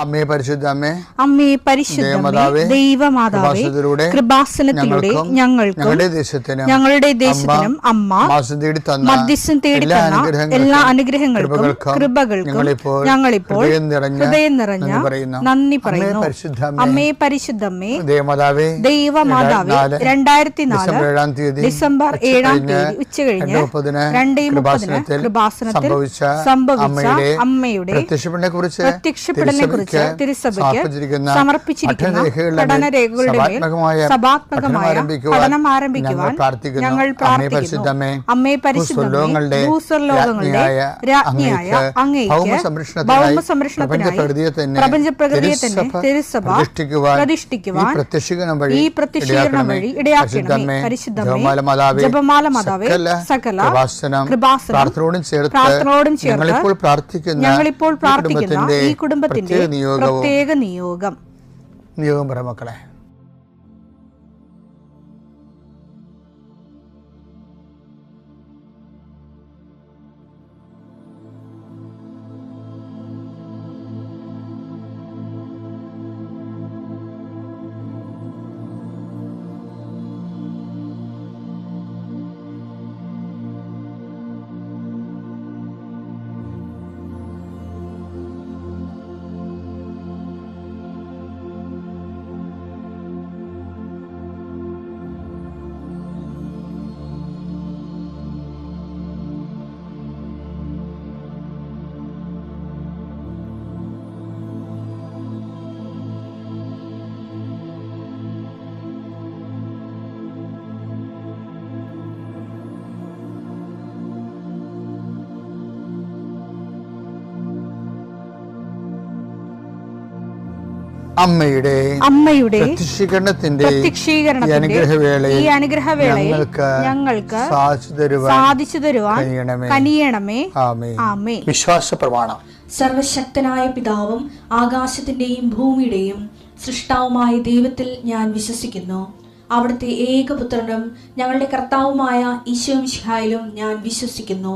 അമ്മേ പരിശുദ്ധ അമ്മേ, അമ്മേ പരിശുദ്ധ ദൈവമാതാവേ, കൃപാസനത്തിലൂടെ ഞങ്ങൾക്കും ഞങ്ങളുടെ ദേശത്തിനും അമ്മ മധ്യസ്ഥം തേടിത്തന്ന എല്ലാ അനുഗ്രഹങ്ങൾക്കും കൃപകൾക്കും ഞങ്ങളിപ്പോൾ ഹൃദയം നിറഞ്ഞ നന്ദി പറയുന്നു. അമ്മേ പരിശുദ്ധമ്മേ ദൈവമാതാവേ, 2004 ഡിസംബർ 7 ഉച്ചകഴിഞ്ഞ് 2:30 കൃപാസനത്തിൽ സംഭവിച്ച അമ്മയുടെ പ്രത്യക്ഷപ്പെടലിനെ തിരുസഭയ്ക്ക് സമർപ്പിച്ചിരിക്കുന്ന പഠനരേഖകളുടെ മേൽ സഭാത്മകമായ പഠനം ആരംഭിക്കുവാൻ ഞങ്ങൾ പ്രാർത്ഥിക്കുന്നു. അമ്മേ പരിശുദ്ധമേ, ഭൂസ്വർലോകങ്ങളുടെ രാജ്ഞിയായ അങ്ങേയ്ക്ക് ഭൗമസംരക്ഷണത്തിനായി പ്രപഞ്ചപ്രകൃതിയെ തന്നെ തിരുസഭ പ്രതിഷ്ഠിക്കുവാൻ ഈ പ്രത്യക്ഷീകരണം വഴി ഇടയാക്കണമേ. പരിശുദ്ധമേ, ജപമാല മാതാവേ, സകല കൃപാസനം പ്രാർത്ഥനയോടും ചേർത്ത് ഞങ്ങളിപ്പോൾ പ്രാർത്ഥിക്കുന്ന ഈ കുടുംബത്തിന്റെ പ്രത്യേക നിയോഗം പറ മക്കളെ. അമ്മയുടെ പ്രത്യക്ഷീകരണത്തിന്റെ ഈ അനുഗ്രഹവേളയിൽ ഞങ്ങൾക്ക് സാധിച്ചു തരുവാൻ കനിയണമേ. ആമേൻ. വിശ്വാസ പ്രമാണം. സർവശക്തനായ പിതാവും ആകാശത്തിന്റെയും ഭൂമിയുടെയും സൃഷ്ടാവുമായ ദൈവത്തിൽ ഞാൻ വിശ്വസിക്കുന്നു. അവിടുത്തെ ഏകപുത്രനും ഞങ്ങളുടെ കർത്താവുമായ ഈശോ മിശിഹായിലും ഞാൻ വിശ്വസിക്കുന്നു.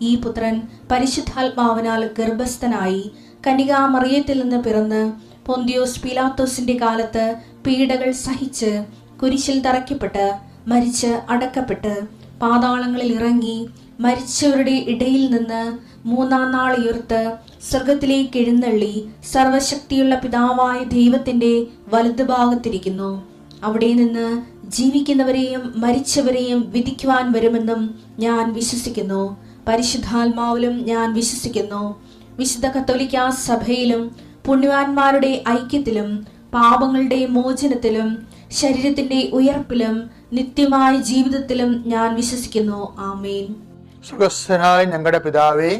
ഈ പുത്രൻ പരിശുദ്ധാത്മാവിനാൽ ഗർഭസ്ഥനായി കന്യകാമറിയത്തിൽ നിന്ന് പിറന്ന് പൊന്തിയോസ് പീലാത്തോസിന്റെ കാലത്ത് പീഡകൾ സഹിച്ച് കുരിശിൽ തറയ്ക്കപ്പെട്ട് മരിച്ച് അടക്കപ്പെട്ട് പാതാളങ്ങളിൽ ഇറങ്ങി മരിച്ചവരുടെ ഇടയിൽ നിന്ന് 3-ാം നാൾ ഉയർത്ത് സ്വർഗത്തിലേക്ക് എഴുന്നള്ളി സർവശക്തിയുള്ള പിതാവായ ദൈവത്തിന്റെ വലതുഭാഗത്തിരിക്കുന്നു. അവിടെ നിന്ന് ജീവിക്കുന്നവരെയും മരിച്ചവരെയും വിധിക്കുവാൻ വരുമെന്നും ഞാൻ വിശ്വസിക്കുന്നു. പരിശുദ്ധാത്മാവിലും ഞാൻ വിശ്വസിക്കുന്നു. വിശുദ്ധ കത്തോലിക്കാ സഭയിലും പുണ്യവാന്മാരുടെ ഐക്യത്തിലും പാപങ്ങളുടെ മോചനത്തിലും ശരീരത്തിന്റെ ഉയർപ്പിലും നിത്യമായ ജീവിതത്തിലും ഞാൻ വിശ്വസിക്കുന്നു. ആമേൻ. സ്വർഗ്ഗസ്ഥനായ ഞങ്ങളുടെ പിതാവേ,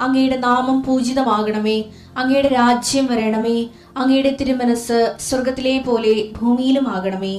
അങ്ങയുടെ നാമം പൂജിതമാകണമേ. അങ്ങയുടെ രാജ്യം വരണമേ. അങ്ങയുടെ തിരുമനസ് സ്വർഗത്തിലെ പോലെ ഭൂമിയിലും ആകണമേ.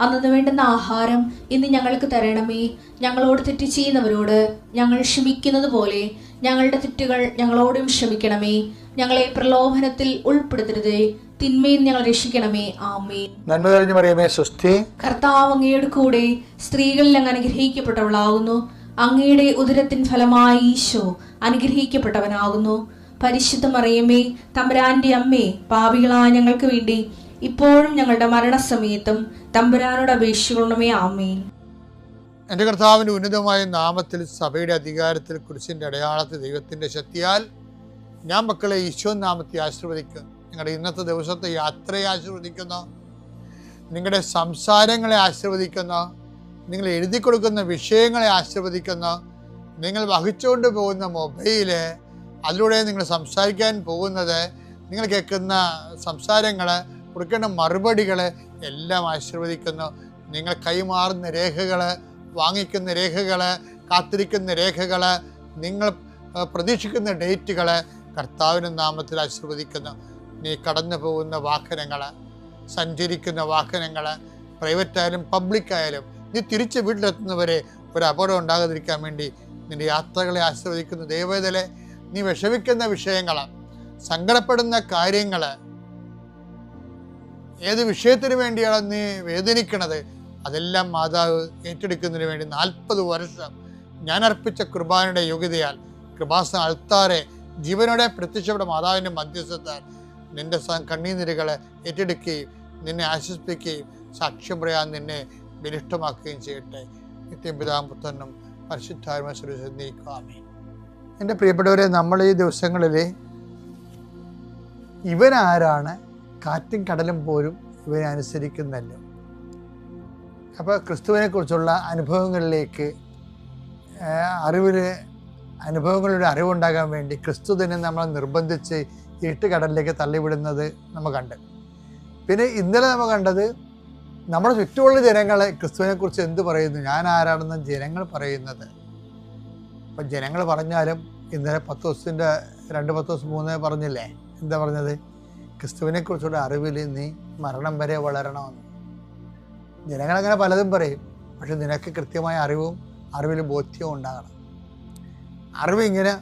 അന്നു വേണ്ടുന്ന ആഹാരം ഇന്ന് ഞങ്ങൾക്ക് തരണമേ. ഞങ്ങളോട് തെറ്റ് ചെയ്യുന്നവരോട് ഞങ്ങൾ ക്ഷമിക്കുന്നത് പോലെ ഞങ്ങളുടെ തെറ്റുകൾ ഞങ്ങളോടും ക്ഷമിക്കണമേ. ഞങ്ങളെ പ്രലോഭനത്തിൽ ഉൾപ്പെടുത്തരുതേ, തിന്മയിൽ ഞങ്ങൾ രക്ഷിക്കണമേ. ആമേൻ. നന്മ നിറഞ്ഞ മറിയമേ, സ്വസ്തി. കർത്താവ് അങ്ങയുടെ കൂടെ സ്ത്രീകളിൽ അങ്ങ് അനുഗ്രഹിക്കപ്പെട്ടവളാകുന്നു. അങ്ങയുടെ ഉദരത്തിൻ ഫലമായി ഈശോ അനുഗ്രഹിക്കപ്പെട്ടവനാകുന്നു. പരിശുദ്ധ മറിയമേ, തമ്പുരാന്റെ അമ്മേ, പാപികളായ ഞങ്ങൾക്ക് വേണ്ടി ഇപ്പോഴും ഞങ്ങളുടെ മരണസമയത്തും തമ്പുരാനോട് അപേക്ഷിക്കണമേ. ആമേൻ. എൻ്റെ കർത്താവിൻ്റെ ഉന്നതമായ നാമത്തിൽ സഭയുടെ അധികാരത്തിൽ കുരിശിൻ്റെ അടയാളത്തിൽ ദൈവത്തിൻ്റെ ശക്തിയാൽ ഞാൻ മക്കളെ ഈശോ നാമത്തെ ആശീർവദിക്കുന്നു. നിങ്ങളുടെ ഇന്നത്തെ ദിവസത്തെ യാത്രയെ ആശീർവദിക്കുന്നു. നിങ്ങളുടെ സംസാരങ്ങളെ ആശീർവദിക്കുന്നു. നിങ്ങൾ എഴുതി കൊടുക്കുന്ന വിഷയങ്ങളെ ആശീർവദിക്കുന്നു. നിങ്ങൾ വഹിച്ചുകൊണ്ട് പോകുന്ന മൊബൈല്, അതിലൂടെ നിങ്ങൾ സംസാരിക്കാൻ പോകുന്നത്, നിങ്ങൾ കേൾക്കുന്ന സംസാരങ്ങൾ, കൊടുക്കേണ്ട മറുപടികൾ എല്ലാം ആശീർവദിക്കുന്നു. നിങ്ങൾ കൈമാറുന്ന രേഖകൾ, വാങ്ങിക്കുന്ന രേഖകൾ, കാത്തിരിക്കുന്ന രേഖകൾ, നിങ്ങൾ പ്രതീക്ഷിക്കുന്ന ഡേറ്റുകൾ കർത്താവിൻ്റെ നാമത്തിൽ ആശീർവദിക്കുന്നു. നീ കടന്നു പോകുന്ന വാഹനങ്ങൾ, സഞ്ചരിക്കുന്ന വാഹനങ്ങൾ, പ്രൈവറ്റായാലും പബ്ലിക്കായാലും, നീ തിരിച്ച് വീട്ടിലെത്തുന്നവരെ ഒരു അപകടം ഉണ്ടാകാതിരിക്കാൻ വേണ്ടി നിൻ്റെ യാത്രകളെ ആശീർവദിക്കുന്നു. ദൈവവേദലെ, നീ വിഷമിക്കുന്ന വിഷയങ്ങൾ, സങ്കടപ്പെടുന്ന കാര്യങ്ങൾ, ഏത് വിഷയത്തിന് വേണ്ടിയാണ് നീ വേദനിക്കണത്, അതെല്ലാം മാതാവ് ഏറ്റെടുക്കുന്നതിന് വേണ്ടി 40 വർഷം ഞാൻ അർപ്പിച്ച കുർബാനയുടെ യോഗ്യതയാൽ കൃപാസന അൾത്താരെ ജീവനോടെ പ്രത്യക്ഷപ്പെട്ട മാതാവിൻ്റെ മധ്യസ്ഥത്താൽ നിന്റെ കണ്ണീനിരകളെ ഏറ്റെടുക്കുകയും നിന്നെ ആശ്വസിപ്പിക്കുകയും സാക്ഷ്യം പറയാൻ നിന്നെ ബലിഷ്ഠമാക്കുകയും ചെയ്യട്ടെ. നിത്യം പിതാവും പുത്രനും പരിശുദ്ധാത്മാവിനും ആമേൻ. എൻ്റെ പ്രിയപ്പെട്ടവരെ, നമ്മൾ ഈ ദിവസങ്ങളിൽ ഇവനാരാണ് കാറ്റും കടലും പോലും ഇവനെ അനുസരിക്കുന്നല്ലോ. അപ്പോൾ ക്രിസ്തുവിനെ കുറിച്ചുള്ള അനുഭവങ്ങളിലേക്ക് അനുഭവങ്ങളുടെ അറിവുണ്ടാകാൻ വേണ്ടി ക്രിസ്തു തന്നെ നമ്മളെ നിർബന്ധിച്ച് ഇരുട്ട് കടലിലേക്ക് തള്ളിവിടുന്നത് നമ്മൾ കണ്ട്. പിന്നെ ഇന്നലെ നമ്മൾ കണ്ടത് നമ്മുടെ ചുറ്റുമുള്ള ജനങ്ങൾ ക്രിസ്തുവിനെ കുറിച്ച് എന്ത് പറയുന്നു, ഞാൻ ആരാണെന്ന് ജനങ്ങൾ പറയുന്നത്. അപ്പം ജനങ്ങൾ പറഞ്ഞാലും ഇന്നലെ 10 ദിവസത്തിൻ്റെ 2 10 ദിവസം 3 പറഞ്ഞില്ലേ, എന്താ പറഞ്ഞത്? ക്രിസ്തുവിനെ കുറിച്ചുള്ള അറിവിൽ നീ മരണം വരെ വളരണമെന്ന്. ജനങ്ങളങ്ങനെ പലതും പറയും, പക്ഷെ നിനക്ക് കൃത്യമായ അറിവിൽ ബോധ്യവും ഉണ്ടാകണം. അറിവ് ഇങ്ങനെ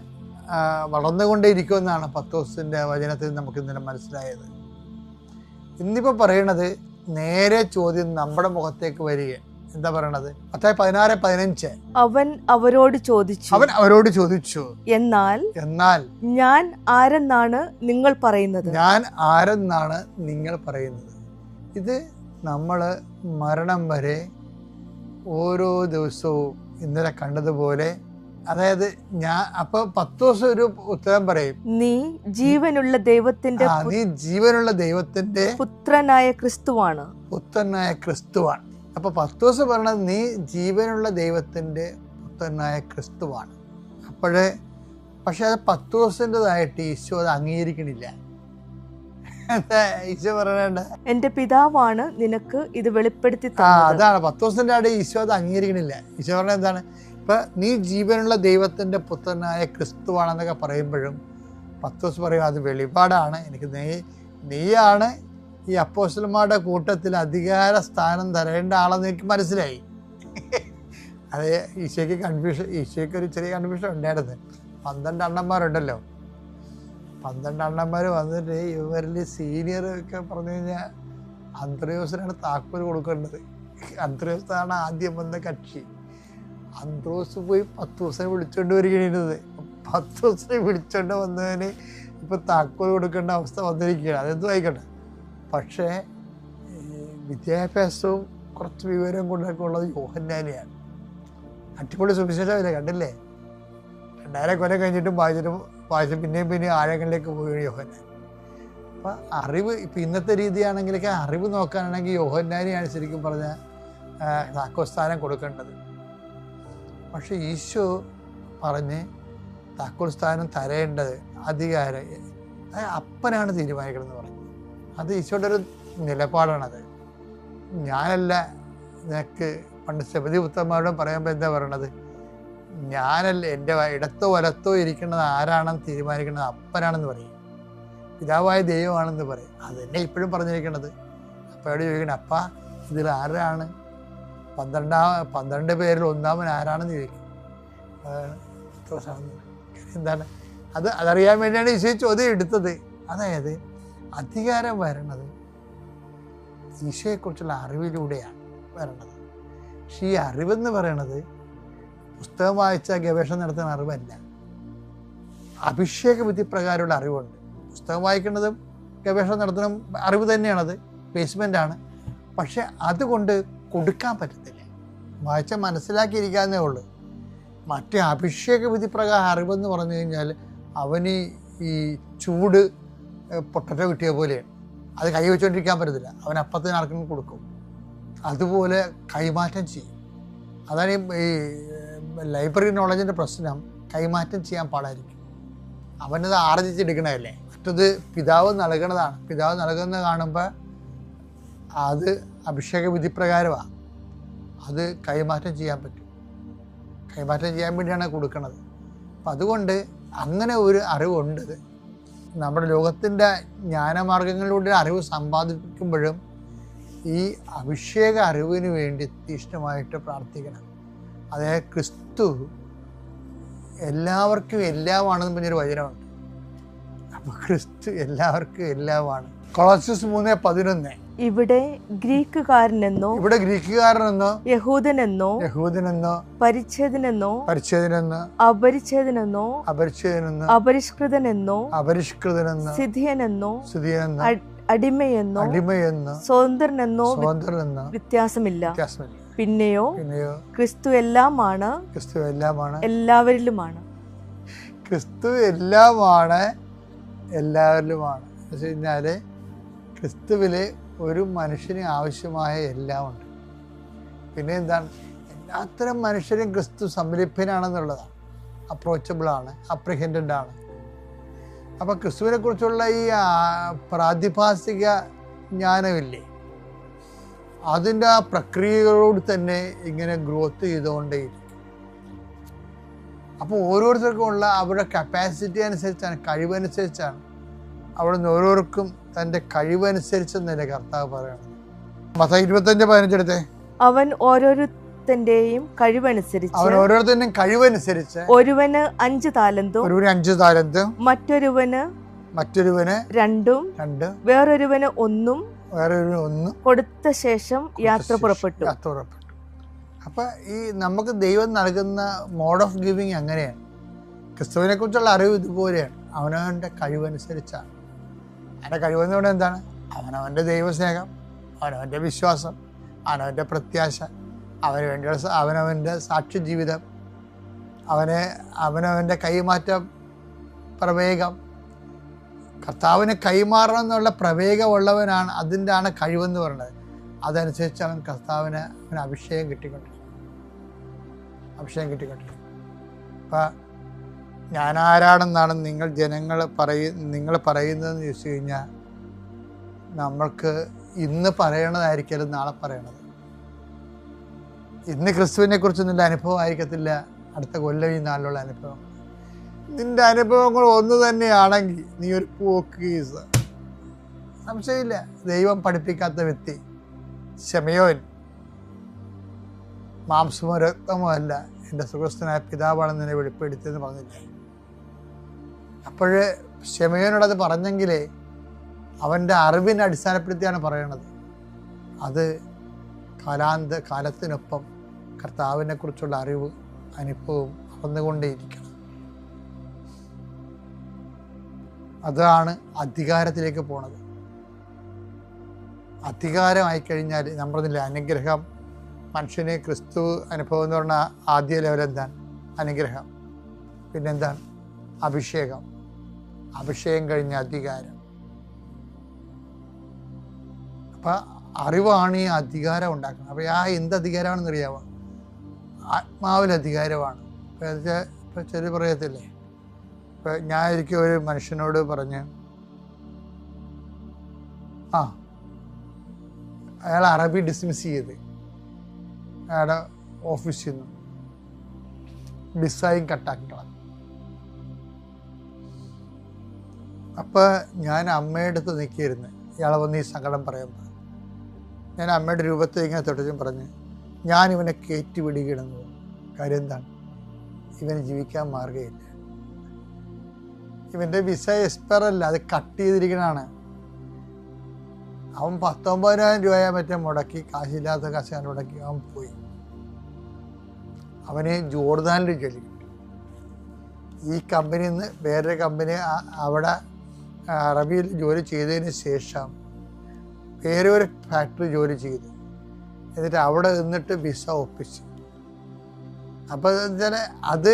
വളർന്നുകൊണ്ടേയിരിക്കുമെന്നാണ് 10 ദിവസത്തിൻ്റെ വചനത്തിൽ നമുക്ക് ഇന്നലെ മനസ്സിലായത്. ഇന്നിപ്പോൾ പറയണത് നേരെ ചോദ്യം നമ്മുടെ മുഖത്തേക്ക് വരിക. എന്താ പറയണത്? 16:15 അവൻ അവരോട് ചോദിച്ചു, എന്നാൽ ഞാൻ ആരെന്നാണ് നിങ്ങൾ പറയുന്നത്? ഇത് നമ്മൾ മരണം വരെ ഓരോ ദിവസവും ഇന്നലെ കണ്ടതുപോലെ, അതായത് ഞാൻ അപ്പോൾ 10 ദിവസം ഒരു ഉത്തരം പറയും, നീ ജീവനുള്ള ദൈവത്തിന്റെ പുത്രനായ ക്രിസ്തുവാണ്. അപ്പൊ 10 ദിവസം പറയണത് നീ ജീവനുള്ള ദൈവത്തിന്റെ പുത്രനായ ക്രിസ്തുവാണ്. പക്ഷെ അത് 10 ദിവസത്തിൻ്റെതായിട്ട് ഈശോ അത് അംഗീകരിക്കണില്ല. ഈശോ പറയണ്ട, എന്റെ പിതാവാണ് നിനക്ക് ഇത് വെളിപ്പെടുത്തി തന്നത്. അതാണ് 10 ദിവസത്തിന്റെ ആയിട്ട് ഈശോ അത് അംഗീകരിക്കണില്ല. ഈശോ പറഞ്ഞ എന്താണ്? ഇപ്പൊ നീ ജീവനുള്ള ദൈവത്തിന്റെ പുത്രനായ ക്രിസ്തുവാണെന്നൊക്കെ പറയുമ്പോഴും 10 ദിവസം പറയും അത് വെളിപാടാണ്, എനിക്ക് നീയാണ് ഈ അപ്പോസ്തലന്മാരുടെ കൂട്ടത്തിൽ അധികാര സ്ഥാനം തരേണ്ട ആളെന്ന് എനിക്ക് മനസ്സിലായി. അത് ഈശോയ്ക്ക് ഒരു ചെറിയ കൺഫ്യൂഷൻ ഉണ്ടായിരുന്നു. 12 അണ്ണന്മാരുണ്ടല്ലോ, 12 അണ്ണന്മാർ വന്നിട്ട് ഇവരിൽ സീനിയർ ഒക്കെ പറഞ്ഞു കഴിഞ്ഞാൽ അന്ത്രയോസിനാണ് താക്കോൽ കൊടുക്കേണ്ടത്. അന്ത്രയോസാണ് ആദ്യം വന്ന കക്ഷി. അന്ത്രോസ് പോയി 10 ദിവസം വിളിച്ചോണ്ട് വരികയായിരുന്നത്. 10 ദിവസം വിളിച്ചോണ്ട് വന്നതിന് ഇപ്പം താക്കോൽ കൊടുക്കേണ്ട അവസ്ഥ വന്നിരിക്കുകയാണ്. അതെന്തും ആയിക്കോട്ടെ. പക്ഷേ വിദ്യാഭ്യാസവും കുറച്ച് വിവരവും കൊണ്ടൊക്കെ ഉള്ളത് യോഹന്നാനെയാണ്. അടിപൊളി സുവിശേഷമല്ലേ, കണ്ടില്ലേ? 2000 കൊല്ലം കഴിഞ്ഞിട്ടും വായിച്ചു പിന്നെയും ആഴങ്ങളിലേക്ക് പോയി യോഹന്നാൻ. അപ്പം അറിവ് ഇപ്പം ഇന്നത്തെ രീതിയാണെങ്കിലൊക്കെ അറിവ് നോക്കാനാണെങ്കിൽ യോഹന്നാനെയാണ് ശരിക്കും പറഞ്ഞാൽ താക്കോൽസ്ഥാനം കൊടുക്കേണ്ടത്. പക്ഷെ ഈശോ പറഞ്ഞ് താക്കോൽ സ്ഥാനം തരേണ്ടത് അധികാരം അപ്പനാണ് തീരുമാനിക്കണമെന്ന് പറഞ്ഞു. അത് ഈശോയുടെ ഒരു നിലപാടാണത്. ഞാനല്ല, നിനക്ക് പണ്ട് സെബദി പുത്രന്മാരോടും പറയുമ്പോൾ എന്താ പറയണത്? ഞാനല്ല, എൻ്റെ ഇടത്തോ വലത്തോ ഇരിക്കുന്നത് ആരാണെന്ന് തീരുമാനിക്കുന്നത് അപ്പനാണെന്ന് പറയും, പിതാവായ ദൈവമാണെന്ന് പറയും. അത് തന്നെ ഇപ്പോഴും പറഞ്ഞിരിക്കണത്. അപ്പയോട് ചോദിക്കണം, അപ്പ ഇതിൽ ആരാണ് 12 പേരിൽ ഒന്നാമൻ ആരാണെന്ന് ചോദിക്കും. എന്താണ് അതറിയാൻ വേണ്ടിയാണ് ഈശോ ചോദ്യം എടുത്തത്. അതായത് അധികാരം വരണത് ഈശോയെക്കുറിച്ചുള്ള അറിവിലൂടെയാണ് വരണത്. പക്ഷെ ഈ അറിവെന്ന് പറയണത് പുസ്തകം വായിച്ച ഗവേഷണം നടത്തുന്ന അറിവല്ല. അഭിഷേക വിധിപ്രകാരമുള്ള അറിവുണ്ട്. പുസ്തകം വായിക്കുന്നതും ഗവേഷണം നടത്തുന്ന അറിവ് തന്നെയാണത്, ബേസ്മെൻ്റാണ്. പക്ഷെ അതുകൊണ്ട് കൊടുക്കാൻ പറ്റത്തില്ല, വായിച്ച മനസ്സിലാക്കിയിരിക്കാന്നേ ഉള്ളൂ. മറ്റേ അഭിഷേക വിധിപ്രകാരം അറിവെന്ന് പറഞ്ഞു കഴിഞ്ഞാൽ അവന് ഈ ചൂട് പൊട്ടറ്റോ കിട്ടിയ പോലെയാണ്. അത് കൈ വെച്ചുകൊണ്ടിരിക്കാൻ പറ്റത്തില്ല, അവൻ അപ്പത്തിന് ആർക്കെങ്കിലും കൊടുക്കും. അതുപോലെ കൈമാറ്റം ചെയ്യും. അതാണ് ഈ ലൈബ്രറി നോളജിൻ്റെ പ്രശ്നം. കൈമാറ്റം ചെയ്യാൻ പാടായിരിക്കും. അവനത് ആർജിച്ചെടുക്കണതല്ലേ. മറ്റത് പിതാവ് നൽകണതാണ്. പിതാവ് നൽകുന്നത് കാണുമ്പോൾ അത് അഭിഷേക വിധിപ്രകാരമാണ്. അത് കൈമാറ്റം ചെയ്യാൻ പറ്റും. കൈമാറ്റം ചെയ്യാൻ വേണ്ടിയാണ് കൊടുക്കുന്നത്. അപ്പം അതുകൊണ്ട് അങ്ങനെ ഒരു അറിവുണ്ട്. നമ്മുടെ ലോകത്തിൻ്റെ ജ്ഞാനമാർഗങ്ങളിലൂടെ അറിവ് സമ്പാദിക്കുമ്പോഴും ഈ അഭിഷേക അറിവിന് വേണ്ടി തീഷ്ണമായിട്ട് പ്രാർത്ഥിക്കണം. അതായത് ക്രിസ്തു എല്ലാവർക്കും എല്ലാമാണെന്ന് പറഞ്ഞൊരു വചനമുണ്ട്. അപ്പോൾ ക്രിസ്തു എല്ലാവർക്കും എല്ലാമാണ്. കൊളോസ്യസ് 3:11. ഇവിടെ ഗ്രീക്കുകാരനെന്നോ യഹൂദനെന്നോ പരിച്ഛേദനെന്നോ അപരിച്ഛേദനെന്നോ അപരിഷ്കൃതനെന്നോ സിഥിയനെന്നോ അടിമയെന്നോ സ്വതന്ത്രനെന്നോ വ്യത്യാസമില്ല. പിന്നെയോ ക്രിസ്തു എല്ലാമാണ്, എല്ലാവരിലുമാണ്. ക്രിസ്തു എല്ലാമാണ്, എല്ലാവരിലുമാണ്. എന്ന് വെച്ച് കഴിഞ്ഞാൽ ക്രിസ്തുവില് ഒരു മനുഷ്യന് ആവശ്യമായ എല്ലാം ഉണ്ട്. പിന്നെ എന്താണ്, എല്ലാത്തരം മനുഷ്യരും ക്രിസ്തു സംരംഭനാണെന്നുള്ളതാണ്. അപ്രോച്ചബിളാണ്, അപ്രിഹെൻഡഡ് ആണ്. അപ്പം ക്രിസ്തുവിനെ കുറിച്ചുള്ള ഈ പ്രാതിഭാസിക ജ്ഞാനമില്ലേ, അതിൻ്റെ ആ പ്രക്രിയകളോട് തന്നെ ഇങ്ങനെ ഗ്രോത്ത് ചെയ്തുകൊണ്ടേയിരിക്കും. അപ്പോൾ ഓരോരുത്തർക്കും ഉള്ള അവരുടെ കപ്പാസിറ്റി അനുസരിച്ചാണ്, കഴിവനുസരിച്ചാണ്. അവിടെ നിന്ന് ഓരോരുത്തർക്കും തൻ്റെ കഴിവനുസരിച്ചെന്നല്ലേ കർത്താവ് പറയണത്. മത്തായി 25:15 എടുത്തേ. അവൻ ഓരോരുത്തന്റെയും കഴിവനുസരിച്ച് ഒരുവന് 5 താലന്തും മറ്റൊരുവന് 2 വേറൊരുവന് 1 കൊടുത്ത ശേഷം യാത്ര പുറപ്പെട്ടു. അപ്പൊ ഈ നമുക്ക് ദൈവം നൽകുന്ന മോഡ് ഓഫ് ഗിവിങ് അങ്ങനെയാണ്. ക്രിസ്തുവിനെ കുറിച്ചുള്ള അറിവ് ഇതുപോലെയാണ്. അവനവൻ്റെ കഴിവനുസരിച്ചാണ്. അവൻ്റെ കഴിവെന്ന് പറയുന്നത് എന്താണ്? അവനവൻ്റെ ദൈവസ്നേഹം, അവനവൻ്റെ വിശ്വാസം, അവനവൻ്റെ പ്രത്യാശ, അവനവൻ്റെ സാക്ഷി ജീവിതം, അവനവൻ്റെ കൈമാറ്റം, പ്രവേഗം. കർത്താവിന് കൈമാറണം എന്നുള്ള പ്രവേഗമുള്ളവനാണ്, അതിൻ്റെ ആണ് കഴിവെന്ന് പറയുന്നത്. അതനുസരിച്ച് അവന് അഭിഷേകം കിട്ടിക്കൊണ്ടിരിക്കും. അപ്പം ഞാനാരാണെന്നാണ് നിങ്ങൾ പറയുന്നതെന്ന് ചോദിച്ചു കഴിഞ്ഞാൽ, നമ്മൾക്ക് ഇന്ന് പറയണതായിരിക്കും നാളെ പറയണത്. ഇന്ന് ക്രിസ്തുവിനെ കുറിച്ചൊന്നും അനുഭവം ആയിരിക്കത്തില്ല അടുത്ത കൊല്ലം ഈ നാളിലുള്ള അനുഭവം. നിന്റെ അനുഭവങ്ങൾ ഒന്ന് തന്നെയാണെങ്കിൽ നീ ഒരു പോക്കീസ്, സംശയമില്ല. ദൈവം പഠിപ്പിക്കാത്ത വ്യക്തി ശമയോൻ മാംസമോ രക്തമോ അല്ല, എൻ്റെ സുഖസ്ഥനായ പിതാവാണെന്ന് എന്നെ വെളിപ്പെടുത്തിയെന്ന് പറഞ്ഞില്ലേ. അപ്പോഴ് ശമയോനോടത് പറഞ്ഞെങ്കിലേ അവൻ്റെ അറിവിനെ അടിസ്ഥാനപ്പെടുത്തിയാണ് പറയണത്. അത് കാലത്തിനൊപ്പം കർത്താവിനെ കുറിച്ചുള്ള അറിവ് അനുഭവവും വളർന്നുകൊണ്ടേയിരിക്കണം. അതാണ് അധികാരത്തിലേക്ക് പോണത്. അധികാരമായി കഴിഞ്ഞാൽ നമ്മൾ പറഞ്ഞില്ലേ, അനുഗ്രഹം. മനുഷ്യന് ക്രിസ്തു അനുഭവം എന്ന് പറഞ്ഞാൽ ആദ്യ ലെവൽ എന്താണ്? അനുഗ്രഹം. പിന്നെന്താണ്? അഭിഷേകം. അഭിഷേകം കഴിഞ്ഞ അധികാരം. അപ്പം അറിവാണ് ഈ അധികാരം ഉണ്ടാക്കുന്നത്. അപ്പോൾ എന്ത് അധികാരമാണെന്ന് അറിയാമോ? ആത്മാവിൽ അധികാരമാണ്. ഇപ്പം ചെറിയ പറയത്തില്ലേ, ഇപ്പം ഞാൻ ഒരിക്കലും ഒരു മനുഷ്യനോട് പറഞ്ഞ് അയാൾ അറബി ഡിസ്മിസ് ചെയ്ത് അയാളുടെ ഓഫീസിൽ നിന്ന് വിസയും കട്ടാക്കി കളഞ്ഞു. അപ്പോൾ ഞാൻ അമ്മയുടെ അടുത്ത് നിൽക്കിയിരുന്നു. ഇയാളെ വന്ന് ഈ സങ്കടം പറയുമ്പോൾ ഞാൻ അമ്മയുടെ രൂപത്തെ ഇങ്ങനെ തൊട്ടും പറഞ്ഞ്, ഞാനിവനെ കയറ്റി വിടുകയാണെന്ന്. കാര്യം എന്താണ്? ഇവന് ജീവിക്കാൻ മാർഗമില്ല. ഇവൻ്റെ വിസ എക്സ്പയർ അല്ല, അത് കട്ട് ചെയ്തിരിക്കണതാണ്. അവൻ 19,000 രൂപയെ മറ്റേ മുടക്കി, കാശില്ലാത്ത കാശ് മുടക്കി അവൻ പോയി. അവന് ജോർദാനിൽ ജോലി കിട്ടി. ഈ കമ്പനിയിൽ നിന്ന് വേറൊരു കമ്പനി അവിടെ അറബിയിൽ ജോലി ചെയ്തതിന് ശേഷം വേറെ ഒരു ഫാക്ടറി ജോലി ചെയ്തു. എന്നിട്ട് അവിടെ നിന്നിട്ട് വിസ ഒപ്പിച്ചു. അപ്പോൾ വെച്ചാൽ അത്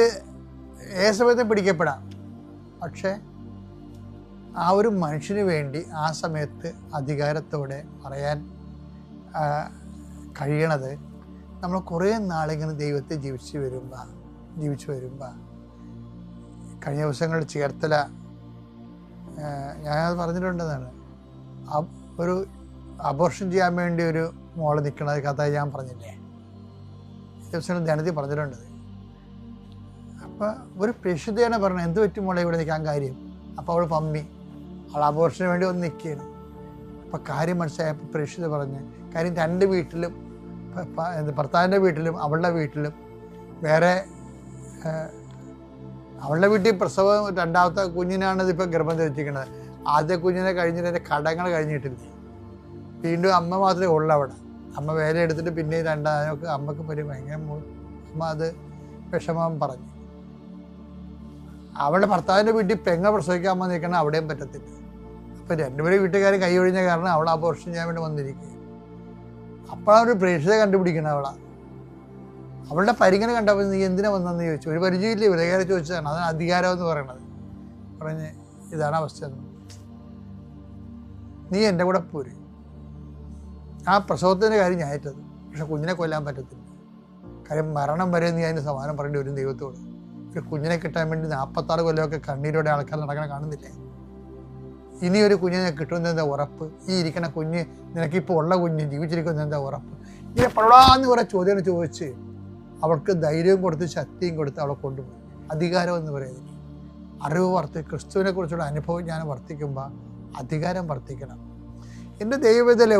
ഏത് സമയത്തും പിടിക്കപ്പെടാം. പക്ഷേ ആ ഒരു മനുഷ്യന് വേണ്ടി ആ സമയത്ത് അധികാരത്തോടെ പറയാൻ കഴിയണത് നമ്മൾ കുറേ നാളിങ്ങനെ ദൈവത്തെ ജീവിച്ചു വരുമ്പോൾ കഴിഞ്ഞ ദിവസങ്ങളിൽ ചേർത്തല ഞാനത് പറഞ്ഞിട്ടുണ്ടെന്നാണ്. ഒരു അബോർഷൻ ചെയ്യാൻ വേണ്ടി ഒരു മോള് നിൽക്കണത് കഥ ഞാൻ പറഞ്ഞില്ലേ, ദിവസങ്ങൾ ധ്യാനത്തിൽ പറഞ്ഞിട്ടുണ്ട്. അപ്പോൾ ഒരു പ്രേക്ഷിതയാണ് പറഞ്ഞത്, എന്ത് പറ്റും മോളെ ഇവിടെ നിൽക്കാൻ കാര്യം? അപ്പോൾ അവൾ പമ്മി, അവൾ അബോർഷന് വേണ്ടി ഒന്ന് നിൽക്കുകയാണ്. അപ്പോൾ കാര്യം മനസ്സിലായപ്പോൾ പ്രേക്ഷിത പറഞ്ഞ്, കാര്യം 2 വീട്ടിലും, ഭർത്താവിൻ്റെ വീട്ടിലും അവളുടെ വീട്ടിലും വേറെ, അവളുടെ വീട്ടിൽ പ്രസവം 2ാമത്തെ കുഞ്ഞിനാണ് ഇതിപ്പോൾ ഗർഭം ധരിച്ചിരിക്കുന്നത്. ആദ്യ കുഞ്ഞിനെ കഴിഞ്ഞിട്ട് എൻ്റെ കടങ്ങൾ കഴിഞ്ഞിട്ടില്ല. വീണ്ടും അമ്മ മാത്രമേ ഉള്ളൂ അവിടെ. അമ്മ വേല എടുത്തിട്ട് പിന്നെ രണ്ടാമതൊക്കെ അമ്മക്ക് ഭയങ്കര അമ്മ അത് വിഷമം പറഞ്ഞു. അവളുടെ ഭർത്താവിൻ്റെ വീട്ടിൽ പെങ്ങ പ്രസവിക്കാൻ വന്നിരിക്കണം, അവിടെയും പറ്റത്തില്ല. അപ്പം രണ്ടുപേരും വീട്ടുകാർ കൈ ഒഴിഞ്ഞ കാരണം അവൾ അബോർഷൻ ചെയ്യാൻ വേണ്ടി വന്നിരിക്കുക. അപ്പോഴൊരു പ്രേക്ഷത കണ്ടുപിടിക്കണം അവളുടെ പരിഗണന കണ്ടപ്പോൾ നീ എന്തിനാ വന്നെന്ന് ചോദിച്ചു. ഒരു പരിചയമില്ല, വിലകാരെ ചോദിച്ചതാണ്. അതാണ് അധികാരം എന്ന് പറയണത്. പറഞ്ഞ് ഇതാണ് അവസ്ഥ, നീ എൻ്റെ കൂടെ പോര്. ആ പ്രസവത്തിൻ്റെ കാര്യം ഞാൻ ഏറ്റത്, പക്ഷെ കുഞ്ഞിനെ കൊല്ലാൻ പറ്റത്തില്ല. കാര്യം മരണം വരെ നീ അതിന് സമാനം പറയേണ്ടി വരും ദൈവത്തോട്. ഒരു കുഞ്ഞിനെ കിട്ടാൻ വേണ്ടി 46 കൊല്ലമൊക്കെ കണ്ണീരോടെ ആൾക്കാർ നടക്കണം കാണുന്നില്ലേ? ഇനി ഒരു കുഞ്ഞിനെ കിട്ടുന്നതെന്താ ഉറപ്പ്? ഈ ഇരിക്കണ കുഞ്ഞ്, നിനക്കിപ്പോൾ ഉള്ള കുഞ്ഞ് ജീവിച്ചിരിക്കുന്നത് എന്താ ഉറപ്പ്? ഇങ്ങനെ പളാന്ന് കുറേ ചോദ്യങ്ങൾ ചോദിച്ച് അവൾക്ക് ധൈര്യവും കൊടുത്ത് ശക്തിയും കൊടുത്ത് അവളെ കൊണ്ടുപോയി. അധികാരം എന്ന് പറയുന്നത് അറിവ് ക്രിസ്തുവിനെ കുറിച്ചുള്ള അനുഭവം ഞാൻ വർദ്ധിക്കുമ്പോൾ അധികാരം വർദ്ധിക്കണം. എൻ്റെ ദൈവത്തിലെ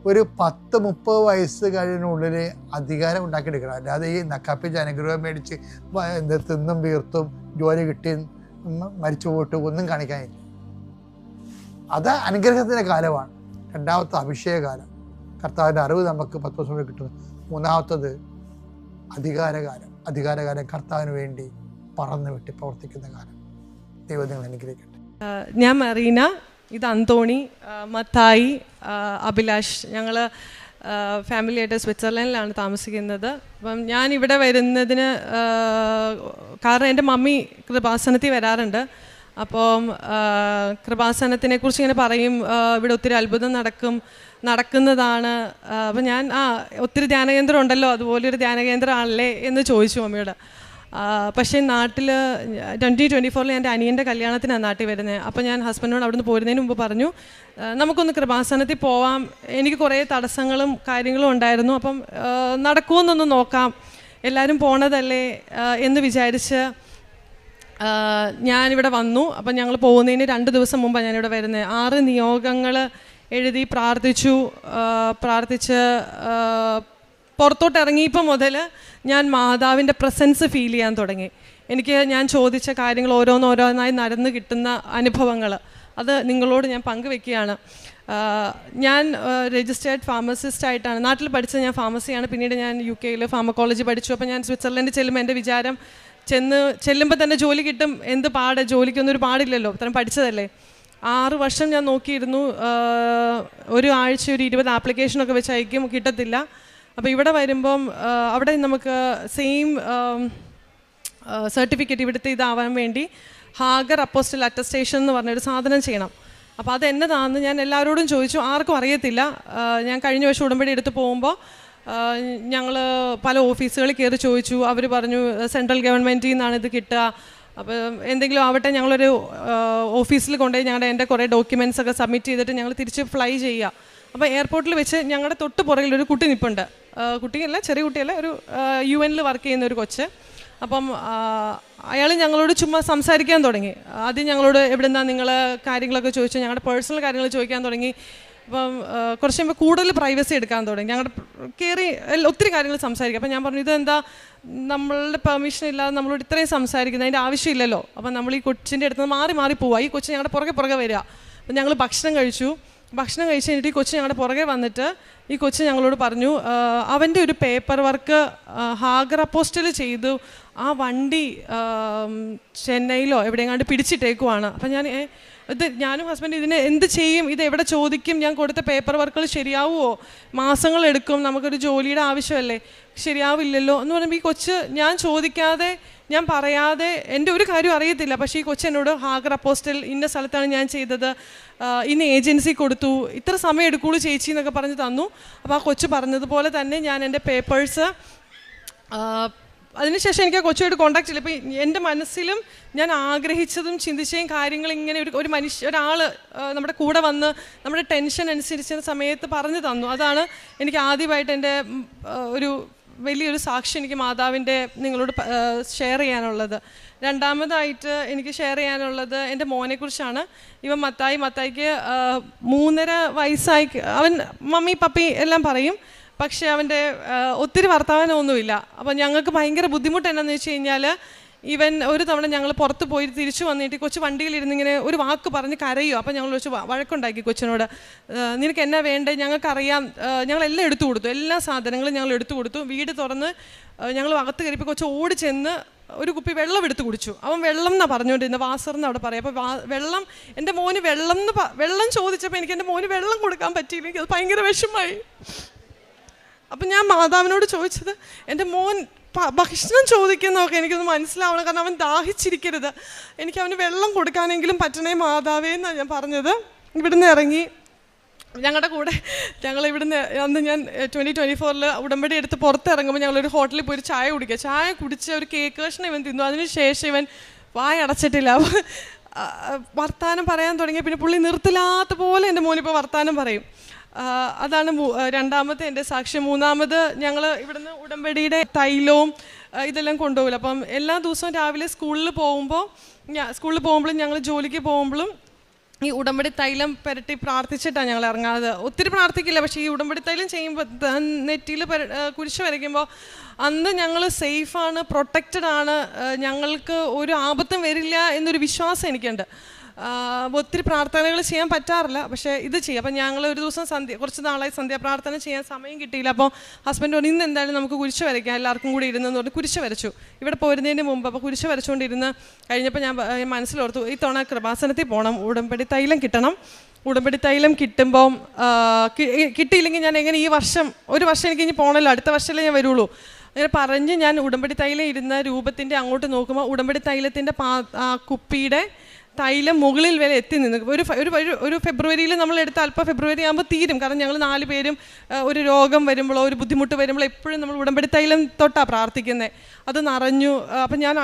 ഒരു 10-30 വയസ്സ് കഴിഞ്ഞുള്ളിൽ അധികാരം ഉണ്ടാക്കിയെടുക്കണം. അല്ലാതെ ഈ നക്കാപ്പിച്ച് അനുഗ്രഹം മേടിച്ച് തിന്നും വീർത്തും ജോലി കിട്ടി മരിച്ചു പോയിട്ട് ഒന്നും കാണിക്കാനില്ല. അത് അനുഗ്രഹത്തിൻ്റെ കാലമാണ്. രണ്ടാമത്തെ അഭിഷേകകാലം, കർത്താവിൻ്റെ അറിവ് നമുക്ക് 10 ദിവസം കൂടെ കിട്ടുന്നത്. മൂന്നാമത്തത് അധികാരകാലം കർത്താവിന് വേണ്ടി പറന്ന് വെട്ടി പ്രവർത്തിക്കുന്ന കാലം. ദൈവം നിങ്ങൾ അനുഗ്രഹിക്കട്ടെ. ഞാൻ മറീന, ഇത് അന്തോണി, മത്തായി, അഭിലാഷ്. ഞങ്ങൾ ഫാമിലിയായിട്ട് സ്വിറ്റ്സർലൻഡിലാണ് താമസിക്കുന്നത്. അപ്പം ഞാൻ ഇവിടെ വരുന്നതിന് കാരണം എൻ്റെ മമ്മി കൃപാസനത്തിൽ വരാറുണ്ട്. അപ്പം കൃപാസനത്തിനെ കുറിച്ച് ഇങ്ങനെ പറയും, ഇവിടെ ഒത്തിരി അത്ഭുതം നടക്കുന്നതാണ്. അപ്പം ഞാൻ ഒത്തിരി ധ്യാനകേന്ദ്രം ഉണ്ടല്ലോ, അതുപോലൊരു ധ്യാനകേന്ദ്രമാണല്ലേ എന്ന് ചോദിച്ചു മമ്മിയോട്. പക്ഷേ നാട്ടിൽ 2024 എൻ്റെ അനിയൻ്റെ കല്യാണത്തിനാണ് നാട്ടിൽ വരുന്നത്. അപ്പോൾ ഞാൻ ഹസ്ബൻഡിനോട് അവിടെ നിന്ന് പോരുന്നതിന് മുമ്പ് പറഞ്ഞു, നമുക്കൊന്ന് കൃപാസനത്തിൽ പോവാം, എനിക്ക് കുറേ തടസ്സങ്ങളും കാര്യങ്ങളും ഉണ്ടായിരുന്നു, അപ്പം നടക്കുമെന്നൊന്ന് നോക്കാം, എല്ലാവരും പോണതല്ലേ എന്ന് വിചാരിച്ച് ഞാനിവിടെ വന്നു. അപ്പം ഞങ്ങൾ പോകുന്നതിന് 2 ദിവസം മുമ്പാണ് ഞാനിവിടെ വരുന്നത്. 6 നിയോഗങ്ങൾ എഴുതി പ്രാർത്ഥിച്ച് പുറത്തോട്ട് ഇറങ്ങിയപ്പോൾ മുതൽ ഞാൻ മാതാവിൻ്റെ പ്രസൻസ് ഫീൽ ചെയ്യാൻ തുടങ്ങി. ഞാൻ ചോദിച്ച കാര്യങ്ങൾ ഓരോന്നായി നടന്ന് കിട്ടുന്ന അനുഭവങ്ങൾ അത് നിങ്ങളോട് ഞാൻ പങ്കുവെക്കുകയാണ്. ഞാൻ രജിസ്റ്റേർഡ് ഫാർമസിസ്റ്റായിട്ടാണ് നാട്ടിൽ പഠിച്ചത്. ഞാൻ ഫാർമസിയാണ്. പിന്നീട് ഞാൻ UK ഫാർമക്കോളജി പഠിച്ചു. അപ്പോൾ ഞാൻ സ്വിറ്റ്സർലൻഡിൽ ചെല്ലുമ്പോൾ എൻ്റെ വിചാരം ചെല്ലുമ്പോൾ തന്നെ ജോലി കിട്ടും, എന്ത് പാട്, ജോലിക്കൊന്നും ഒരു പാടില്ലല്ലോ, അത്രയും പഠിച്ചതല്ലേ. 6 വർഷം ഞാൻ നോക്കിയിരുന്നു. ഒരു ആഴ്ച ഒരു 20 ആപ്ലിക്കേഷനൊക്കെ വെച്ച് അയക്കും, കിട്ടത്തില്ല. അപ്പോൾ ഇവിടെ വരുമ്പം അവിടെ നമുക്ക് സെയിം സർട്ടിഫിക്കറ്റ് ഇവിടുത്തെ ഇതാവാൻ വേണ്ടി ഹാഗർ അപ്പോസ്റ്റൽ അറ്റസ്റ്റേഷൻ എന്ന് പറഞ്ഞൊരു സാധനം ചെയ്യണം. അപ്പോൾ അത് എന്നതാണെന്ന് ഞാൻ എല്ലാവരോടും ചോദിച്ചു, ആർക്കും അറിയത്തില്ല. ഞാൻ കഴിഞ്ഞ വർഷം ഉടമ്പടി എടുത്ത് പോകുമ്പോൾ ഞങ്ങൾ പല ഓഫീസുകളിൽ കയറി ചോദിച്ചു. അവർ പറഞ്ഞു സെൻട്രൽ ഗവൺമെൻറ്റിൽ നിന്നാണ് ഇത് കിട്ടുക. അപ്പോൾ എന്തെങ്കിലും ആവട്ടെ, ഞങ്ങളൊരു ഓഫീസിൽ കൊണ്ടുപോയി എൻ്റെ കുറേ ഡോക്യുമെൻറ്റ്സ് ഒക്കെ സബ്മിറ്റ് ചെയ്തിട്ട് ഞങ്ങൾ തിരിച്ച് ഫ്ലൈ ചെയ്യുക. അപ്പോൾ എയർപോർട്ടിൽ വെച്ച് ഞങ്ങളുടെ തൊട്ട് പുറകിലൊരു കുട്ടി നിൽപ്പുണ്ട്. കുട്ടിയല്ല, ചെറിയ കുട്ടിയല്ല, ഒരു UN വർക്ക് ചെയ്യുന്ന ഒരു കൊച്ച്. അപ്പം അയാൾ ഞങ്ങളോട് ചുമ്മാ സംസാരിക്കാൻ തുടങ്ങി. ആദ്യം ഞങ്ങളോട് എവിടെ നിന്നാണ് നിങ്ങൾ കാര്യങ്ങളൊക്കെ ചോദിച്ചു, ഞങ്ങളുടെ പേഴ്സണൽ കാര്യങ്ങൾ ചോദിക്കാൻ തുടങ്ങി. അപ്പം കുറച്ച് കഴിയുമ്പോൾ കൂടുതൽ പ്രൈവസി എടുക്കാൻ തുടങ്ങി. ഞങ്ങളുടെ കയറി ഒത്തിരി കാര്യങ്ങൾ സംസാരിക്കും. അപ്പം ഞാൻ പറഞ്ഞു, ഇതെന്താ നമ്മളുടെ പെർമിഷൻ ഇല്ലാതെ നമ്മളോട് ഇത്രയും സംസാരിക്കുന്നത്, അതിൻ്റെ ആവശ്യമില്ലല്ലോ. അപ്പം നമ്മൾ ഈ കൊച്ചിൻ്റെ അടുത്ത് മാറി പോവുക. ഈ കൊച്ച് ഞങ്ങളുടെ പുറകെ വരിക. അപ്പം ഞങ്ങൾ ഭക്ഷണം കഴിച്ചു കഴിഞ്ഞിട്ട് ഈ കൊച്ച് ഞങ്ങളുടെ പുറകെ വന്നിട്ട് ഈ കൊച്ച് ഞങ്ങളോട് പറഞ്ഞു, അവൻ്റെ ഒരു പേപ്പർ വർക്ക് ഹാഗർ അപ്പോസ്റ്റൽ ചെയ്തു, ആ വണ്ടി ചെന്നൈയിലോ എവിടെയെങ്ങാണ്ട് പിടിച്ചിട്ടേക്കുവാണ്. അപ്പം ഞാനും ഹസ്ബൻഡ് ഇതിനെ എന്ത് ചെയ്യും, ഇത് എവിടെ ചോദിക്കും, ഞാൻ കൊടുത്ത പേപ്പർ വർക്കുകൾ ശരിയാവുമോ, മാസങ്ങളെടുക്കും, നമുക്കൊരു ജോലിയുടെ ആവശ്യമല്ലേ, ശരിയാവില്ലല്ലോ എന്ന് പറയുമ്പോൾ ഈ കൊച്ച് ഞാൻ ചോദിക്കാതെ ഞാൻ പറയാതെ, എൻ്റെ ഒരു കാര്യം അറിയത്തില്ല, പക്ഷേ ഈ കൊച്ച് എന്നോട് ഹാഗർ അപ്പോസ്റ്റൽ ഇന്ന സ്ഥലത്താണ് ഞാൻ ചെയ്തത്, ഇന്ന ഏജൻസി കൊടുത്തു, ഇത്ര സമയം എടുക്കുള്ളൂ ചേച്ചി എന്നൊക്കെ പറഞ്ഞ് തന്നു. അപ്പോൾ ആ കൊച്ച് പറഞ്ഞതുപോലെ തന്നെ ഞാൻ എൻ്റെ പേപ്പേഴ്സ് അതിനുശേഷം എനിക്ക് ആ കൊച്ചുമായിട്ട് കോൺടാക്ട് ചെയ്യില്ല. ഇപ്പോൾ എൻ്റെ മനസ്സിലും ഞാൻ ആഗ്രഹിച്ചതും ചിന്തിച്ചതും കാര്യങ്ങൾ ഇങ്ങനെ ഒരാൾ നമ്മുടെ കൂടെ വന്ന് നമ്മുടെ ടെൻഷൻ അനുസരിച്ച് സമയത്ത് പറഞ്ഞു തന്നു. അതാണ് എനിക്ക് ആദ്യമായിട്ട് എൻ്റെ ഒരു വലിയൊരു സാക്ഷി എനിക്ക് മാതാവിൻ്റെ നിങ്ങളോട് ഷെയർ ചെയ്യാനുള്ളത്. രണ്ടാമതായിട്ട് എനിക്ക് ഷെയർ ചെയ്യാനുള്ളത് എൻ്റെ മോനെക്കുറിച്ചാണ്. ഇവൻ മത്തായിക്ക് 3.5 വയസ്സായി. അവൻ മമ്മി പപ്പി എല്ലാം പറയും, പക്ഷേ അവൻ്റെ ഒത്തിരി വർത്തമാനമൊന്നുമില്ല. അപ്പോൾ ഞങ്ങൾക്ക് ഭയങ്കര ബുദ്ധിമുട്ട് എന്നാന്ന് വെച്ച് കഴിഞ്ഞാൽ ഈവൻ ഒരു തവണ ഞങ്ങൾ പുറത്ത് പോയി തിരിച്ചു വന്നിട്ട് കൊച്ചു വണ്ടിയിലിരുന്ന് ഇങ്ങനെ ഒരു വാക്ക് പറഞ്ഞ് കരയോ. അപ്പം ഞങ്ങൾ വെച്ച് വഴക്കുണ്ടാക്കി കൊച്ചിനോട്, നിനക്ക് എന്നാ വേണ്ടേ, ഞങ്ങൾക്കറിയാം. ഞങ്ങളെല്ലാം എടുത്തു കൊടുത്തു, എല്ലാ സാധനങ്ങളും ഞങ്ങൾ എടുത്തു കൊടുത്തു. വീട് തുറന്ന് ഞങ്ങൾ അകത്ത് കയറിയപ്പോൾ കൊച്ചു ഓടി ചെന്ന് ഒരു കുപ്പി വെള്ളം എടുത്ത് കുടിച്ചു. അവൻ വെള്ളം എന്നാണ് പറഞ്ഞുകൊണ്ടിരുന്നത്, വാസർന്ന് അവിടെ പറയാം. അപ്പോൾ വെള്ളം, എൻ്റെ മോന് വെള്ളം ചോദിച്ചപ്പോൾ എനിക്ക് എൻ്റെ മോന് വെള്ളം കൊടുക്കാൻ പറ്റിയില്ല. എനിക്ക് അത് ഭയങ്കര വിഷമമായി. അപ്പം ഞാൻ മാതാവിനോട് ചോദിച്ചത്, എൻ്റെ മോൻ ഭക്ഷണം ചോദിക്കുന്നതൊക്കെ എനിക്കൊന്ന് മനസ്സിലാവണം, കാരണം അവൻ ദാഹിച്ചിരിക്കരുത്, എനിക്ക് അവന് വെള്ളം കൊടുക്കാനെങ്കിലും പറ്റണേ മാതാവേ എന്നാണ് ഞാൻ പറഞ്ഞത്. ഇവിടുന്ന് ഇറങ്ങി ഞങ്ങളുടെ കൂടെ ഇവിടുന്ന് അന്ന് ഞാൻ 2024 ഉടമ്പടി എടുത്ത് പുറത്തിറങ്ങുമ്പോൾ ഞങ്ങളൊരു ഹോട്ടലിൽ പോയി ചായ കുടിക്കുക. ചായ കുടിച്ച് ഒരു കേക്ക് കഷ്ണം ഇവൻ തിന്നു. അതിനുശേഷം ഇവൻ വായ അടച്ചിട്ടില്ല. വർത്താനം പറയാൻ തുടങ്ങിയ പിന്നെ പുള്ളി നിർത്തില്ലാത്ത പോലെ എൻ്റെ മോനിപ്പോൾ വർത്താനം പറയും. അതാണ് രണ്ടാമത്തെ എൻ്റെ സാക്ഷ്യം. മൂന്നാമത് ഞങ്ങൾ ഇവിടുന്ന് ഉടമ്പടിയുടെ തൈലവും ഇതെല്ലാം കൊണ്ടുപോകില്ല. അപ്പം എല്ലാ ദിവസവും രാവിലെ സ്കൂളിൽ പോകുമ്പോഴും ഞങ്ങൾ ജോലിക്ക് പോകുമ്പോഴും ഈ ഉടമ്പടി തൈലം പുരട്ടി പ്രാർത്ഥിച്ചിട്ടാണ് ഞങ്ങൾ ഇറങ്ങാതെ. ഒത്തിരി പ്രാർത്ഥിക്കില്ല, പക്ഷേ ഈ ഉടമ്പടി തൈലം ചെയ്യുമ്പോൾ നെറ്റിയിൽ കുരിശ് വരയ്ക്കുമ്പോൾ അന്ന് ഞങ്ങൾ സേഫാണ്, പ്രൊട്ടക്റ്റഡ് ആണ്, ഞങ്ങൾക്ക് ഒരു ആപത്തും വരില്ല എന്നൊരു വിശ്വാസം എനിക്കുണ്ട്. ഒത്തിരി പ്രാർത്ഥനകൾ ചെയ്യാൻ പറ്റാറില്ല, പക്ഷേ ഇത് ചെയ്യും. അപ്പം ഞങ്ങൾ ഒരു ദിവസം കുറച്ച് നാളായി സന്ധ്യാപ്രാർത്ഥന ചെയ്യാൻ സമയം കിട്ടിയില്ല. അപ്പോൾ ഹസ്ബൻഡ് പറഞ്ഞു, ഇന്ന് എന്തായാലും നമുക്ക് കുരിശ് വരയ്ക്കാം എല്ലാവർക്കും കൂടി ഇരുന്നെന്ന് പറഞ്ഞ് കുരിശ് വരച്ചു. ഇവിടെ പോരുന്നതിന് മുമ്പ് അപ്പോൾ കുരിശ് വരച്ചുകൊണ്ടിരുന്ന് കഴിഞ്ഞപ്പോൾ ഞാൻ മനസ്സിലോർത്തു, ഈ തവണ കൃപാസനത്തിൽ പോകണം, ഉടമ്പടി തൈലം കിട്ടണം. ഉടമ്പടി തൈലം കിട്ടുമ്പോൾ കിട്ടിയില്ലെങ്കിൽ ഞാൻ എങ്ങനെ ഒരു വർഷം എനിക്ക് ഇനി പോകണമല്ലോ, അടുത്ത വർഷമല്ലേ ഞാൻ വരുള്ളൂ. അങ്ങനെ പറഞ്ഞ് ഞാൻ ഉടമ്പടി തൈലം ഇരുന്ന രൂപത്തിൻ്റെ അങ്ങോട്ട് നോക്കുമ്പോൾ ഉടമ്പടി തൈലത്തിൻ്റെ കുപ്പിയുടെ തൈലം മുകളിൽ വരെ എത്തി നിന്ന്. ഒരു ഫെബ്രുവരിയിൽ നമ്മൾ എടുത്ത അല്പം ഫെബ്രുവരി ആകുമ്പോൾ തീരും, കാരണം ഞങ്ങൾ 4 പേരും ഒരു രോഗം വരുമ്പോഴോ ഒരു ബുദ്ധിമുട്ട് വരുമ്പോഴോ എപ്പോഴും നമ്മൾ ഉടമ്പടി തൈലം തൊട്ടാണ് പ്രാർത്ഥിക്കുന്നത്. അത് നിറഞ്ഞു. അപ്പം ഞാൻ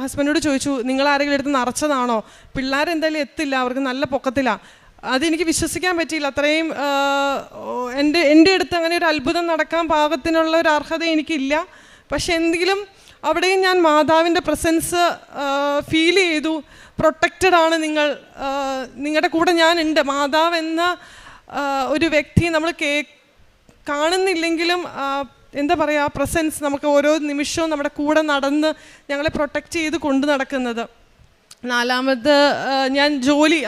ഹസ്ബൻഡിനോട് ചോദിച്ചു, നിങ്ങളാരെങ്കിലും എടുത്ത് നിറച്ചതാണോ? പിള്ളേരെന്തായാലും എത്തില്ല, അവർക്ക് നല്ല പൊക്കത്തിലാണ്. അതെനിക്ക് വിശ്വസിക്കാൻ പറ്റിയില്ല. അത്രയും എൻ്റെ അടുത്ത് അങ്ങനെ ഒരു അത്ഭുതം നടക്കാൻ പാകത്തിനുള്ള ഒരു അർഹത എനിക്കില്ല. പക്ഷെ എന്തെങ്കിലും അവിടെയും ഞാൻ മാതാവിൻ്റെ പ്രസൻസ് ഫീൽ ചെയ്തു. പ്രൊട്ടക്റ്റഡ് ആണ് നിങ്ങൾ, നിങ്ങളുടെ കൂടെ ഞാനുണ്ട്. മാതാവ് എന്ന ഒരു വ്യക്തി നമ്മൾ കാണുന്നില്ലെങ്കിലും എന്താ പറയുക, പ്രസൻസ് നമുക്ക് ഓരോ നിമിഷവും നമ്മുടെ കൂടെ നടന്ന് ഞങ്ങളെ പ്രൊട്ടക്റ്റ് ചെയ്ത് കൊണ്ടു നടക്കുന്നത്. നാലാമത് ഞാൻ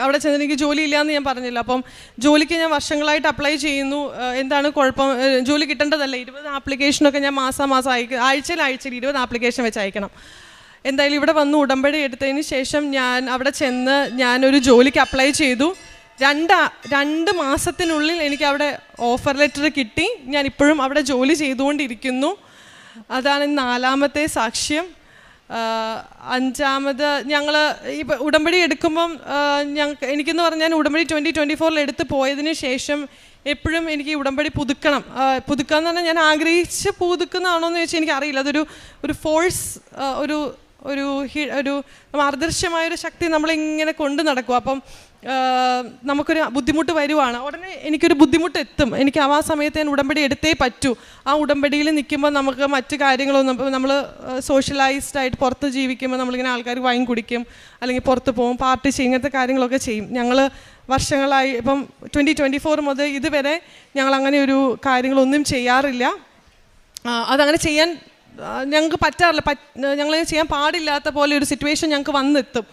അവിടെ ചെന്ന് എനിക്ക് ജോലി ഇല്ലയെന്ന് ഞാൻ പറഞ്ഞില്ല. അപ്പം ജോലിക്ക് ഞാൻ വർഷങ്ങളായിട്ട് അപ്ലൈ ചെയ്യുന്നു. എന്താണ് കുഴപ്പം, ജോലി കിട്ടേണ്ടതല്ല. 20 ആപ്ലിക്കേഷനൊക്കെ ഞാൻ മാസം ആഴ്ചയിൽ 20 ആപ്ലിക്കേഷൻ വെച്ച് അയക്കണം. എന്തായാലും ഇവിടെ വന്ന് ഉടമ്പടി എടുത്തതിന് ശേഷം ഞാൻ അവിടെ ചെന്ന് ഞാനൊരു ജോലിക്ക് അപ്ലൈ ചെയ്തു. 2 മാസത്തിനുള്ളിൽ എനിക്ക് അവിടെ ഓഫർ ലെറ്റർ കിട്ടി. ഞാൻ ഇപ്പോഴും അവിടെ ജോലി ചെയ്തുകൊണ്ടിരിക്കുന്നു. അതാണ് 4ാമത്തെ സാക്ഷ്യം. 5ാമത് ഞങ്ങൾ ഈ ഉടമ്പടി എടുക്കുമ്പം എനിക്കെന്ന് പറഞ്ഞാൽ ഉടമ്പടി 2024 എടുത്ത് പോയതിന് ശേഷം എപ്പോഴും എനിക്ക് ഉടമ്പടി പുതുക്കുക എന്ന് പറഞ്ഞാൽ ഞാൻ ആഗ്രഹിച്ച് പുതുക്കുന്നതാണോ എന്ന് ചോദിച്ചാൽ എനിക്കറിയില്ല. അതൊരു ഫോഴ്സ്, ഒരു അദൃശ്യമായൊരു ശക്തി നമ്മളിങ്ങനെ കൊണ്ടു നടക്കും. അപ്പം നമുക്കൊരു ബുദ്ധിമുട്ട് വരുവാണ്, ഉടനെ എനിക്കൊരു ബുദ്ധിമുട്ട് എത്തും. എനിക്ക് ആ സമയത്ത് ഞാൻ ഉടമ്പടി എടുത്തേ പറ്റൂ. ആ ഉടമ്പടിയിൽ നിൽക്കുമ്പോൾ നമുക്ക് മറ്റു കാര്യങ്ങളൊന്നും, നമ്മൾ സോഷ്യലൈസ്ഡ് ആയിട്ട് പുറത്ത് ജീവിക്കുമ്പോൾ നമ്മളിങ്ങനെ ആൾക്കാർ വൈൻ കുടിക്കും, അല്ലെങ്കിൽ പുറത്ത് പോകും, പാർട്ടി ചെയ്യും, ഇങ്ങനത്തെ കാര്യങ്ങളൊക്കെ ചെയ്യും. ഞങ്ങൾ വർഷങ്ങളായി ഇപ്പം 2024 മുതൽ ഇതുവരെ ഞങ്ങളങ്ങനെ ഒരു കാര്യങ്ങളൊന്നും ചെയ്യാറില്ല. അതങ്ങനെ ചെയ്യാൻ ഞങ്ങൾക്ക് പറ്റാറില്ല. ഞങ്ങൾ ചെയ്യാൻ പാടില്ലാത്ത പോലെ ഒരു സിറ്റുവേഷൻ ഞങ്ങൾക്ക് വന്നെത്തും.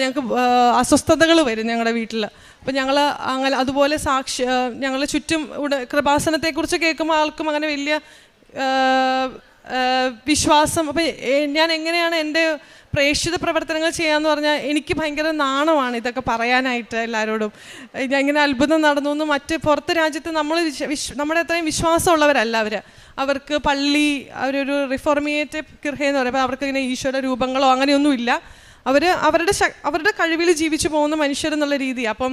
ഞങ്ങൾക്ക് അസ്വസ്ഥതകൾ വരും ഞങ്ങളുടെ വീട്ടിൽ. അപ്പം ഞങ്ങൾ അങ്ങനെ അതുപോലെ ഞങ്ങൾ ചുറ്റും കൃപാസനത്തെക്കുറിച്ച് കേൾക്കുമ്പോൾ ആൾക്കും അങ്ങനെ വലിയ വിശ്വാസം. അപ്പം ഞാൻ എങ്ങനെയാണ് എൻ്റെ പ്രേക്ഷിത പ്രവർത്തനങ്ങൾ ചെയ്യാമെന്ന് പറഞ്ഞാൽ എനിക്ക് ഭയങ്കര നാണമാണ് ഇതൊക്കെ പറയാനായിട്ട് എല്ലാവരോടും. ഞാൻ ഇങ്ങനെ അത്ഭുതം നടന്നു എന്ന് പുറത്ത് രാജ്യത്ത് നമ്മുടെ അത്രയും വിശ്വാസമുള്ളവരല്ല അവർക്ക് പള്ളി, അവരൊരു റിഫോർമേറ്റീവ് കിർഹയെന്ന് പറയുമ്പോൾ അവർക്ക് ഇങ്ങനെ ഈശ്വര രൂപങ്ങളോ അങ്ങനെയൊന്നുമില്ല. അവരുടെ കഴിവിൽ ജീവിച്ചു പോകുന്ന മനുഷ്യരെന്നുള്ള രീതി. അപ്പം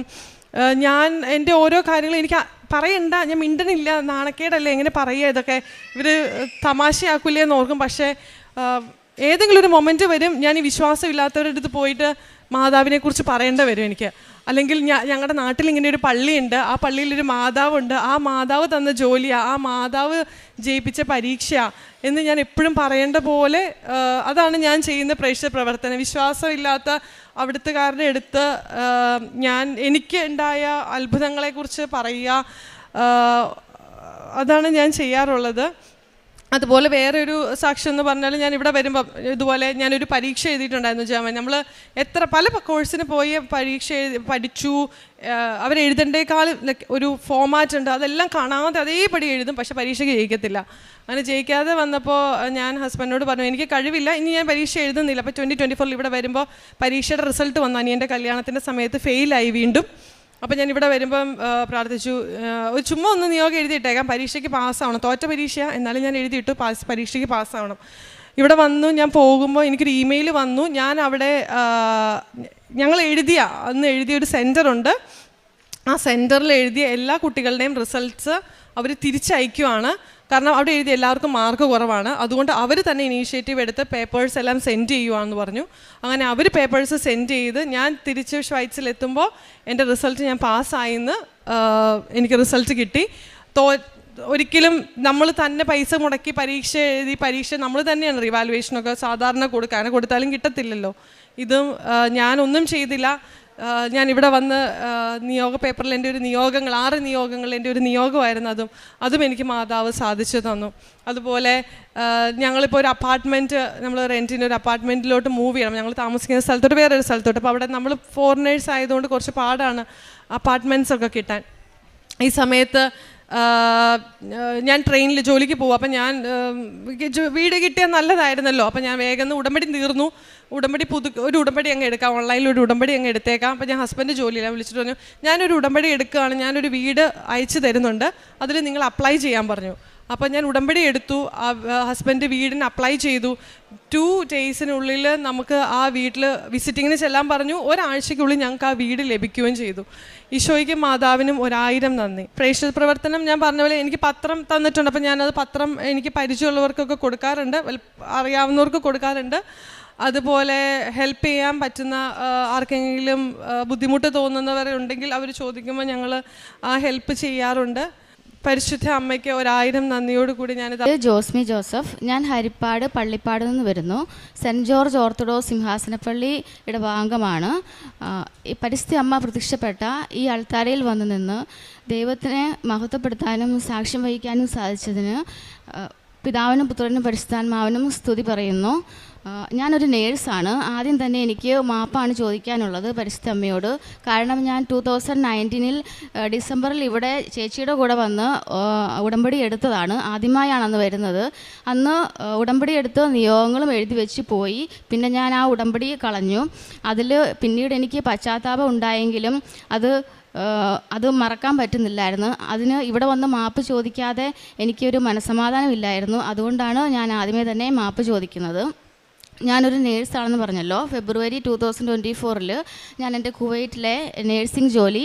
ഞാൻ എൻ്റെ ഓരോ കാര്യങ്ങളും എനിക്ക് പറയണ്ട, ഞാൻ മിണ്ടനില്ല, നാണക്കേടല്ലേ, എങ്ങനെ പറയുക, ഇതൊക്കെ ഇവർ തമാശയാക്കില്ലേ എന്ന് ഓർക്കും. പക്ഷേ ഏതെങ്കിലും ഒരു മൊമെൻറ്റ് വരും ഞാൻ ഈ വിശ്വാസമില്ലാത്തവരുടെ അടുത്ത് പോയിട്ട് മാതാവിനെക്കുറിച്ച് പറയേണ്ടി വരും എനിക്ക്. അല്ലെങ്കിൽ ഞങ്ങളുടെ നാട്ടിൽ ഇങ്ങനെ ഒരു പള്ളിയുണ്ട്, ആ പള്ളിയിലൊരു മാതാവുണ്ട്, ആ മാതാവ് തന്ന ജോലിയാണ്, ആ മാതാവ് ജയിപ്പിച്ച പരീക്ഷയാണ് എന്ന് ഞാൻ എപ്പോഴും പറയേണ്ട പോലെ അതാണ് ഞാൻ ചെയ്യുന്ന പ്രേക്ഷിത പ്രവർത്തനം. വിശ്വാസമില്ലാത്ത അവിടുത്തുകാരുടെ അടുത്ത് എനിക്ക് ഉണ്ടായ അത്ഭുതങ്ങളെക്കുറിച്ച് പറയുക, അതാണ് ഞാൻ ചെയ്യാറുള്ളത്. അതുപോലെ വേറൊരു സാക്ഷ്യം എന്ന് പറഞ്ഞാൽ ഞാൻ ഇവിടെ വരുമ്പം ഇതുപോലെ ഞാനൊരു പരീക്ഷ എഴുതിയിട്ടുണ്ടായിരുന്നു ജർമ്മൻ. നമ്മൾ പല കോഴ്സിന് പോയി പരീക്ഷ പഠിച്ചു, അവരെഴുതേണ്ടേക്കാൾ ഒരു ഫോമാറ്റ് ഉണ്ട്, അതെല്ലാം കാണാതെ അതേപടി എഴുതും, പക്ഷെ പരീക്ഷയ്ക്ക് ജയിക്കത്തില്ല. അങ്ങനെ ജയിക്കാതെ വന്നപ്പോൾ ഞാൻ ഹസ്ബൻഡിനോട് പറഞ്ഞു എനിക്ക് കഴിവില്ല, ഇനി ഞാൻ പരീക്ഷ എഴുതുന്നില്ല. അപ്പോൾ 2024 ഇവിടെ വരുമ്പോൾ പരീക്ഷയുടെ റിസൾട്ട് വന്നു. അനിയൻ്റെ കല്യാണത്തിൻ്റെ സമയത്ത് ഫെയിലായി വീണ്ടും. അപ്പം ഞാൻ ഇവിടെ വരുമ്പം പ്രാർത്ഥിച്ചു, ചുമ്മാ ഒന്ന് നിയോഗം എഴുതിയിട്ടേക്കാം, പരീക്ഷയ്ക്ക് പാസ്സാവണം, തോറ്റ പരീക്ഷ എന്നാലും ഞാൻ എഴുതിയിട്ടു പരീക്ഷയ്ക്ക് പാസ്സാവണം. ഇവിടെ വന്നു, ഞാൻ പോകുമ്പോൾ എനിക്കൊരു ഇമെയിൽ വന്നു. ഞാൻ അവിടെ ഞങ്ങൾ അന്ന് എഴുതിയൊരു സെൻറ്ററുണ്ട്, ആ സെൻറ്ററിൽ എഴുതിയ എല്ലാ കുട്ടികളുടെയും റിസൾട്ട്സ് അവർ തിരിച്ചയക്കുവാണ്. കാരണം അവിടെ എഴുതി എല്ലാവർക്കും മാർക്ക് കുറവാണ്, അതുകൊണ്ട് അവർ തന്നെ ഇനീഷ്യേറ്റീവ് എടുത്ത് പേപ്പേഴ്സ് എല്ലാം സെൻഡ് ചെയ്യുവാണെന്ന് പറഞ്ഞു. അങ്ങനെ അവർ പേപ്പേഴ്സ് സെൻഡ് ചെയ്ത് ഞാൻ തിരിച്ച് ഷ്വൈറ്റ്സിലെത്തുമ്പോൾ എൻ്റെ റിസൾട്ട് ഞാൻ പാസ്സായിന്ന് എനിക്ക് റിസൾട്ട് കിട്ടി. ഒരിക്കലും നമ്മൾ തന്നെ പൈസ മുടക്കി പരീക്ഷ എഴുതി പരീക്ഷ നമ്മൾ തന്നെയാണ് റിവാലുവേഷനൊക്കെ സാധാരണ കൊടുത്താലും കിട്ടത്തില്ലല്ലോ. ഇതും ഞാനൊന്നും ചെയ്തില്ല. ഞാൻ ഇവിടെ വന്ന് നിയോഗ പേപ്പറിൽ എൻ്റെ ഒരു 6 നിയോഗങ്ങൾ എൻ്റെ ഒരു നിയോഗമായിരുന്നു. അതും എനിക്ക് മാതാവ് സാധിച്ചു തന്നു. അതുപോലെ ഞങ്ങളിപ്പോൾ ഒരു അപ്പാർട്ട്മെൻറ്റ്, നമ്മൾ റെൻറ്റിന് ഒരു അപ്പാർട്ട്മെൻറ്റിലോട്ട് മൂവ് ചെയ്യണം. ഞങ്ങൾ താമസിക്കുന്ന സ്ഥലത്തോട്ട് വേറൊരു സ്ഥലത്തോട്ട്. അപ്പോൾ അവിടെ നമ്മൾ ഫോറിനേഴ്സ് ആയതുകൊണ്ട് കുറച്ച് പാടാണ് അപ്പാർട്ട്മെൻറ്റ്സൊക്കെ കിട്ടാൻ. ഈ സമയത്ത് ഞാൻ ട്രെയിനിൽ ജോലിക്ക് പോകും. അപ്പം ഞാൻ വീട് കിട്ടിയാൽ നല്ലതായിരുന്നല്ലോ. അപ്പം ഞാൻ വേഗം ഉടമ്പടി തീർന്നു, ഒരു ഉടമ്പടി അങ്ങ് എടുക്കാം, ഓൺലൈനിൽ ഒരു ഉടമ്പടി അങ്ങ് എടുത്തേക്കാം. അപ്പം ഞാൻ ഹസ്ബൻഡ് ജോലിയിലാണ് വിളിച്ചിട്ട് പറഞ്ഞു ഞാനൊരു ഉടമ്പടി എടുക്കുകയാണ്, ഞാനൊരു വീട് അയച്ചു തരുന്നുണ്ട്, അതിൽ നിങ്ങൾ അപ്ലൈ ചെയ്യാൻ പറഞ്ഞു. അപ്പം ഞാൻ ഉടമ്പടി എടുത്തു, ഹസ്ബൻഡ് വീടിന് അപ്ലൈ ചെയ്തു. 2 ഡേയ്സിനുള്ളിൽ നമുക്ക് ആ വീട്ടിൽ വിസിറ്റിങ്ങിന് ചെല്ലാൻ പറഞ്ഞു. ഒരാഴ്ചയ്ക്കുള്ളിൽ ഞങ്ങൾക്ക് ആ വീട് ലഭിക്കുകയും ചെയ്തു. ഈശോയ്ക്കും മാതാവിനും 1000 നന്ദി. പ്രേക്ഷിത പ്രവർത്തനം ഞാൻ പറഞ്ഞ പോലെ എനിക്ക് പത്രം തന്നിട്ടുണ്ട്. അപ്പം ഞാനത് പത്രം എനിക്ക് പരിചയമുള്ളവർക്കൊക്കെ കൊടുക്കാറുണ്ട്, അറിയാവുന്നവർക്ക് കൊടുക്കാറുണ്ട്. അതുപോലെ ഹെൽപ്പ് ചെയ്യാൻ പറ്റുന്ന ആർക്കെങ്കിലും ബുദ്ധിമുട്ട് തോന്നുന്നവരുണ്ടെങ്കിൽ അവർ ചോദിക്കുമ്പോൾ ഞങ്ങൾ ആ ഹെൽപ്പ് ചെയ്യാറുണ്ട്. പരിശുദ്ധ അമ്മയ്ക്ക് 1000 നന്ദിയോട് കൂടി ഞാനിത്. ജോസ്മി ജോസഫ്, ഞാൻ ഹരിപ്പാട് പള്ളിപ്പാട് നിന്ന് വരുന്നു. സെൻറ്റ് ജോർജ് ഓർത്തഡോക്സ് സിംഹാസനപ്പള്ളിയുടെ ഭാഗമാണ്. ഈ പരിശുദ്ധ അമ്മ പ്രത്യക്ഷപ്പെട്ട ഈ അൾത്താരയിൽ വന്നു നിന്ന് ദൈവത്തിനെ മഹത്വപ്പെടുത്താനും സാക്ഷ്യം വഹിക്കാനും സാധിച്ചതിന് പിതാവിനും പുത്രനും പരിശുദ്ധാത്മാവിനും സ്തുതി പറയുന്നു. ഞാനൊരു നേഴ്സാണ്. ആദ്യം തന്നെ എനിക്ക് മാപ്പാണ് ചോദിക്കാനുള്ളത് പരിശുദ്ധ അമ്മയോട്. കാരണം ഞാൻ 2019 ഡിസംബറിൽ ഇവിടെ ചേച്ചിയുടെ കൂടെ വന്ന് ഉടമ്പടി എടുത്തതാണ്. ആദ്യമായാണ് അന്ന് വരുന്നത്. അന്ന് ഉടമ്പടി എടുത്ത് നിയോഗങ്ങളും എഴുതി വെച്ച് പോയി. പിന്നെ ഞാൻ ആ ഉടമ്പടി കളഞ്ഞു. അതിൽ പിന്നീട് എനിക്ക് പശ്ചാത്താപം ഉണ്ടായെങ്കിലും അത് മറക്കാൻ പറ്റുന്നില്ലായിരുന്നു. അതിന് ഇവിടെ വന്ന് മാപ്പ് ചോദിക്കാതെ എനിക്കൊരു മനസ്സമാധാനമില്ലായിരുന്നു. അതുകൊണ്ടാണ് ഞാൻ ആദ്യമേ തന്നെ മാപ്പ് ചോദിക്കുന്നത്. ഞാനൊരു നേഴ്സാണെന്ന് പറഞ്ഞല്ലോ. ഫെബ്രുവരി 2024 ഞാൻ എൻ്റെ കുവൈറ്റിലെ നേഴ്സിംഗ് ജോലി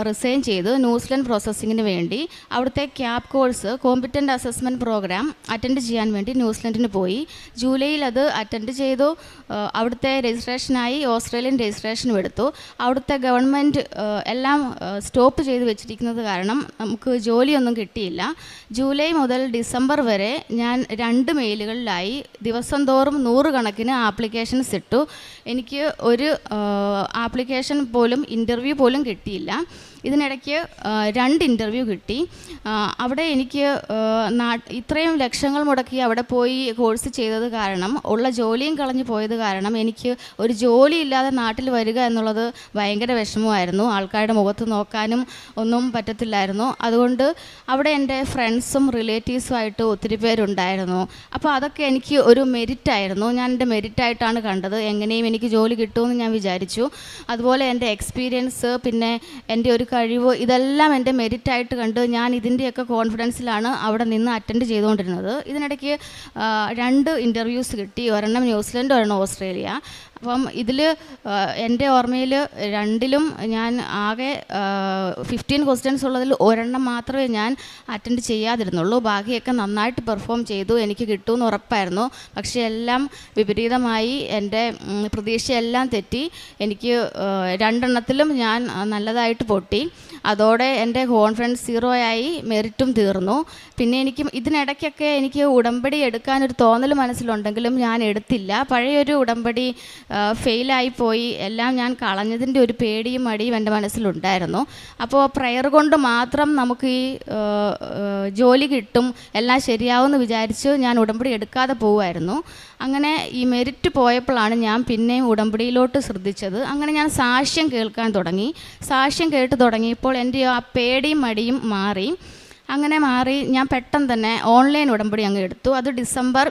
റിസൈൻ ചെയ്ത് ന്യൂസിലൻഡ് പ്രോസസ്സിങ്ങിന് വേണ്ടി അവിടുത്തെ CAP course competent assessment programme attend ചെയ്യാൻ വേണ്ടി ന്യൂസിലൻഡിന് പോയി. ജൂലൈയിൽ അത് അറ്റൻഡ് ചെയ്തു. അവിടുത്തെ രജിസ്ട്രേഷനായി ഓസ്ട്രേലിയൻ രജിസ്ട്രേഷനും എടുത്തു. അവിടുത്തെ ഗവൺമെൻറ് എല്ലാം സ്റ്റോപ്പ് ചെയ്ത് വെച്ചിരിക്കുന്നത് കാരണം നമുക്ക് ജോലിയൊന്നും കിട്ടിയില്ല. ജൂലൈ മുതൽ ഡിസംബർ വരെ ഞാൻ 2 മെയിലുകളിലായി ദിവസം തോറും 100 കണക്കിന് ആപ്ലിക്കേഷൻസ് ഇട്ടു. എനിക്ക് ഒരു ആപ്ലിക്കേഷൻ പോലും ഇൻ്റർവ്യൂ പോലും കിട്ടിയില്ല. ഇതിനിടയ്ക്ക് 2 ഇൻ്റർവ്യൂ കിട്ടി. അവിടെ എനിക്ക് ഇത്രയും ലക്ഷങ്ങൾ മുടക്കി അവിടെ പോയി കോഴ്സ് ചെയ്തത് കാരണം, ഉള്ള ജോലിയും കളഞ്ഞു പോയത് കാരണം എനിക്ക് ഒരു ജോലി ഇല്ലാതെ നാട്ടിൽ വരിക എന്നുള്ളത് ഭയങ്കര വിഷമമായിരുന്നു. ആൾക്കാരുടെ മുഖത്ത് നോക്കാനും ഒന്നും പറ്റത്തില്ലായിരുന്നു. അതുകൊണ്ട് അവിടെ എൻ്റെ ഫ്രണ്ട്സും റിലേറ്റീവ്സുമായിട്ട് ഒത്തിരി പേരുണ്ടായിരുന്നു. അപ്പോൾ അതൊക്കെ എനിക്ക് ഒരു മെരിറ്റായിരുന്നു. ഞാൻ എൻ്റെ മെരിറ്റായിട്ടാണ് കണ്ടത്. എങ്ങനെയും എനിക്ക് ജോലി കിട്ടുമെന്ന് ഞാൻ വിചാരിച്ചു. അതുപോലെ എൻ്റെ എക്സ്പീരിയൻസ്, പിന്നെ എൻ്റെ ഒരു കഴിവ്, ഇതെല്ലാം എൻ്റെ മെരിറ്റായിട്ട് കണ്ട് ഞാൻ ഇതിൻ്റെയൊക്കെ കോൺഫിഡൻസിലാണ് അവിടെ നിന്ന് അറ്റൻഡ് ചെയ്തുകൊണ്ടിരുന്നത്. ഇതിനിടയ്ക്ക് 2 ഇൻ്റർവ്യൂസ് കിട്ടി. ഒരെണ്ണം ന്യൂസിലൻഡ്, ഒരെണ്ണം ഓസ്ട്രേലിയ. അപ്പം ഇതിൽ എൻ്റെ ഓർമ്മയിൽ 2ലും ഞാൻ ആകെ 15 ക്വസ്റ്റ്യൻസ് ഉള്ളതിൽ ഒരെണ്ണം മാത്രമേ ഞാൻ അറ്റൻഡ് ചെയ്യാതിരുന്നുള്ളൂ. ബാക്കിയൊക്കെ നന്നായിട്ട് പെർഫോം ചെയ്തു. എനിക്ക് കിട്ടുമെന്ന് ഉറപ്പായിരുന്നു. പക്ഷേ എല്ലാം വിപരീതമായി. എൻ്റെ പ്രതീക്ഷയെല്ലാം തെറ്റി. എനിക്ക് 2 എണ്ണത്തിലും ഞാൻ നല്ലതായിട്ട് പൊട്ടി. അതോടെ എൻ്റെ കോൺഫിഡൻസ് 0 ആയി, മെറിറ്റും തീർന്നു. പിന്നെ ഇതിനിടയ്ക്കൊക്കെ എനിക്ക് ഉടമ്പടി എടുക്കാനൊരു തോന്നൽ മനസ്സിലുണ്ടെങ്കിലും ഞാൻ എടുത്തില്ല. പഴയൊരു ഉടമ്പടി ഫെയിലായിപ്പോയി, എല്ലാം ഞാൻ കളഞ്ഞതിൻ്റെ ഒരു പേടിയും മടിയും എൻ്റെ മനസ്സിലുണ്ടായിരുന്നു. അപ്പോൾ പ്രയർ കൊണ്ട് മാത്രം നമുക്ക് ഈ ജോലി കിട്ടും, എല്ലാം ശരിയാവുമെന്ന് വിചാരിച്ച് ഞാൻ ഉടമ്പടി എടുക്കാതെ പോവുമായിരുന്നു. അങ്ങനെ ഈ മെറിറ്റ് പോയപ്പോഴാണ് ഞാൻ പിന്നെയും ഉടമ്പടിയിലോട്ട് ശ്രദ്ധിച്ചത്. അങ്ങനെ ഞാൻ സാക്ഷ്യം കേൾക്കാൻ തുടങ്ങി. സാക്ഷ്യം കേട്ട് തുടങ്ങിയപ്പോൾ എൻ്റെ ആ പേടിയും മടിയും മാറി. അങ്ങനെ മാറി ഞാൻ പെട്ടെന്ന് തന്നെ ഓൺലൈൻ ഉടമ്പടി അങ്ങ് എടുത്തു. അത് ഡിസംബർ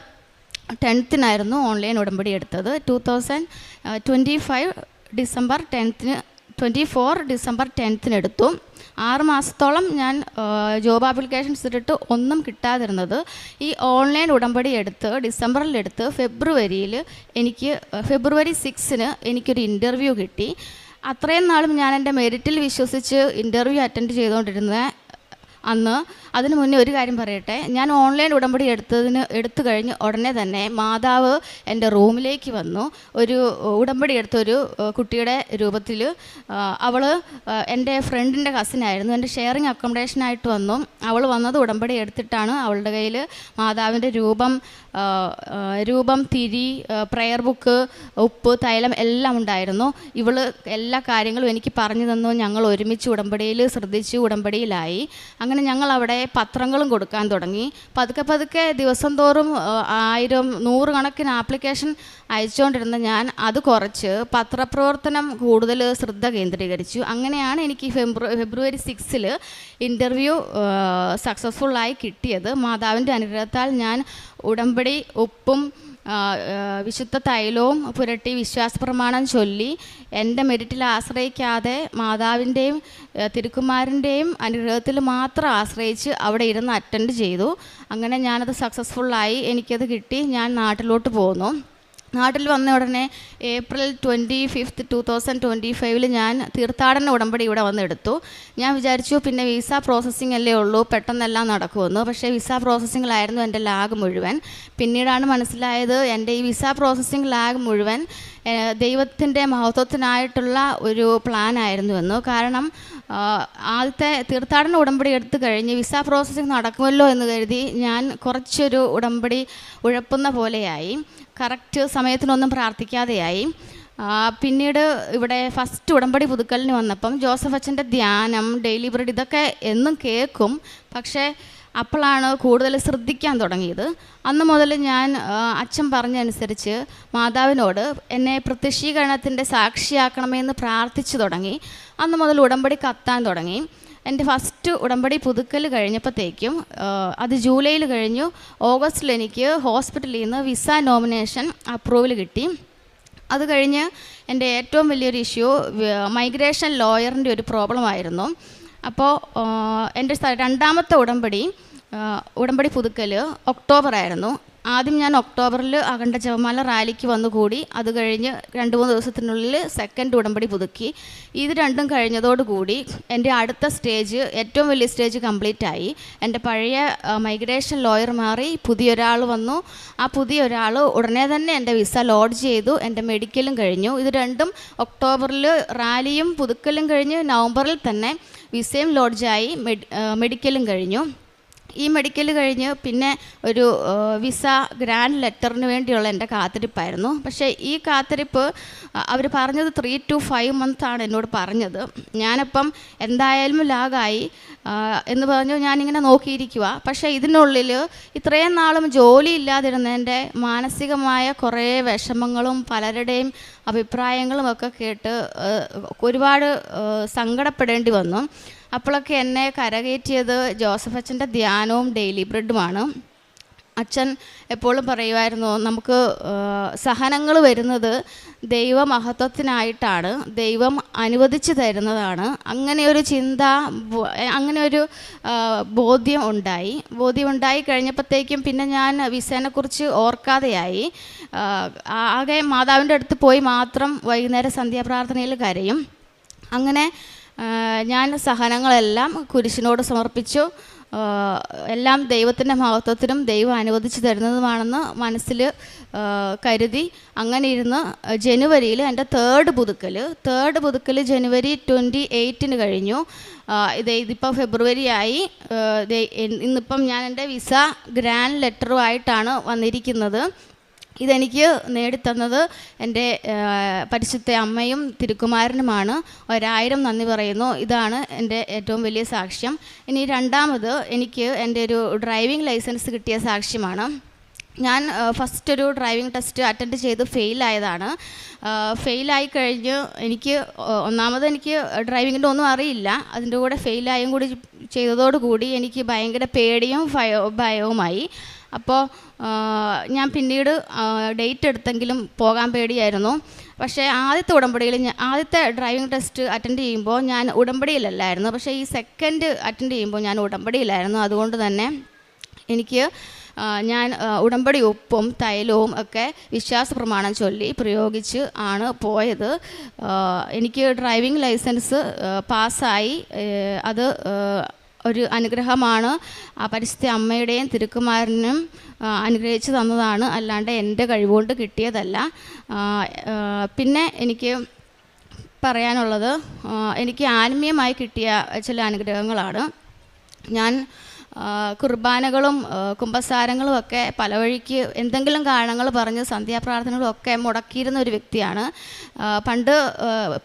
10 ഓൺലൈൻ ഉടമ്പടി എടുത്തത്. 2025 ഡിസംബർ 10 എടുത്തു. 6 മാസത്തോളം ഞാൻ ജോബ് ആപ്ലിക്കേഷൻസ് ഇട്ടിട്ട് ഒന്നും കിട്ടാതിരുന്നത്. ഈ ഓൺലൈൻ ഉടമ്പടി എടുത്ത് ഡിസംബറിലെടുത്ത് ഫെബ്രുവരി 6 എനിക്കൊരു ഇൻ്റർവ്യൂ കിട്ടി. അത്രയും നാളും ഞാൻ എൻ്റെ മെറിറ്റിൽ വിശ്വസിച്ച് ഇൻ്റർവ്യൂ അറ്റൻഡ് ചെയ്തുകൊണ്ടിരുന്ന അന്ന്, അതിന് മുന്നേ ഒരു കാര്യം പറയട്ടെ, ഞാൻ ഓൺലൈൻ ഉടമ്പടി എടുത്തു കഴിഞ്ഞ് ഉടനെ തന്നെ മാതാവ് എൻ്റെ റൂമിലേക്ക് വന്നു. ഒരു ഉടമ്പടി എടുത്തൊരു കുട്ടിയുടെ രൂപത്തിൽ. അവൾ എൻ്റെ ഫ്രണ്ടിൻ്റെ കസിനായിരുന്നു. എൻ്റെ ഷെയറിങ് അക്കോമഡേഷനായിട്ട് വന്നു. അവൾ വന്നത് ഉടമ്പടി എടുത്തിട്ടാണ്. അവളുടെ കയ്യിൽ മാതാവിൻ്റെ രൂപം, തിരി, പ്രയർ ബുക്ക്, ഉപ്പ്, തൈലം എല്ലാം ഉണ്ടായിരുന്നു. ഇവൾ എല്ലാ കാര്യങ്ങളും എനിക്ക് പറഞ്ഞു തന്നു. ഞങ്ങൾ ഒരുമിച്ച് ഉടമ്പടിയിൽ ശ്രദ്ധിച്ചു, ഉടമ്പടിയിലായി. അങ്ങനെ ഞങ്ങൾ അവിടെ പത്രങ്ങളും കൊടുക്കാൻ തുടങ്ങി. പതുക്കെ ദിവസം തോറും 1000, 100 കണക്കിന് ആപ്ലിക്കേഷൻ അയച്ചുകൊണ്ടിരുന്ന ഞാൻ അത് കുറച്ച് പത്രപ്രവർത്തനം കൂടുതൽ ശ്രദ്ധ കേന്ദ്രീകരിച്ചു. അങ്ങനെയാണ് എനിക്ക് ഫെബ്രുവരി 6 ഇൻ്റർവ്യൂ സക്സസ്ഫുള്ളായി കിട്ടിയത്. മാതാവിൻ്റെ അനുഗ്രഹത്താൽ ഞാൻ ഉടമ്പടി, ഉപ്പും വിശുദ്ധ തൈലവും പുരട്ടി വിശ്വാസപ്രമാണം ചൊല്ലി എൻ്റെ മെറിറ്റിൽ ആശ്രയിക്കാതെ മാതാവിൻ്റെയും തിരുക്കുമാരൻ്റെയും അനുഗ്രഹത്തിൽ മാത്രം ആശ്രയിച്ച് അവിടെ ഇരുന്ന് അറ്റൻഡ് ചെയ്തു. അങ്ങനെ ഞാനത് സക്സസ്ഫുള്ളായി. എനിക്കത് കിട്ടി. ഞാൻ നാട്ടിലോട്ട് പോന്നു. നാട്ടിൽ വന്ന ഉടനെ ഏപ്രിൽ 25, 2025 ഞാൻ തീർത്ഥാടന ഉടമ്പടി ഇവിടെ വന്നെടുത്തു. ഞാൻ വിചാരിച്ചു പിന്നെ വിസ പ്രോസസ്സിംഗ് അല്ലേ ഉള്ളൂ, പെട്ടെന്നെല്ലാം നടക്കുമെന്ന്. പക്ഷേ വിസ പ്രോസസ്സിങ്ങിലായിരുന്നു എൻ്റെ ലാഗ് മുഴുവൻ. പിന്നീടാണ് മനസ്സിലായത് എൻ്റെ ഈ വിസ പ്രോസസ്സിംഗ് ലാഗ് മുഴുവൻ ദൈവത്തിൻ്റെ മഹത്വത്തിനായിട്ടുള്ള ഒരു പ്ലാനായിരുന്നുവെന്ന്. കാരണം ആദ്യത്തെ തീർത്ഥാടന ഉടമ്പടി എടുത്തു കഴിഞ്ഞ് വിസ പ്രോസസ്സിംഗ് നടക്കുമല്ലോ എന്ന് കരുതി ഞാൻ കുറച്ചൊരു ഉടമ്പടി ഉഴപ്പുന്ന പോലെയായി. കറക്റ്റ് സമയത്തിനൊന്നും പ്രാർത്ഥിക്കാതെയായി. പിന്നീട് ഇവിടെ ഫസ്റ്റ് ഉടമ്പടി പുതുക്കലിന് വന്നപ്പം ജോസഫ് അച്ഛൻ്റെ ധ്യാനം, ഡെയിലി ബ്രെഡ് ഇതൊക്കെ എന്നും കേൾക്കും. പക്ഷേ അപ്പോഴാണ് കൂടുതൽ ശ്രദ്ധിക്കാൻ തുടങ്ങിയത്. അന്ന് മുതൽ ഞാൻ അച്ഛൻ പറഞ്ഞനുസരിച്ച് മാതാവിനോട് എന്നെ പ്രത്യക്ഷീകരണത്തിൻ്റെ സാക്ഷിയാക്കണമെന്ന് പ്രാർത്ഥിച്ചു തുടങ്ങി. അന്ന് മുതൽ ഉടമ്പടി കത്താൻ തുടങ്ങി. എൻ്റെ ഫസ്റ്റ് ഉടമ്പടി പുതുക്കൽ കഴിഞ്ഞപ്പോഴത്തേക്കും അത് ജൂലൈയിൽ കഴിഞ്ഞു. ഓഗസ്റ്റിൽ എനിക്ക് ഹോസ്പിറ്റലിൽ നിന്ന് വിസ നോമിനേഷൻ അപ്രൂവൽ കിട്ടി. അത് കഴിഞ്ഞ് എൻ്റെ ഏറ്റവും വലിയൊരു ഇഷ്യൂ മൈഗ്രേഷൻ ലോയറിൻ്റെ ഒരു പ്രോബ്ലം ആയിരുന്നു. അപ്പോൾ എൻ്റെ രണ്ടാമത്തെ ഉടമ്പടി പുതുക്കൽ ഒക്ടോബർ ആയിരുന്നു. ആദ്യം ഞാൻ ഒക്ടോബറിൽ അഖണ്ഡ ജപമാല റാലിക്ക് വന്നുകൂടി. അത് കഴിഞ്ഞ് 2-3 ദിവസത്തിനുള്ളിൽ സെക്കൻഡ് ഉടമ്പടി പുതുക്കി. ഇത് രണ്ടും കഴിഞ്ഞതോടുകൂടി എൻ്റെ അടുത്ത സ്റ്റേജ്, ഏറ്റവും വലിയ സ്റ്റേജ് കംപ്ലീറ്റ് ആയി. എൻ്റെ പഴയ മൈഗ്രേഷൻ ലോയർ മാറി, പുതിയൊരാൾ വന്നു. ആ പുതിയൊരാൾ ഉടനെ തന്നെ എൻ്റെ വിസ ലോഡ്ജ് ചെയ്തു. എൻ്റെ മെഡിക്കലും കഴിഞ്ഞു. ഇത് രണ്ടും ഒക്ടോബറിൽ റാലിയും പുതുക്കലും കഴിഞ്ഞ് നവംബറിൽ തന്നെ വിസയും ലോഡ്ജായി, മെഡിക്കലും കഴിഞ്ഞു. ഈ മെഡിക്കൽ കഴിഞ്ഞ് പിന്നെ ഒരു വിസ ഗ്രാൻഡ് ലെറ്ററിന് വേണ്ടിയുള്ള എൻ്റെ കാത്തിരിപ്പായിരുന്നു. പക്ഷേ ഈ കാത്തിരിപ്പ് അവർ പറഞ്ഞത് 3 to 5 months ആണ് എന്നോട് പറഞ്ഞത്. ഞാനിപ്പം എന്തായാലും ലാഗായി എന്ന് പറഞ്ഞു ഞാനിങ്ങനെ നോക്കിയിരിക്കുക. പക്ഷേ ഇതിനുള്ളിൽ ഇത്രയും നാളും ജോലി ഇല്ലാതിരുന്നതിൻ്റെ മാനസികമായ കുറേ വിഷമങ്ങളും പലരുടെയും അഭിപ്രായങ്ങളും ഒക്കെ കേട്ട് ഒരുപാട് സങ്കടപ്പെടേണ്ടി വന്നു. അപ്പോഴൊക്കെ എന്നെ കരകയറ്റിയത് ജോസഫ് അച്ഛൻ്റെ ധ്യാനവും ഡെയിലി ബ്രെഡുമാണ്. അച്ഛൻ എപ്പോഴും പറയുമായിരുന്നു, നമുക്ക് സഹനങ്ങൾ വരുന്നത് ദൈവമഹത്വത്തിനായിട്ടാണ്, ദൈവം അനുവദിച്ചു തരുന്നതാണ്. അങ്ങനെയൊരു ചിന്ത, അങ്ങനെയൊരു ബോധ്യം ഉണ്ടായി കഴിഞ്ഞപ്പോഴത്തേക്കും പിന്നെ ഞാൻ വിസേനെക്കുറിച്ച് ഓർക്കാതെയായി. ആകെ മാതാവിൻ്റെ അടുത്ത് പോയി മാത്രം വൈകുന്നേരം സന്ധ്യാപ്രാർത്ഥനയിൽ കരയും. അങ്ങനെ ഞാൻ സഹനങ്ങളെല്ലാം കുരിശിനോട് സമർപ്പിച്ചു. എല്ലാം ദൈവത്തിൻ്റെ മഹത്വത്തിനും ദൈവം അനുവദിച്ചു തരുന്നതുമാണെന്ന് മനസ്സിൽ കരുതി അങ്ങനെ ഇരുന്ന് ജനുവരിയിൽ എൻ്റെ തേർഡ് പുതുക്കൽ ജനുവരി 28 കഴിഞ്ഞു. ഇതിപ്പോൾ ഫെബ്രുവരി ആയി. ഇന്നിപ്പം ഞാൻ എൻ്റെ വിസ ഗ്രാൻഡ് ലെറ്ററുമായിട്ടാണ് വന്നിരിക്കുന്നത്. ഇതെനിക്ക് നേടിത്തന്നത് എൻ്റെ പരിശുദ്ധ അമ്മയും തിരുക്കുമാരനുമാണ്. 1000 നന്ദി പറയുന്നു. ഇതാണ് എൻ്റെ ഏറ്റവും വലിയ സാക്ഷ്യം. ഇനി രണ്ടാമത് എനിക്ക് എൻ്റെ ഒരു ഡ്രൈവിംഗ് ലൈസൻസ് കിട്ടിയ സാക്ഷ്യമാണ്. ഞാൻ ഫസ്റ്റ് ഒരു ഡ്രൈവിംഗ് ടെസ്റ്റ് അറ്റൻഡ് ചെയ്ത് ഫെയിലായതാണ്. ഫെയിലായി കഴിഞ്ഞ് ഒന്നാമത് എനിക്ക് ഡ്രൈവിങ്ങിൻ്റെ ഒന്നും അറിയില്ല. അതിൻ്റെ കൂടെ ഫെയിലായും കൂടി ചെയ്തതോടുകൂടി എനിക്ക് ഭയങ്കര പേടിയും ഭയവുമായി. അപ്പോൾ ഞാൻ പിന്നീട് ഡേറ്റ് എടുത്തെങ്കിലും പോകാൻ പേടിയായിരുന്നു. പക്ഷേ ആദ്യത്തെ ഡ്രൈവിംഗ് ടെസ്റ്റ് അറ്റൻഡ് ചെയ്യുമ്പോൾ ഞാൻ ഉടമ്പടിയിലല്ലായിരുന്നു. പക്ഷേ ഈ സെക്കൻഡ് അറ്റൻഡ് ചെയ്യുമ്പോൾ ഞാൻ ഉടമ്പടിയിലായിരുന്നു. അതുകൊണ്ട് തന്നെ ഞാൻ ഉടമ്പടി ഉപ്പും തൈലവും ഒക്കെ വിശ്വാസ പ്രമാണം ചൊല്ലി പ്രയോഗിച്ച് ആണ് പോയത്. എനിക്ക് ഡ്രൈവിംഗ് ലൈസൻസ് പാസ്സായി. അത് ഒരു അനുഗ്രഹമാണ്. ആ പരിശുദ്ധ അമ്മയുടെയും തിരുക്കുമാരനും അനുഗ്രഹിച്ച് തന്നതാണ്, അല്ലാണ്ട് എൻ്റെ കഴിവുകൊണ്ട് കിട്ടിയതല്ല. പിന്നെ എനിക്ക് പറയാനുള്ളത്, എനിക്ക് ആത്മീയമായി കിട്ടിയ ചില അനുഗ്രഹങ്ങളാണ്. ഞാൻ കുർബാനകളും കുമ്പസാരങ്ങളും ഒക്കെ പല വഴിക്ക് എന്തെങ്കിലും കാരണങ്ങൾ പറഞ്ഞ് സന്ധ്യാപ്രാർത്ഥനകളും ഒക്കെ മുടക്കിയിരുന്ന ഒരു വ്യക്തിയാണ്. പണ്ട്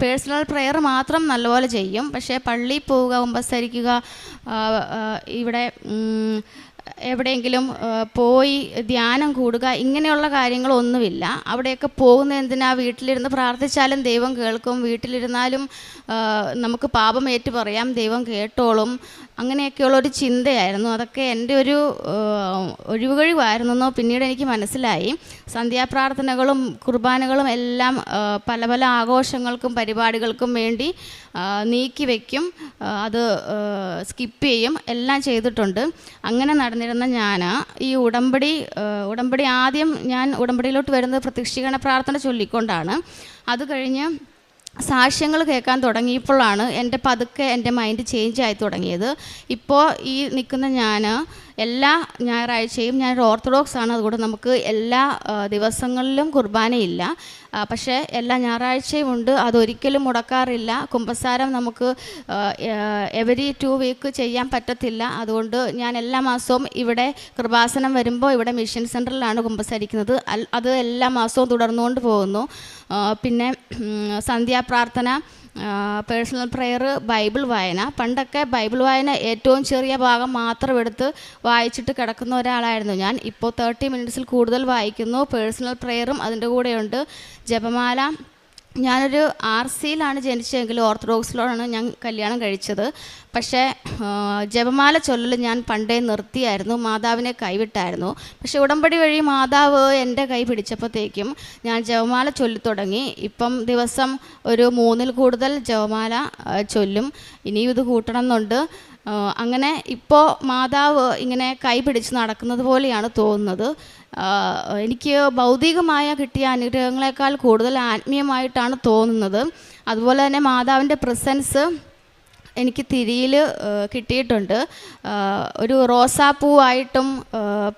പേഴ്സണൽ പ്രെയർ മാത്രം നല്ലപോലെ ചെയ്യും. പക്ഷേ പള്ളിയിൽ പോവുക, കുമ്പസരിക്കുക, ഇവിടെ എവിടെയെങ്കിലും പോയി ധ്യാനം കൂടുക, ഇങ്ങനെയുള്ള കാര്യങ്ങളൊന്നുമില്ല. അവിടെയൊക്കെ പോകുന്ന എന്തിനാ, വീട്ടിലിരുന്ന് പ്രാർത്ഥിച്ചാലും ദൈവം കേൾക്കും, വീട്ടിലിരുന്നാലും നമുക്ക് പാപം ഏറ്റു പറയാം, ദൈവം കേട്ടോളും, അങ്ങനെയൊക്കെയുള്ളൊരു ചിന്തയായിരുന്നു. അതൊക്കെ എൻ്റെ ഒരു ഒഴിവുകഴിവായിരുന്നെന്നോ പിന്നീട് എനിക്ക് മനസ്സിലായി. സന്ധ്യാപ്രാർത്ഥനകളും കുർബാനകളും എല്ലാം പല പല ആഘോഷങ്ങൾക്കും പരിപാടികൾക്കും വേണ്ടി നീക്കി വയ്ക്കും, അത് സ്കിപ്പ് ചെയ്യും, എല്ലാം ചെയ്തിട്ടുണ്ട്. അങ്ങനെ നടന്നിരുന്ന ഞാൻ ഈ ഉടമ്പടി ആദ്യം ഞാൻ ഉടമ്പടിയിലോട്ട് വരുന്നത് പ്രത്യക്ഷീകരണ പ്രാർത്ഥന ചൊല്ലിക്കൊണ്ടാണ്. അത് കഴിഞ്ഞ് സാക്ഷ്യങ്ങൾ കേൾക്കാൻ തുടങ്ങിയപ്പോഴാണ് പതുക്കെ എൻ്റെ മൈൻഡ് ചേഞ്ച് ആയി തുടങ്ങിയത്. ഇപ്പോൾ ഈ നിൽക്കുന്ന ഞാൻ എല്ലാ ഞായറാഴ്ചയും, ഞാനൊരു ഓർത്തഡോക്സ് ആണ്, അതുകൊണ്ട് നമുക്ക് എല്ലാ ദിവസങ്ങളിലും കുർബാനയില്ല. പക്ഷേ എല്ലാ ഞായറാഴ്ചയും ഉണ്ട്, അതൊരിക്കലും മുടക്കാറില്ല. കുമ്പസാരം നമുക്ക് എവരി 2 വീക്ക് ചെയ്യാൻ പറ്റത്തില്ല. അതുകൊണ്ട് ഞാൻ എല്ലാ മാസവും ഇവിടെ കൃപാസനം വരുമ്പോൾ ഇവിടെ മിഷൻ സെൻറ്ററിലാണ് കുമ്പസരിക്കുന്നത്. അത് എല്ലാ മാസവും തുടർന്നുകൊണ്ട് പോകുന്നു. പിന്നെ സന്ധ്യാപ്രാർത്ഥന, പേഴ്സണൽ പ്രെയർ, ബൈബിൾ വായന. പണ്ടൊക്കെ ബൈബിൾ വായന ഏറ്റവും ചെറിയ ഭാഗം മാത്രം എടുത്ത് വായിച്ചിട്ട് കിടക്കുന്ന ഒരാളായിരുന്നു ഞാൻ. ഇപ്പോൾ 30 മിനിറ്റ്സിൽ കൂടുതൽ വായിക്കുന്നു. പേഴ്സണൽ പ്രെയറും അതിൻ്റെ കൂടെയുണ്ട്. ജപമാല, ഞാനൊരു RCയിലാണ് ജനിച്ചതെങ്കിലും ഓർത്തഡോക്സിലാണ് ഞാൻ കല്യാണം കഴിച്ചത്. പക്ഷേ ജപമാല ചൊല്ലൽ ഞാൻ പണ്ടേ നിർത്തിയായിരുന്നു, മാതാവിനെ കൈവിട്ടായിരുന്നു. പക്ഷേ ഉടമ്പടി വഴി മാതാവ് എൻ്റെ കൈ പിടിച്ചപ്പോഴത്തേക്കും ഞാൻ ജപമാല ചൊല്ലിത്തുടങ്ങി. ഇപ്പം ദിവസം ഒരു 3-ൽ കൂടുതൽ ജപമാല ചൊല്ലും. ഇനിയും ഇത് കൂട്ടണം എന്നുണ്ട്. അങ്ങനെ ഇപ്പോൾ മാതാവ് ഇങ്ങനെ കൈ പിടിച്ച് നടക്കുന്നത് പോലെയാണ് തോന്നുന്നത്. എനിക്ക് ഭൗതികമായ കിട്ടിയ അനുഗ്രഹങ്ങളെക്കാൾ കൂടുതൽ ആത്മീയമായിട്ടാണ് തോന്നുന്നത്. അതുപോലെ തന്നെ മാതാവിൻ്റെ പ്രസൻസ് എനിക്ക് തിരിയിൽ കിട്ടിയിട്ടുണ്ട്. ഒരു റോസാപ്പൂവായിട്ടും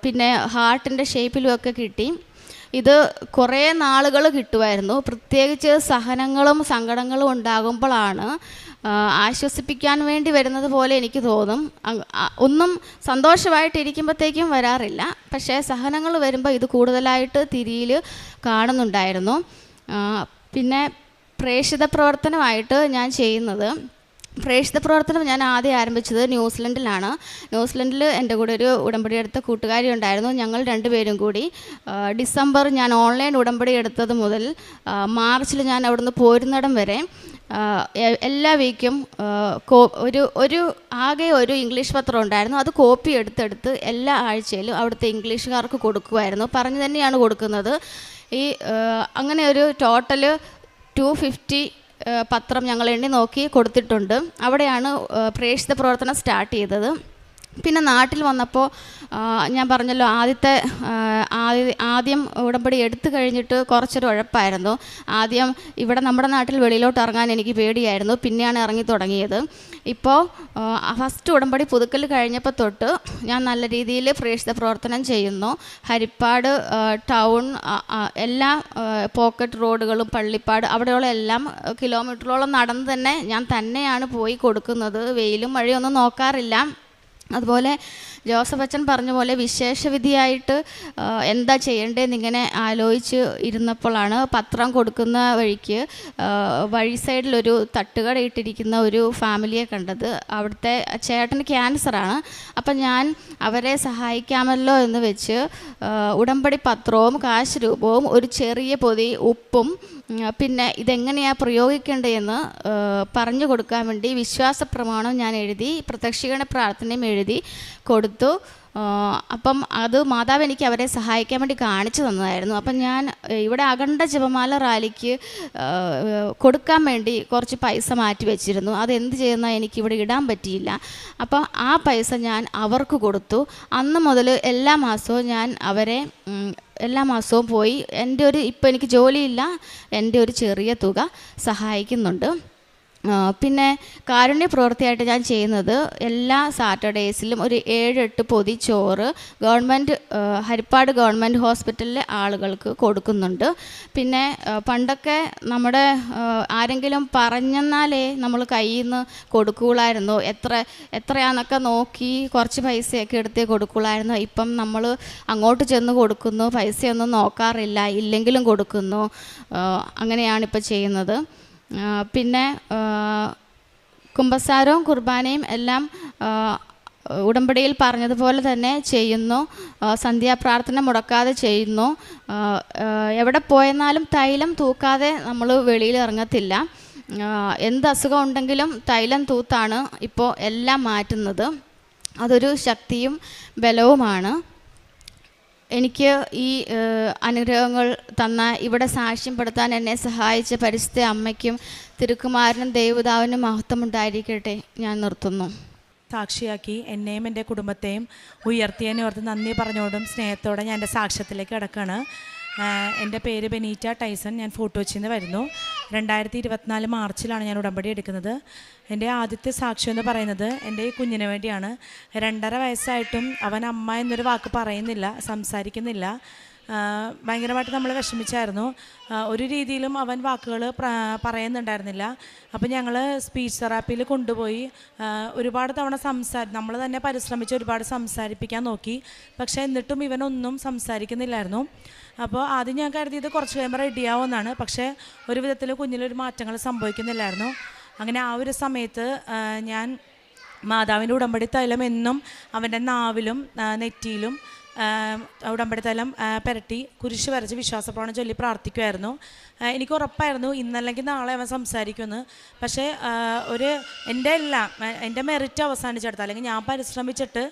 പിന്നെ ഹാർട്ടിൻ്റെ ഷേപ്പിലുമൊക്കെ കിട്ടി. ഇത് കുറേ നാളുകൾ കിട്ടുമായിരുന്നു. പ്രത്യേകിച്ച് സഹനങ്ങളും സങ്കടങ്ങളും ഉണ്ടാകുമ്പോഴാണ് ആശ്വസിപ്പിക്കാൻ വേണ്ടി വരുന്നത് പോലെ എനിക്ക് തോന്നും. ഒന്നും സന്തോഷമായിട്ടിരിക്കുമ്പോഴത്തേക്കും വരാറില്ല, പക്ഷേ സഹനങ്ങൾ വരുമ്പോൾ ഇത് കൂടുതലായിട്ട് തിരിയിൽ കാണുന്നുണ്ടായിരുന്നു. പിന്നെ പ്രേക്ഷിത പ്രവർത്തനമായിട്ട് ഞാൻ ചെയ്യുന്നത്, പ്രേക്ഷിത പ്രവർത്തനം ഞാൻ ആദ്യം ആരംഭിച്ചത് ന്യൂസിലൻഡിലാണ്. ന്യൂസിലൻഡിൽ എൻ്റെ കൂടെ ഒരു ഉടമ്പടി എടുത്ത കൂട്ടുകാരി ഉണ്ടായിരുന്നു. ഞങ്ങൾ 2 പേരും കൂടി ഡിസംബർ ഞാൻ ഓൺലൈൻ ഉടമ്പടി എടുത്തത് മുതൽ മാർച്ചിൽ ഞാൻ അവിടുന്ന് പോരുന്നിടം വരെ എല്ലാ വീക്കും ആകെ ഒരു ഇംഗ്ലീഷ് പത്രം ഉണ്ടായിരുന്നു. അത് കോപ്പി എടുത്തെടുത്ത് എല്ലാ ആഴ്ചയിലും അവിടുത്തെ ഇംഗ്ലീഷുകാർക്ക് കൊടുക്കുമായിരുന്നു. പറഞ്ഞു തന്നെയാണ് കൊടുക്കുന്നത്. അങ്ങനെ ഒരു ടോട്ടൽ 250 പത്രം ഞങ്ങൾ എണ്ണി നോക്കി കൊടുത്തിട്ടുണ്ട്. അവിടെയാണ് പ്രേക്ഷിത പ്രവർത്തനം സ്റ്റാർട്ട് ചെയ്തത്. പിന്നെ നാട്ടിൽ വന്നപ്പോൾ ഞാൻ പറഞ്ഞല്ലോ, ആദ്യം ഉടമ്പടി എടുത്തു കഴിഞ്ഞിട്ട് കുറച്ചൊരു ഉഴപ്പായിരുന്നു. ആദ്യം ഇവിടെ നമ്മുടെ നാട്ടിൽ വെളിയിലോട്ട് ഇറങ്ങാൻ എനിക്ക് പേടിയായിരുന്നു. പിന്നെയാണ് ഇറങ്ങി തുടങ്ങിയത്. ഇപ്പോൾ ഫസ്റ്റ് ഉടമ്പടി പുതുക്കൽ കഴിഞ്ഞപ്പോൾ തൊട്ട് ഞാൻ നല്ല രീതിയിൽ പ്രേക്ഷിത പ്രവർത്തനം ചെയ്യുന്നു. ഹരിപ്പാട് ടൗൺ, എല്ലാ പോക്കറ്റ് റോഡുകളും, പള്ളിപ്പാട്, അവിടെയുള്ള എല്ലാം കിലോമീറ്ററോളം നടന്ന് തന്നെ ഞാൻ തന്നെയാണ് പോയി കൊടുക്കുന്നത്. വെയിലും മഴയൊന്നും നോക്കാറില്ല. അതുപോലെ ജോസഫ് അച്ഛൻ പറഞ്ഞ പോലെ വിശേഷവിധിയായിട്ട് എന്താ ചെയ്യേണ്ടതെന്ന് ഇങ്ങനെ ആലോചിച്ച് ഇരുന്നപ്പോഴാണ് പത്രം കൊടുക്കുന്ന വഴിക്ക് വഴി സൈഡിലൊരു തട്ടുകട ഇട്ടിരിക്കുന്ന ഒരു ഫാമിലിയെ കണ്ടത്. അവിടുത്തെ ചേട്ടന് ക്യാൻസറാണ്. അപ്പം ഞാൻ അവരെ സഹായിക്കാമല്ലോ എന്ന് വെച്ച് ഉടമ്പടി പത്രവും കാശ് രൂപവും ഒരു ചെറിയ പൊതി ഉപ്പും പിന്നെ ഇതെങ്ങനെയാണ് പ്രയോഗിക്കേണ്ടതെന്ന് പറഞ്ഞു കൊടുക്കാൻ വേണ്ടി വിശ്വാസ പ്രമാണം ഞാൻ എഴുതി പ്രത്യക്ഷീകരണ പ്രാർത്ഥനയും എഴുതി കൊടുത്തു. അപ്പം അത് മാതാവ് എനിക്ക് അവരെ സഹായിക്കാൻ വേണ്ടി കാണിച്ചു തന്നതായിരുന്നു. അപ്പം ഞാൻ ഇവിടെ അഖണ്ഡ ജപമാല റാലിക്ക് കൊടുക്കാൻ വേണ്ടി കുറച്ച് പൈസ മാറ്റി വെച്ചിരുന്നു. അതെന്ത് ചെയ്യുന്ന എനിക്കിവിടെ ഇടാൻ പറ്റിയില്ല. അപ്പം ആ പൈസ ഞാൻ അവർക്ക് കൊടുത്തു. അന്ന് മുതൽ എല്ലാ മാസവും ഞാൻ അവരെ എല്ലാ മാസവും പോയി ഇപ്പോൾ എനിക്ക് ജോലിയില്ല, എൻ്റെ ഒരു ചെറിയ തുക സഹായിക്കുന്നുണ്ട്. പിന്നെ കാരുണ്യ പ്രവൃത്തിയായിട്ട് ഞാൻ ചെയ്യുന്നത് എല്ലാ സാറ്റർഡേയ്സിലും ഒരു 7-8 പൊതി ചോറ് ഹരിപ്പാട് ഗവൺമെൻറ് ഹോസ്പിറ്റലിലെ ആളുകൾക്ക് കൊടുക്കുന്നുണ്ട്. പിന്നെ പണ്ടൊക്കെ നമ്മുടെ ആരെങ്കിലും പറഞ്ഞെന്നാലേ നമ്മൾ കയ്യിൽ നിന്ന് കൊടുക്കുകയുള്ളായിരുന്നു. എത്രയാണെന്നൊക്കെ നോക്കി കുറച്ച് പൈസയൊക്കെ എടുത്തേ കൊടുക്കുകയുള്ളായിരുന്നു. ഇപ്പം നമ്മൾ അങ്ങോട്ട് ചെന്ന് കൊടുക്കുന്നു, പൈസയൊന്നും നോക്കാറില്ല, ഇല്ലെങ്കിലും കൊടുക്കുന്നു. അങ്ങനെയാണിപ്പോൾ ചെയ്യുന്നത്. പിന്നെ കുമ്പസാരവും കുർബാനയും എല്ലാം ഉടമ്പടിയിൽ പറഞ്ഞതുപോലെ തന്നെ ചെയ്യുന്നു. സന്ധ്യാപ്രാർത്ഥന മുടക്കാതെ ചെയ്യുന്നു. എവിടെ പോയെന്നാലും തൈലം തൂക്കാതെ നമ്മൾ വെളിയിൽ ഇറങ്ങത്തില്ല. എന്ത് അസുഖം ഉണ്ടെങ്കിലും തൈലം തൂത്താണ് ഇപ്പോൾ എല്ലാം മാറ്റുന്നത്. അതൊരു ശക്തിയും ബലവുമാണ്. എനിക്ക് ഈ അനുഗ്രഹങ്ങൾ തന്ന ഇവിടെ സാക്ഷ്യപ്പെടുത്താൻ എന്നെ സഹായിച്ച പരിശുദ്ധ അമ്മയ്ക്കും തിരുക്കുമാരനും ദേവതാവിനും മഹത്വമുണ്ടായിരിക്കട്ടെ. ഞാൻ നിർത്തുന്നു. സാക്ഷിയാക്കി എന്നെയും എൻ്റെ കുടുംബത്തെയും ഉയർത്തിയതിനെ ഓർത്ത് നന്ദി പറഞ്ഞോടും സ്നേഹത്തോടെ ഞാൻ എൻ്റെ സാക്ഷ്യത്തിലേക്ക് കിടക്കുകയാണ്. എൻ്റെ പേര് ബെനീറ്റ ടൈസൺ. ഞാൻ ഫോർട്ട് കൊച്ചിയിൽ നിന്ന് വരുന്നു. 2024 മാർച്ചിലാണ് ഞാൻ ഉടമ്പടി എടുക്കുന്നത്. എൻ്റെ ആദ്യത്തെ സാക്ഷ്യം എന്ന് പറയുന്നത് എൻ്റെ ഈ കുഞ്ഞിന് വേണ്ടിയാണ്. 2.5 വയസ്സായിട്ടും അവൻ അമ്മ എന്നൊരു വാക്ക് പറയുന്നില്ല, സംസാരിക്കുന്നില്ല. ഭയങ്കരമായിട്ട് നമ്മൾ വിഷമിച്ചായിരുന്നു. ഒരു രീതിയിലും അവൻ വാക്കുകൾ പറയുന്നുണ്ടായിരുന്നില്ല. അപ്പോൾ ഞങ്ങൾ സ്പീച്ച് തെറാപ്പിയിൽ കൊണ്ടുപോയി ഒരുപാട് തവണ നമ്മൾ തന്നെ പരിശ്രമിച്ച് ഒരുപാട് സംസാരിപ്പിക്കാൻ നോക്കി. പക്ഷേ എന്നിട്ടും ഇവനൊന്നും സംസാരിക്കുന്നില്ലായിരുന്നു. അപ്പോൾ ആദ്യം ഞാൻ കരുതിയത് കുറച്ച് കഴിയുമ്പോൾ റെഡിയാവുമെന്നാണ്. പക്ഷേ ഒരു വിധത്തിൽ കുഞ്ഞിലൊരു മാറ്റങ്ങൾ സംഭവിക്കുന്നില്ലായിരുന്നു. അങ്ങനെ ആ ഒരു സമയത്ത് ഞാൻ മാതാവിൻ്റെ ഉടമ്പടി തൈലം എന്നും അവൻ്റെ നാവിലും നെറ്റിയിലും ഉടമ്പടി തൈലം പുരട്ടി കുരിശ് വരച്ച് വിശ്വാസപ്രമാണം ചൊല്ലി പ്രാർത്ഥിക്കുമായിരുന്നു. എനിക്ക് ഉറപ്പായിരുന്നു ഇന്നല്ലെങ്കിൽ നാളെ അവൻ സംസാരിക്കുമെന്ന്. പക്ഷേ എൻ്റെ മെറിറ്റ് അവസാനിച്ചെടുത്ത അല്ലെങ്കിൽ ഞാൻ പരിശ്രമിച്ചിട്ട്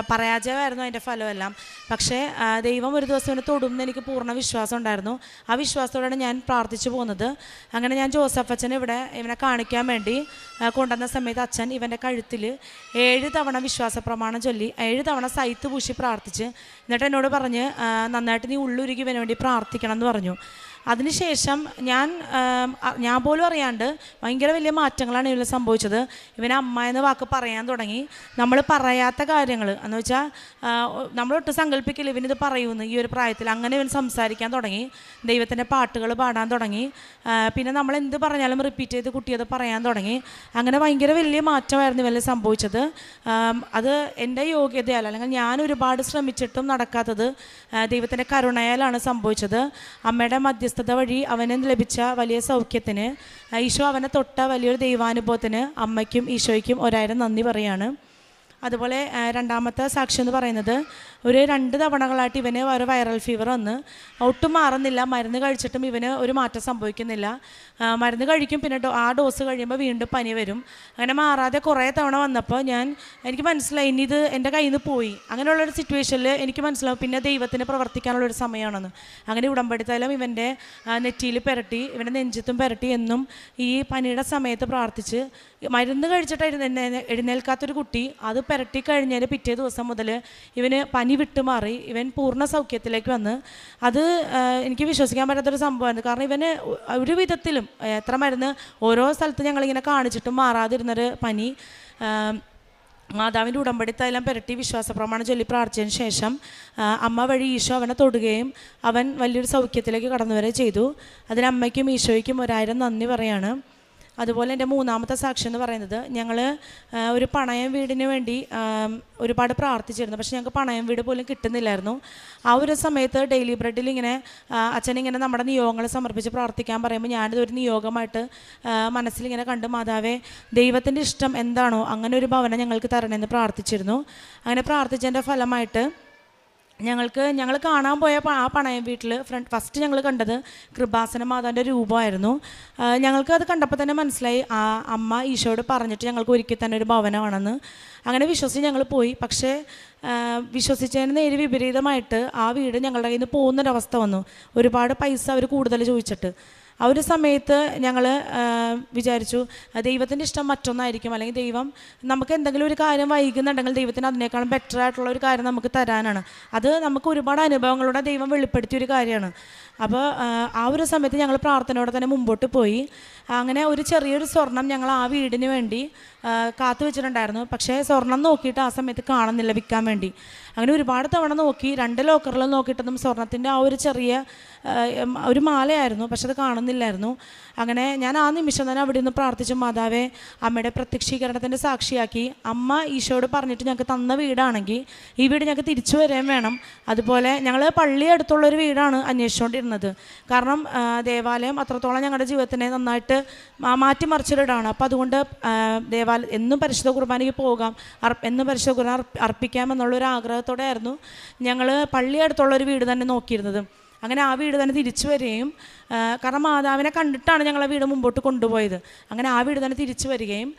പരാജയമായിരുന്നു അതിൻ്റെ ഫലമെല്ലാം. പക്ഷേ ദൈവം ഒരു ദിവസം ഇവനെ തൊടുമെന്ന് എനിക്ക് പൂർണ്ണ വിശ്വാസം ഉണ്ടായിരുന്നു. ആ വിശ്വാസത്തോടെയാണ് ഞാൻ പ്രാർത്ഥിച്ചു പോകുന്നത്. അങ്ങനെ ഞാൻ ജോസഫ് അച്ഛൻ ഇവനെ കാണിക്കാൻ വേണ്ടി കൊണ്ടുവന്ന സമയത്ത് അച്ഛൻ ഇവൻ്റെ കഴുത്തിൽ 7 തവണ വിശ്വാസ പ്രമാണം ചൊല്ലി 7 തവണ സൈത്ത് പൂശി പ്രാർത്ഥിച്ച് എന്നിട്ട് എന്നോട് പറഞ്ഞ് നന്നായിട്ട് നീ ഉള്ളുരുകി ഇവന് വേണ്ടി പ്രാർത്ഥിക്കണം എന്ന് പറഞ്ഞു. അതിനുശേഷം ഞാൻ പോലും അറിയാണ്ട് ഭയങ്കര വലിയ മാറ്റങ്ങളാണ് ഇവന് സംഭവിച്ചത്. ഇവന് അമ്മ എന്ന വാക്ക് പറയാൻ തുടങ്ങി. നമ്മൾ പറയാത്ത കാര്യങ്ങൾ എന്ന് വെച്ചാൽ നമ്മളൊട്ടും സങ്കല്പിക്കില്ല ഇവനിത് പറയുമെന്ന് ഈ ഒരു പ്രായത്തിൽ. അങ്ങനെ ഇവൻ സംസാരിക്കാൻ തുടങ്ങി. ദൈവത്തിൻ്റെ പാട്ടുകൾ പാടാൻ തുടങ്ങി. പിന്നെ നമ്മൾ എന്ത് പറഞ്ഞാലും റിപ്പീറ്റ് ചെയ്ത് കുട്ടിയത് പറയാൻ തുടങ്ങി. അങ്ങനെ ഭയങ്കര വലിയ മാറ്റമായിരുന്നു ഇവനിൽ സംഭവിച്ചത്. അത് എൻ്റെ യോഗ്യതയാൽ അല്ലെങ്കിൽ ഞാൻ ഒരുപാട് ശ്രമിച്ചിട്ടും നടക്കാത്തത് ദൈവത്തിൻ്റെ കരുണയാലാണ് സംഭവിച്ചത്. അമ്മയുടെ മധ്യസ്ഥത വഴി അവന് ലഭിച്ച വലിയ സൗഖ്യത്തിന് ഈശോ അവനെ തൊട്ട വലിയൊരു ദൈവാനുഭവത്തിന് അമ്മയ്ക്കും ഈശോയ്ക്കും 1000 നന്ദി പറയാണ്. അതുപോലെ രണ്ടാമത്തെ സാക്ഷ്യം എന്ന് പറയുന്നത് ഒരു 2 തവണകളായിട്ട് ഇവന് ഒരു വൈറൽ ഫീവർ വന്ന് ഒട്ടും മാറുന്നില്ല. മരുന്ന് കഴിച്ചിട്ടും ഇവന് ഒരു മാറ്റം സംഭവിക്കുന്നില്ല. മരുന്ന് കഴിക്കും, പിന്നെ ആ ഡോസ് കഴിയുമ്പോൾ വീണ്ടും പനി വരും. അങ്ങനെ മാറാതെ കുറേ തവണ വന്നപ്പോൾ എനിക്ക് മനസ്സിലായി ഇനി ഇത് എൻ്റെ കയ്യിൽ നിന്ന് പോയി. അങ്ങനെയുള്ളൊരു സിറ്റുവേഷനിൽ എനിക്ക് മനസ്സിലാവും പിന്നെ ദൈവത്തിന് പ്രവർത്തിക്കാനുള്ളൊരു സമയമാണെന്ന്. അങ്ങനെ ഉടമ്പടി തൈലം ഇവൻ്റെ നെറ്റിയിൽ പുരട്ടി ഇവൻ്റെ നെഞ്ചത്തും പുരട്ടി എന്നും ഈ പനിയുടെ സമയത്ത് പ്രാർത്ഥിച്ച് മരുന്ന് കഴിച്ചിട്ട് എഴുന്നേൽക്കാത്തൊരു കുട്ടി അത് പുരട്ടി കഴിഞ്ഞതിന് പിറ്റേ ദിവസം മുതൽ ഇവന് പനി വിട്ടുമാറി ഇവൻ പൂർണ്ണ സൗഖ്യത്തിലേക്ക് വന്ന്. അത് എനിക്ക് വിശ്വസിക്കാൻ പറ്റാത്തൊരു സംഭവമാണ്. കാരണം ഇവന് ഒരു വിധത്തിലും എത്ര മരുന്ന് ഓരോ സ്ഥലത്ത് ഞങ്ങളിങ്ങനെ കാണിച്ചിട്ടും മാറാതിരുന്നൊരു പനി മാതാവിൻ്റെ ഉടമ്പടി തൈലം പുരട്ടി വിശ്വാസപ്രമാണം ചൊല്ലി പ്രാർത്ഥിച്ചതിന് ശേഷം അമ്മ വഴി ഈശോ അവനെ തൊടുകയും അവൻ വലിയൊരു സൗഖ്യത്തിലേക്ക് കടന്നു വരികയും ചെയ്തു. അതിന് അമ്മയ്ക്കും ഈശോയ്ക്കും 1000 നന്ദി പറയാണ്. അതുപോലെ എൻ്റെ മൂന്നാമത്തെ സാക്ഷ്യം എന്ന് പറയുന്നത്, ഞങ്ങൾ ഒരു പണയം വീടിന് വേണ്ടി ഒരുപാട് പ്രാർത്ഥിച്ചിരുന്നു. പക്ഷെ ഞങ്ങൾക്ക് പണയം വീട് പോലും കിട്ടുന്നില്ലായിരുന്നു. ആ ഒരു സമയത്ത് ഡെയിലി ബ്രെഡിൽ ഇങ്ങനെ അച്ഛനിങ്ങനെ നമ്മുടെ നിയോഗങ്ങൾ സമർപ്പിച്ച് പ്രാർത്ഥിക്കാൻ പറയുമ്പോൾ ഞാനിതൊരു നിയോഗമായിട്ട് മനസ്സിലിങ്ങനെ കണ്ട്, മാതാവേ ദൈവത്തിൻ്റെ ഇഷ്ടം എന്താണോ അങ്ങനെ ഒരു ഭവനം ഞങ്ങൾക്ക് തരണമെന്ന് പ്രാർത്ഥിച്ചിരുന്നു. അങ്ങനെ പ്രാർത്ഥിച്ചതിൻ്റെ ഫലമായിട്ട് ഞങ്ങൾ കാണാൻ പോയ ആ പണയം വീട്ടിൽ ഫസ്റ്റ് ഞങ്ങൾ കണ്ടത് കൃപാസന മാതാവിൻ്റെ രൂപമായിരുന്നു. ഞങ്ങൾക്ക് അത് കണ്ടപ്പോൾ തന്നെ മനസ്സിലായി ആ അമ്മ ഈശോയോട് പറഞ്ഞിട്ട് ഞങ്ങൾക്ക് ഒരുക്കി തന്നെ ഒരു ഭവനമാണെന്ന്. അങ്ങനെ വിശ്വസിച്ച് ഞങ്ങൾ പോയി. പക്ഷേ വിശ്വസിച്ചതിന് നേരെ വിപരീതമായിട്ട് ആ വീട് ഞങ്ങളുടെ കയ്യിൽ നിന്ന് പോകുന്നൊരവസ്ഥ വന്നു. ഒരുപാട് പൈസ അവർ കൂടുതൽ ചോദിച്ചിട്ട്. ആ ഒരു സമയത്ത് ഞങ്ങൾ വിചാരിച്ചു ദൈവത്തിൻ്റെ ഇഷ്ടം മറ്റൊന്നായിരിക്കും, അല്ലെങ്കിൽ ദൈവം നമുക്ക് എന്തെങ്കിലും ഒരു കാര്യം വൈകുന്നുണ്ടെങ്കിൽ ദൈവത്തിന് അതിനേക്കാളും ബെറ്റർ ആയിട്ടുള്ള ഒരു കാര്യം നമുക്ക് തരാനാണ്. അത് നമുക്ക് ഒരുപാട് അനുഭവങ്ങളുടെ ദൈവം വെളിപ്പെടുത്തിയൊരു കാര്യമാണ്. അപ്പോൾ ആ ഒരു സമയത്ത് ഞങ്ങൾ പ്രാർത്ഥനയോടെ തന്നെ മുമ്പോട്ട് പോയി. അങ്ങനെ ഒരു ചെറിയൊരു സ്വർണം ഞങ്ങൾ ആ വീടിന് വേണ്ടി കാത്തു വെച്ചിട്ടുണ്ടായിരുന്നു. പക്ഷേ സ്വർണം നോക്കിയിട്ട് ആ സമയത്ത് കാണുന്നില്ല വിൽക്കാൻ വേണ്ടി. അങ്ങനെ ഒരുപാട് തവണ നോക്കി, 2 ലോക്കറിലും നോക്കിയിട്ടൊന്നും സ്വർണത്തിൻ്റെ ആ ഒരു ചെറിയ ഒരു മാലയായിരുന്നു, പക്ഷെ അത് കാണുന്നില്ലായിരുന്നു. അങ്ങനെ ഞാൻ ആ നിമിഷം തന്നെ അവിടെ നിന്ന് പ്രാർത്ഥിച്ചു, മാതാവേ അമ്മയുടെ പ്രത്യക്ഷീകരണത്തിൻ്റെ സാക്ഷിയാക്കി അമ്മ ഈശോയോട് പറഞ്ഞിട്ട് ഞങ്ങൾക്ക് തന്ന വീടാണെങ്കിൽ ഈ വീട് ഞങ്ങൾക്ക് തിരിച്ചു വരാൻ വേണം. അതുപോലെ ഞങ്ങൾ പള്ളി അടുത്തുള്ളൊരു വീടാണ് അന്വേഷിച്ചുകൊണ്ടിരുന്നത്. കാരണം ദേവാലയം അത്രത്തോളം ഞങ്ങളുടെ ജീവിതത്തിനെ നന്നായിട്ട് മാറ്റിമറിച്ചൊരിടാണ്. അപ്പോൾ അതുകൊണ്ട് എന്നും പരിശുദ്ധ കുർബാനയ്ക്ക് പോകാം, എന്നും പരിശുദ്ധ കുർബാന അർപ്പിക്കാമെന്നുള്ളൊരു ആഗ്രഹത്തോടെ ആയിരുന്നു ഞങ്ങൾ പള്ളി അടുത്തുള്ളൊരു വീട് തന്നെ നോക്കിയിരുന്നത്. അങ്ങനെ ആ വീട് തന്നെ തിരിച്ചു വരികയും, കാരണം മാതാവിനെ കണ്ടിട്ടാണ് ഞങ്ങൾ ആ വീട് മുമ്പോട്ട് കൊണ്ടുപോയത്. അങ്ങനെ ആ വീട് തന്നെ തിരിച്ചു വരികയും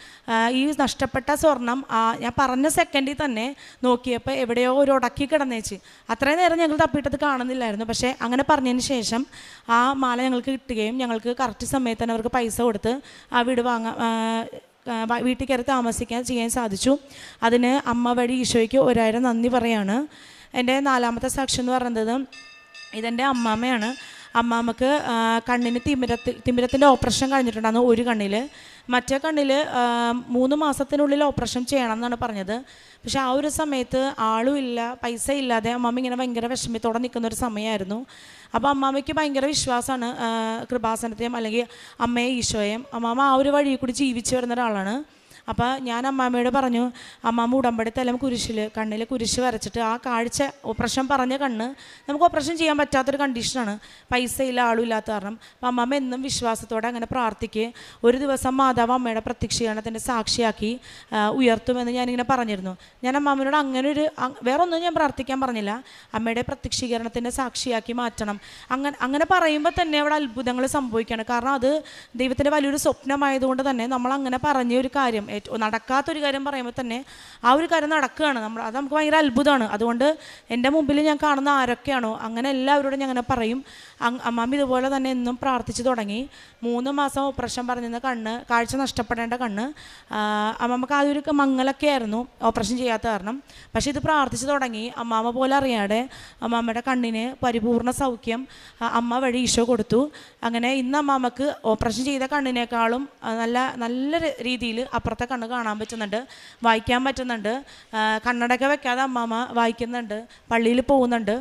ഈ നഷ്ടപ്പെട്ട സ്വർണം ഞാൻ പറഞ്ഞ സെക്കൻഡിൽ തന്നെ നോക്കിയപ്പോൾ എവിടെയോ ഒരു ഉടക്കി കിടന്നേച്ച്. അത്രയും നേരം ഞങ്ങൾ തപ്പിയിട്ടത് കാണുന്നില്ലായിരുന്നു. പക്ഷേ അങ്ങനെ പറഞ്ഞതിന് ശേഷം ആ മാല ഞങ്ങൾക്ക് കിട്ടുകയും ഞങ്ങൾക്ക് കറക്റ്റ് സമയത്ത് തന്നെ അവർക്ക് പൈസ കൊടുത്ത് ആ വീട് വീട്ടിൽ കയറി താമസിക്കാൻ ചെയ്യാൻ സാധിച്ചു. അതിന് അമ്മ വഴി ഈശോയ്ക്ക് 1000 നന്ദി പറയാണ്. എൻ്റെ 4ാമത്തെ സാക്ഷ്യം എന്ന് പറയുന്നത് ഇതെൻ്റെ അമ്മാമ്മയാണ്. അമ്മാമ്മക്ക് കണ്ണിന് തിമിരത്തിൻ്റെ ഓപ്പറേഷൻ കഴിഞ്ഞിട്ടുണ്ടായിരുന്നു ഒരു കണ്ണിൽ. മറ്റേ കണ്ണിൽ 3 മാസത്തിനുള്ളിൽ ഓപ്പറേഷൻ ചെയ്യണം എന്നാണ് പറഞ്ഞത്. പക്ഷെ ആ ഒരു സമയത്ത് ആളും ഇല്ല, പൈസ ഇല്ലാതെ അമ്മാമ്മ ഇങ്ങനെ ഭയങ്കര വിഷമത്തോടെ നിൽക്കുന്നൊരു സമയമായിരുന്നു. അപ്പോൾ അമ്മാമ്മയ്ക്ക് ഭയങ്കര വിശ്വാസമാണ് കൃപാസനത്തെയും അല്ലെങ്കിൽ അമ്മയെ ഈശോയെയും. അമ്മാമ്മ ആ ഒരു വഴി കൂടി ജീവിച്ചു വരുന്ന ഒരാളാണ്. അപ്പോൾ ഞാൻ അമ്മാമ്മയോട് പറഞ്ഞു, അമ്മാമ്മ ഉടമ്പടി തലം കുരിശിൽ കണ്ണിൽ കുരിശ് വരച്ചിട്ട് ആ കാഴ്ച ഓപ്പറേഷൻ പറഞ്ഞ കണ്ണ് നമുക്ക് ഓപ്പറേഷൻ ചെയ്യാൻ പറ്റാത്തൊരു കണ്ടീഷനാണ്, പൈസ ഇല്ല, ആളും ഇല്ലാത്ത കാരണം. അപ്പം അമ്മാമ്മ എന്നും വിശ്വാസത്തോടെ അങ്ങനെ പ്രാർത്ഥിക്കുക. ഒരു ദിവസം മാതാവ് അമ്മയുടെ പ്രത്യക്ഷീകരണത്തിൻ്റെ സാക്ഷിയാക്കി ഉയർത്തുമെന്ന് ഞാനിങ്ങനെ പറഞ്ഞിരുന്നു. ഞാൻ അമ്മാമ്മയോട് വേറെ ഒന്നും ഞാൻ പ്രാർത്ഥിക്കാൻ പറഞ്ഞില്ല, അമ്മയുടെ പ്രത്യക്ഷീകരണത്തിൻ്റെ സാക്ഷിയാക്കി മാറ്റണം. അങ്ങനെ പറയുമ്പോൾ തന്നെ അവിടെ അത്ഭുതങ്ങൾ സംഭവിക്കുകയാണ്. കാരണം അത് ദൈവത്തിൻ്റെ വലിയൊരു സ്വപ്നമായതുകൊണ്ട് തന്നെ നമ്മൾ അങ്ങനെ പറഞ്ഞ ഒരു കാര്യം, നടക്കാത്തൊരു കാര്യം പറയുമ്പോൾ തന്നെ ആ ഒരു കാര്യം നടക്കുകയാണ്. അത് നമുക്ക് ഭയങ്കര അത്ഭുതമാണ്. അതുകൊണ്ട് എൻ്റെ മുമ്പിൽ ഞാൻ കാണുന്ന ആരൊക്കെയാണോ അങ്ങനെ എല്ലാവരോടും ഞാൻ അങ്ങനെ പറയും. അമ്മാമ്മ ഇതുപോലെ തന്നെ എന്നും പ്രാർത്ഥിച്ചു തുടങ്ങി. 3 മാസം ഓപ്പറേഷൻ പറഞ്ഞിരുന്ന കണ്ണ്, കാഴ്ച നഷ്ടപ്പെടേണ്ട കണ്ണ്, അമ്മമ്മക്ക് ആദ്യം ഒരു മങ്ങലൊക്കെ ആയിരുന്നു ഓപ്പറേഷൻ ചെയ്യാത്ത കാരണം. പക്ഷേ ഇത് പ്രാർത്ഥിച്ചു തുടങ്ങി. അമ്മാമ്മ പോലെ അറിയാതെ അമ്മാമ്മയുടെ കണ്ണിന് പരിപൂർണ്ണ സൗഖ്യം അമ്മ വഴി ഈശോ കൊടുത്തു. അങ്ങനെ ഇന്ന് അമ്മാമ്മക്ക് ഓപ്പറേഷൻ ചെയ്ത കണ്ണിനേക്കാളും നല്ല രീതിയിൽ അപ്പുറത്തെ കണ്ണ് കാണാൻ പറ്റുന്നുണ്ട്, വായിക്കാൻ പറ്റുന്നുണ്ട്. കണ്ണടയൊക്കെ വെക്കാതെ അമ്മാമ്മ വായിക്കുന്നുണ്ട്, പള്ളിയിൽ പോകുന്നുണ്ട്.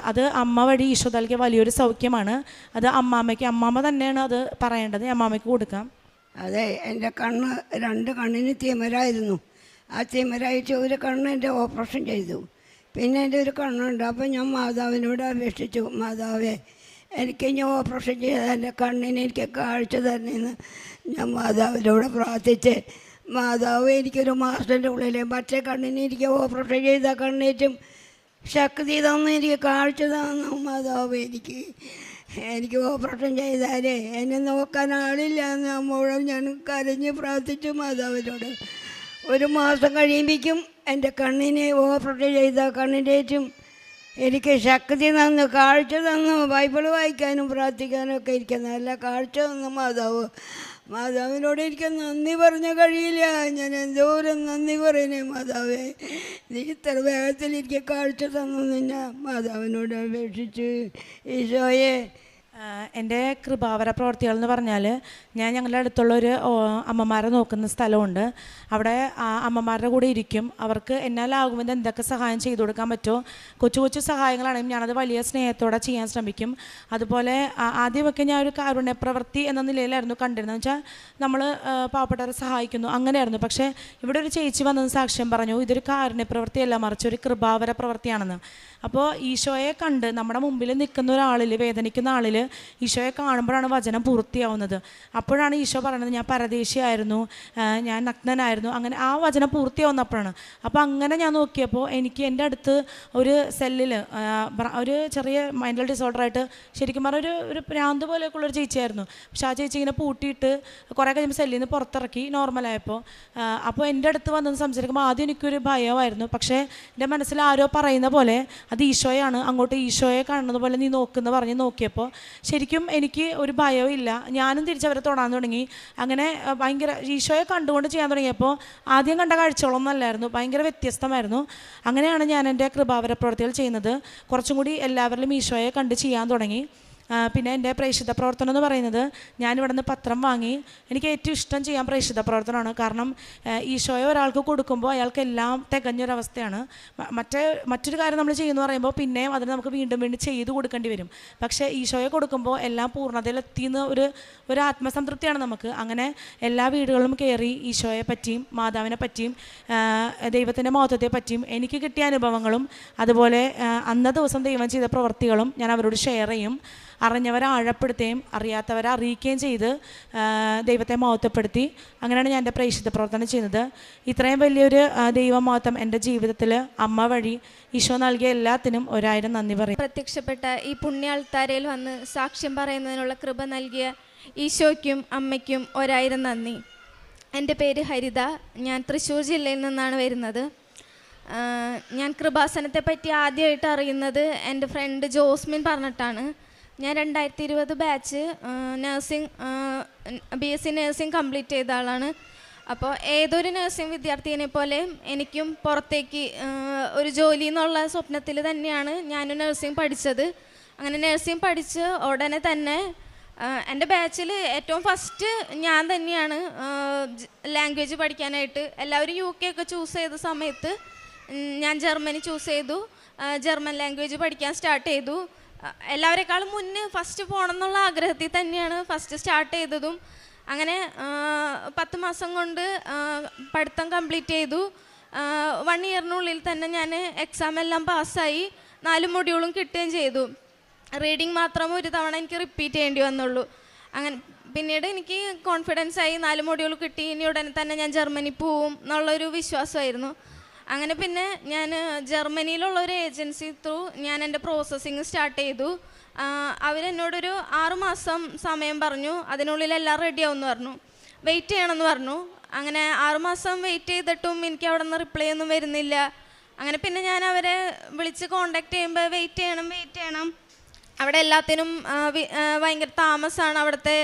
അത് അമ്മ വഴി ഈശോ നൽകിയ വലിയൊരു സൗഖ്യമാണ്. അത് അമ്മാമ്മ തന്നെയാണ് അത് പറയേണ്ടത്. അമ്മാമ്മയ്ക്ക് കൊടുക്കാം. അതെ, എൻ്റെ 2 കണ്ണിന് തിമിരായിരുന്നു. ആ തിമിരായിട്ട് ഒരു കണ്ണ് എൻ്റെ ഓപ്പറേഷൻ ചെയ്തു. പിന്നെ എൻ്റെ ഒരു കണ്ണുണ്ട്. അപ്പോൾ ഞാൻ മാതാവിനോട് അപേക്ഷിച്ചു, മാതാവേ എനിക്ക് ഇനി ഓപ്പറേഷൻ ചെയ്താൽ എൻ്റെ കണ്ണിന് എനിക്ക് കാഴ്ച തരണമെന്ന് ഞാൻ മാതാവിനോട് പ്രാർത്ഥിച്ച്, മാതാവ് എനിക്കൊരു മാസത്തിൻ്റെ ഉള്ളിൽ മറ്റേ കണ്ണിന് എനിക്ക് ഓപ്പറേഷൻ ചെയ്ത കണ്ണേറ്റും ശക്തി തന്നു, എനിക്ക് കാഴ്ച തന്നു. മാതാവ് എനിക്ക് ഓപ്പറേഷൻ ചെയ്താലേ എന്നെ നോക്കാൻ ആളില്ല എന്ന് അമ്മോടും ഞാൻ കരഞ്ഞ് പ്രാർത്ഥിച്ചു മാതാവിനോട്. 1 മാസം കഴിയുമ്പോഴേക്കും എൻ്റെ കണ്ണിനെ ഓപ്പറേഷൻ ചെയ്ത കണ്ണിൻ്റെറ്റും എനിക്ക് ശക്തി തന്നു, കാഴ്ച തന്നു. ബൈബിൾ വായിക്കാനും പ്രാർത്ഥിക്കാനും ഒക്കെ എനിക്ക് നല്ല കാഴ്ച തന്നു മാതാവിനോട് എനിക്ക് നന്ദി പറഞ്ഞ കഴിയില്ല. ഞാൻ എന്തോരം നന്ദി പറയുന്നേ മാതാവേ, നീ ഇത്ര വേഗത്തിൽ എനിക്ക് കാഴ്ച തന്നു ഞാൻ മാതാവിനോട് അപേക്ഷിച്ചു. ഈശോയെ എൻ്റെ കൃപാവര പ്രവർത്തികൾ എന്ന് പറഞ്ഞാൽ ഞങ്ങളുടെ അടുത്തുള്ളൊരു അമ്മമാരെ നോക്കുന്ന സ്ഥലമുണ്ട്. അവിടെ അമ്മമാരുടെ കൂടെ ഇരിക്കും. അവർക്ക് എന്നാലാകുമെന്ന് എന്തൊക്കെ സഹായം ചെയ്തു കൊടുക്കാൻ പറ്റുമോ, കൊച്ചു കൊച്ചു സഹായങ്ങളാണെങ്കിൽ ഞാനത് വലിയ സ്നേഹത്തോടെ ചെയ്യാൻ ശ്രമിക്കും. അതുപോലെ ആദ്യമൊക്കെ ഞാൻ ഒരു കാരുണ്യ പ്രവൃത്തി എന്ന നിലയിലായിരുന്നു കണ്ടിരുന്നത്. വെച്ചാൽ നമ്മൾ പാവപ്പെട്ടവരെ സഹായിക്കുന്നു അങ്ങനെയായിരുന്നു. പക്ഷേ ഇവിടെ ഒരു ചേച്ചി വന്നത് സാക്ഷ്യം പറഞ്ഞു, ഇതൊരു കാരുണ്യ പ്രവൃത്തിയല്ല, മറിച്ച് ഒരു കൃപാവര പ്രവൃത്തിയാണെന്ന്. അപ്പോൾ ഈശോയെ കണ്ട് നമ്മുടെ മുമ്പിൽ നിൽക്കുന്ന ഒരാളിൽ, വേദനിക്കുന്ന ആളിൽ ഈശോയെ കാണുമ്പോഴാണ് വചനം പൂർത്തിയാവുന്നത്. അപ്പോഴാണ് ഈശോ പറയുന്നത്, ഞാൻ പരദേശിയായിരുന്നു, ഞാൻ നഗ്നനായിരുന്നു, അങ്ങനെ ആ വചനം പൂർത്തിയാവുന്നപ്പോഴാണ്. അപ്പോൾ അങ്ങനെ ഞാൻ നോക്കിയപ്പോൾ എനിക്ക് എൻ്റെ അടുത്ത് ഒരു സെല്ലിൽ ഒരു ചെറിയ മെൻ്റൽ ഡിസോർഡറായിട്ട് ശരിക്കും പറഞ്ഞാൽ ഒരു ഭ്രാന്ത് പോലെയൊക്കെയുള്ളൊരു ചേച്ചിയായിരുന്നു. പക്ഷെ ആ ചേച്ചി ഇങ്ങനെ പൂട്ടിയിട്ട് കുറേ കഴിയുമ്പോൾ സെല്ലിൽ നിന്ന് പുറത്തിറക്കി നോർമലായപ്പോൾ അപ്പോൾ എൻ്റെ അടുത്ത് വന്നത് സംസാരിക്കുമ്പോൾ ആദ്യം എനിക്കൊരു ഭയമായിരുന്നു. പക്ഷേ എൻ്റെ മനസ്സിൽ ആരോ പറയുന്ന പോലെ അത് ഈശോയാണ്, അങ്ങോട്ട് ഈശോയെ കാണുന്നത് പോലെ നീ നോക്കുന്ന പറഞ്ഞ് നോക്കിയപ്പോൾ ശരിക്കും എനിക്ക് ഒരു ഭയവും ഇല്ല. ഞാനും തിരിച്ചവരെ തൊടാൻ തുടങ്ങി. അങ്ങനെ ഭയങ്കര ഈശോയെ കണ്ടുകൊണ്ട് ചെയ്യാൻ തുടങ്ങിയപ്പോൾ ആദ്യം കണ്ട കാഴ്ചകളൊന്നും അല്ലായിരുന്നു, ഭയങ്കര വ്യത്യസ്തമായിരുന്നു. അങ്ങനെയാണ് ഞാൻ എൻ്റെ കൃപാവര പ്രവർത്തികൾ ചെയ്യുന്നത്. കുറച്ചും കൂടി എല്ലാവരിലും ഈശോയെ കണ്ട് ചെയ്യാൻ തുടങ്ങി. പിന്നെ എൻ്റെ പ്രേക്ഷിത പ്രവർത്തനം എന്ന് പറയുന്നത്, ഞാനിവിടെ നിന്ന് പത്രം വാങ്ങി, എനിക്ക് ഏറ്റവും ഇഷ്ടം ചെയ്യാൻ പ്രേക്ഷിത പ്രവർത്തനമാണ്. കാരണം ഈശോയെ ഒരാൾക്ക് കൊടുക്കുമ്പോൾ അയാൾക്ക് എല്ലാം തികഞ്ഞൊരവസ്ഥയാണ്. മറ്റൊരു കാര്യം നമ്മൾ ചെയ്യുമെന്ന് പറയുമ്പോൾ പിന്നെയും അതിന് നമുക്ക് വീണ്ടും വീണ്ടും ചെയ്ത് കൊടുക്കേണ്ടി വരും. പക്ഷേ ഈശോയെ കൊടുക്കുമ്പോൾ എല്ലാം പൂർണ്ണതയിലെത്തിയെന്ന് ഒരു ആത്മസംതൃപ്തിയാണ് നമുക്ക്. അങ്ങനെ എല്ലാ വീടുകളിലും കയറി ഈശോയെ പറ്റിയും മാതാവിനെ പറ്റിയും ദൈവത്തിൻ്റെ മഹത്വത്തെ പറ്റിയും എനിക്ക് കിട്ടിയ അനുഭവങ്ങളും അതുപോലെ അന്ന ദിവസം ദൈവം ചെയ്ത പ്രവൃത്തികളും ഞാൻ അവരോട് ഷെയർ ചെയ്യും. അറിഞ്ഞവരെ ആഴപ്പെടുത്തുകയും അറിയാത്തവരെ അറിയിക്കുകയും ചെയ്ത് ദൈവത്തെ മഹത്വപ്പെടുത്തി അങ്ങനെയാണ് ഞാൻ എൻ്റെ പ്രേക്ഷിത പ്രവർത്തനം ചെയ്യുന്നത്. ഇത്രയും വലിയൊരു ദൈവമഹത്വം എൻ്റെ ജീവിതത്തിൽ അമ്മ വഴി ഈശോ നൽകിയ എല്ലാത്തിനും 1000 നന്ദി പറയും. പ്രത്യക്ഷപ്പെട്ട ഈ പുണ്യാൾത്താരയിൽ വന്ന് സാക്ഷ്യം പറയുന്നതിനുള്ള കൃപ നൽകിയ ഈശോയ്ക്കും അമ്മയ്ക്കും 1000 നന്ദി. എൻ്റെ പേര് ഹരിത, ഞാൻ തൃശ്ശൂർ ജില്ലയിൽ നിന്നാണ് വരുന്നത്. ഞാൻ കൃപാസനത്തെ പറ്റി ആദ്യമായിട്ട് അറിയുന്നത് എൻ്റെ ഫ്രണ്ട് ജോസ്മിൻ പറഞ്ഞിട്ടാണ്. ഞാൻ 2020 batch nursing BSc nursing complete ചെയ്ത ആളാണ്. അപ്പോൾ ഏതൊരു നഴ്സിംഗ് വിദ്യാർത്ഥിനെ പോലെ എനിക്കും പുറത്തേക്ക് ഒരു ജോലി എന്നുള്ള സ്വപ്നത്തിൽ തന്നെയാണ് ഞാനും നഴ്സിംഗ് പഠിച്ചത്. അങ്ങനെ നഴ്സിംഗ് പഠിച്ച് ഉടനെ തന്നെ എൻ്റെ ബാച്ചിൽ ഏറ്റവും ഫസ്റ്റ് ഞാൻ തന്നെയാണ് ലാംഗ്വേജ് പഠിക്കാനായിട്ട്. എല്ലാവരും UK ഒക്കെ ചൂസ് ചെയ്ത സമയത്ത് ഞാൻ ജർമ്മനി ചൂസ് ചെയ്തു. ജർമ്മൻ ലാംഗ്വേജ് പഠിക്കാൻ സ്റ്റാർട്ട് ചെയ്തു. എല്ലാവരെക്കാളും മുന്നേ ഫസ്റ്റ് പോകണം എന്നുള്ള ആഗ്രഹത്തിൽ തന്നെയാണ് ഫസ്റ്റ് സ്റ്റാർട്ട് ചെയ്തതും. അങ്ങനെ 10 മാസം കൊണ്ട് പഠിത്തം കംപ്ലീറ്റ് ചെയ്തു. 1 ഇയറിനുള്ളിൽ തന്നെ ഞാൻ എക്സാം എല്ലാം പാസ്സായി. 4 മൊഡ്യൂളും കിട്ടുകയും ചെയ്തു. റീഡിങ് മാത്രം ഒരു തവണ എനിക്ക് റിപ്പീറ്റ് ചെയ്യേണ്ടി വന്നുള്ളൂ. അങ്ങനെ പിന്നീട് എനിക്ക് കോൺഫിഡൻസ് ആയി, 4 മൊഡ്യൂൾ കിട്ടി, ഇനി ഉടനെ തന്നെ ഞാൻ ജർമ്മനി പോവും എന്നുള്ളൊരു വിശ്വാസമായിരുന്നു. അങ്ങനെ പിന്നെ ഞാൻ ജർമ്മനിയിലുള്ള ഒരു ഏജൻസി ത്രൂ ഞാൻ എൻ്റെ പ്രോസസ്സിങ് സ്റ്റാർട്ട് ചെയ്തു. അവരെന്നോടൊരു 6 മാസം സമയം പറഞ്ഞു, അതിനുള്ളിൽ എല്ലാം റെഡിയാവുമെന്ന് പറഞ്ഞു, വെയിറ്റ് ചെയ്യണമെന്ന് പറഞ്ഞു. അങ്ങനെ 6 മാസം വെയിറ്റ് ചെയ്തിട്ടും എനിക്ക് അവിടെ നിന്ന് റിപ്ലൈ ഒന്നും വരുന്നില്ല. അങ്ങനെ പിന്നെ ഞാൻ അവരെ വിളിച്ച് കോണ്ടാക്ട് ചെയ്യുമ്പോൾ വെയിറ്റ് ചെയ്യണം. അവിടെ എല്ലാത്തിനും ഭയങ്കര താമസമാണ്. അവിടുത്തെ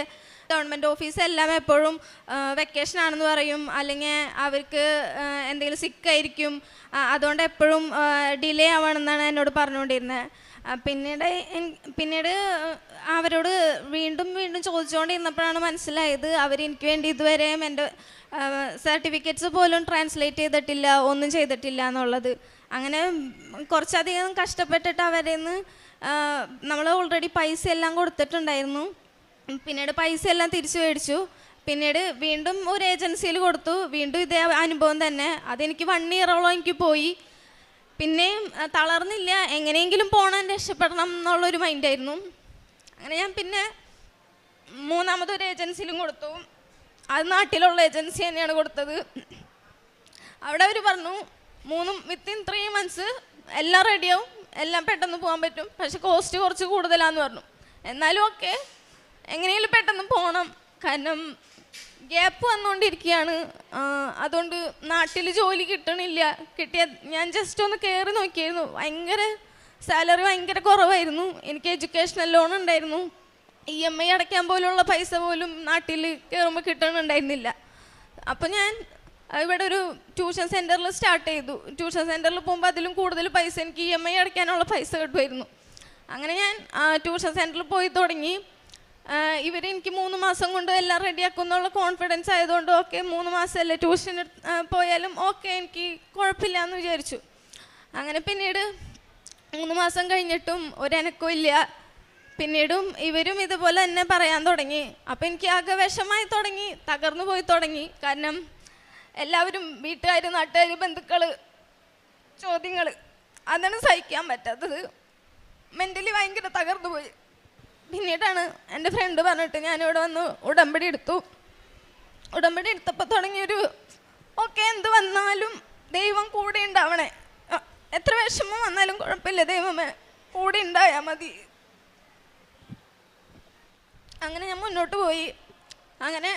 ഗവൺമെൻറ് ഓഫീസ് എല്ലാം എപ്പോഴും വെക്കേഷൻ ആണെന്ന് പറയും, അല്ലെങ്കിൽ അവർക്ക് എന്തെങ്കിലും സിക്കായിരിക്കും, അതുകൊണ്ട് എപ്പോഴും ഡിലേ ആവണമെന്നാണ് എന്നോട് പറഞ്ഞുകൊണ്ടിരുന്നത്. പിന്നീട് അവരോട് വീണ്ടും ചോദിച്ചുകൊണ്ടിരുന്നപ്പോഴാണ് മനസ്സിലായത് അവരെനിക്ക് വേണ്ടി ഇതുവരെയും എൻ്റെ സർട്ടിഫിക്കറ്റ്സ് പോലും ട്രാൻസ്ലേറ്റ് ചെയ്തിട്ടില്ല, ഒന്നും ചെയ്തിട്ടില്ല എന്നുള്ളത്. അങ്ങനെ കുറച്ചധികം കഷ്ടപ്പെട്ടിട്ട് അവരിൽ നിന്ന് നമ്മൾ ഓൾറെഡി പൈസ എല്ലാം കൊടുത്തിട്ടുണ്ടായിരുന്നു. പിന്നീട് പൈസ എല്ലാം തിരിച്ചു മേടിച്ചു. പിന്നീട് വീണ്ടും ഒരു ഏജൻസിയിൽ കൊടുത്തു. വീണ്ടും ഇതേ അനുഭവം തന്നെ. അതെനിക്ക് 1 ഇയറോളം എനിക്ക് പോയി. പിന്നെയും തളർന്നില്ല, എങ്ങനെയെങ്കിലും പോകണം, രക്ഷപ്പെടണം എന്നുള്ളൊരു മൈൻഡായിരുന്നു. അങ്ങനെ ഞാൻ പിന്നെ 3ാമതൊരു ഏജൻസിയിലും കൊടുത്തു. അത് നാട്ടിലുള്ള ഏജൻസി തന്നെയാണ് കൊടുത്തത്. അവിടെ അവർ പറഞ്ഞു വിത്തിൻ 3 months എല്ലാം റെഡിയാവും, എല്ലാം പെട്ടെന്ന് പോകാൻ പറ്റും, പക്ഷെ കോസ്റ്റ് കുറച്ച് കൂടുതലാന്ന് പറഞ്ഞു. എന്നാലും ഓക്കെ, എങ്ങനെയെങ്കിലും പെട്ടെന്ന് പോകണം, കാരണം ഗ്യാപ്പ് വന്നുകൊണ്ടിരിക്കുകയാണ്. അതുകൊണ്ട് നാട്ടിൽ ജോലി കിട്ടണില്ല. ഞാൻ ജസ്റ്റ് ഒന്ന് കയറി നോക്കിയായിരുന്നു. ഭയങ്കര സാലറി ഭയങ്കര കുറവായിരുന്നു. എനിക്ക് എഡ്യൂക്കേഷണൽ ലോൺ ഉണ്ടായിരുന്നു. EMI അടയ്ക്കാൻ പോലുള്ള പൈസ പോലും നാട്ടിൽ കയറുമ്പോൾ കിട്ടണുണ്ടായിരുന്നില്ല. അപ്പോൾ ഞാൻ ഇവിടെ ഒരു ട്യൂഷൻ സെൻറ്ററിൽ സ്റ്റാർട്ട് ചെയ്തു. ട്യൂഷൻ സെൻറ്ററിൽ പോകുമ്പോൾ അതിലും കൂടുതൽ പൈസ എനിക്ക് EMI അടയ്ക്കാനുള്ള പൈസ കിട്ടുമായിരുന്നു. അങ്ങനെ ഞാൻ ട്യൂഷൻ സെൻറ്ററിൽ പോയി തുടങ്ങി. എനിക്ക് 3 മാസം കൊണ്ട് എല്ലാം റെഡിയാക്കും എന്നുള്ള കോൺഫിഡൻസ് ആയതുകൊണ്ട് ഓക്കെ 3 മാസമല്ലേ ട്യൂഷൻ പോയാലും ഓക്കെ എനിക്ക് കുഴപ്പമില്ല എന്ന് വിചാരിച്ചു. അങ്ങനെ പിന്നീട് 3 മാസം കഴിഞ്ഞിട്ടും ഒരനക്കവും ഇല്ല. പിന്നീടും ഇവരും ഇതുപോലെ തന്നെ പറയാൻ തുടങ്ങി. അപ്പം എനിക്ക് ആകെ വിഷമായി തുടങ്ങി, തകർന്നു പോയി തുടങ്ങി. കാരണം എല്ലാവരും വീട്ടുകാർ, നാട്ടുകാർ, ബന്ധുക്കൾ, ചോദ്യങ്ങൾ, അതാണ് സഹിക്കാൻ പറ്റാത്തത്. മെൻ്റലി ഭയങ്കര തകർന്നു പോയി. പിന്നീടാണ് എൻ്റെ ഫ്രണ്ട് പറഞ്ഞിട്ട് ഞാനിവിടെ വന്ന് ഉടമ്പടി എടുത്തു. ഉടമ്പടി എടുത്തപ്പോൾ തുടങ്ങിയൊരു ഓക്കെ എന്ത് വന്നാലും ദൈവം കൂടെ ഉണ്ടാവണേ, എത്ര വിഷമം വന്നാലും കുഴപ്പമില്ല, ദൈവമേ കൂടെ ഉണ്ടായാൽ മതി. അങ്ങനെ ഞാൻ മുന്നോട്ട് പോയി. അങ്ങനെ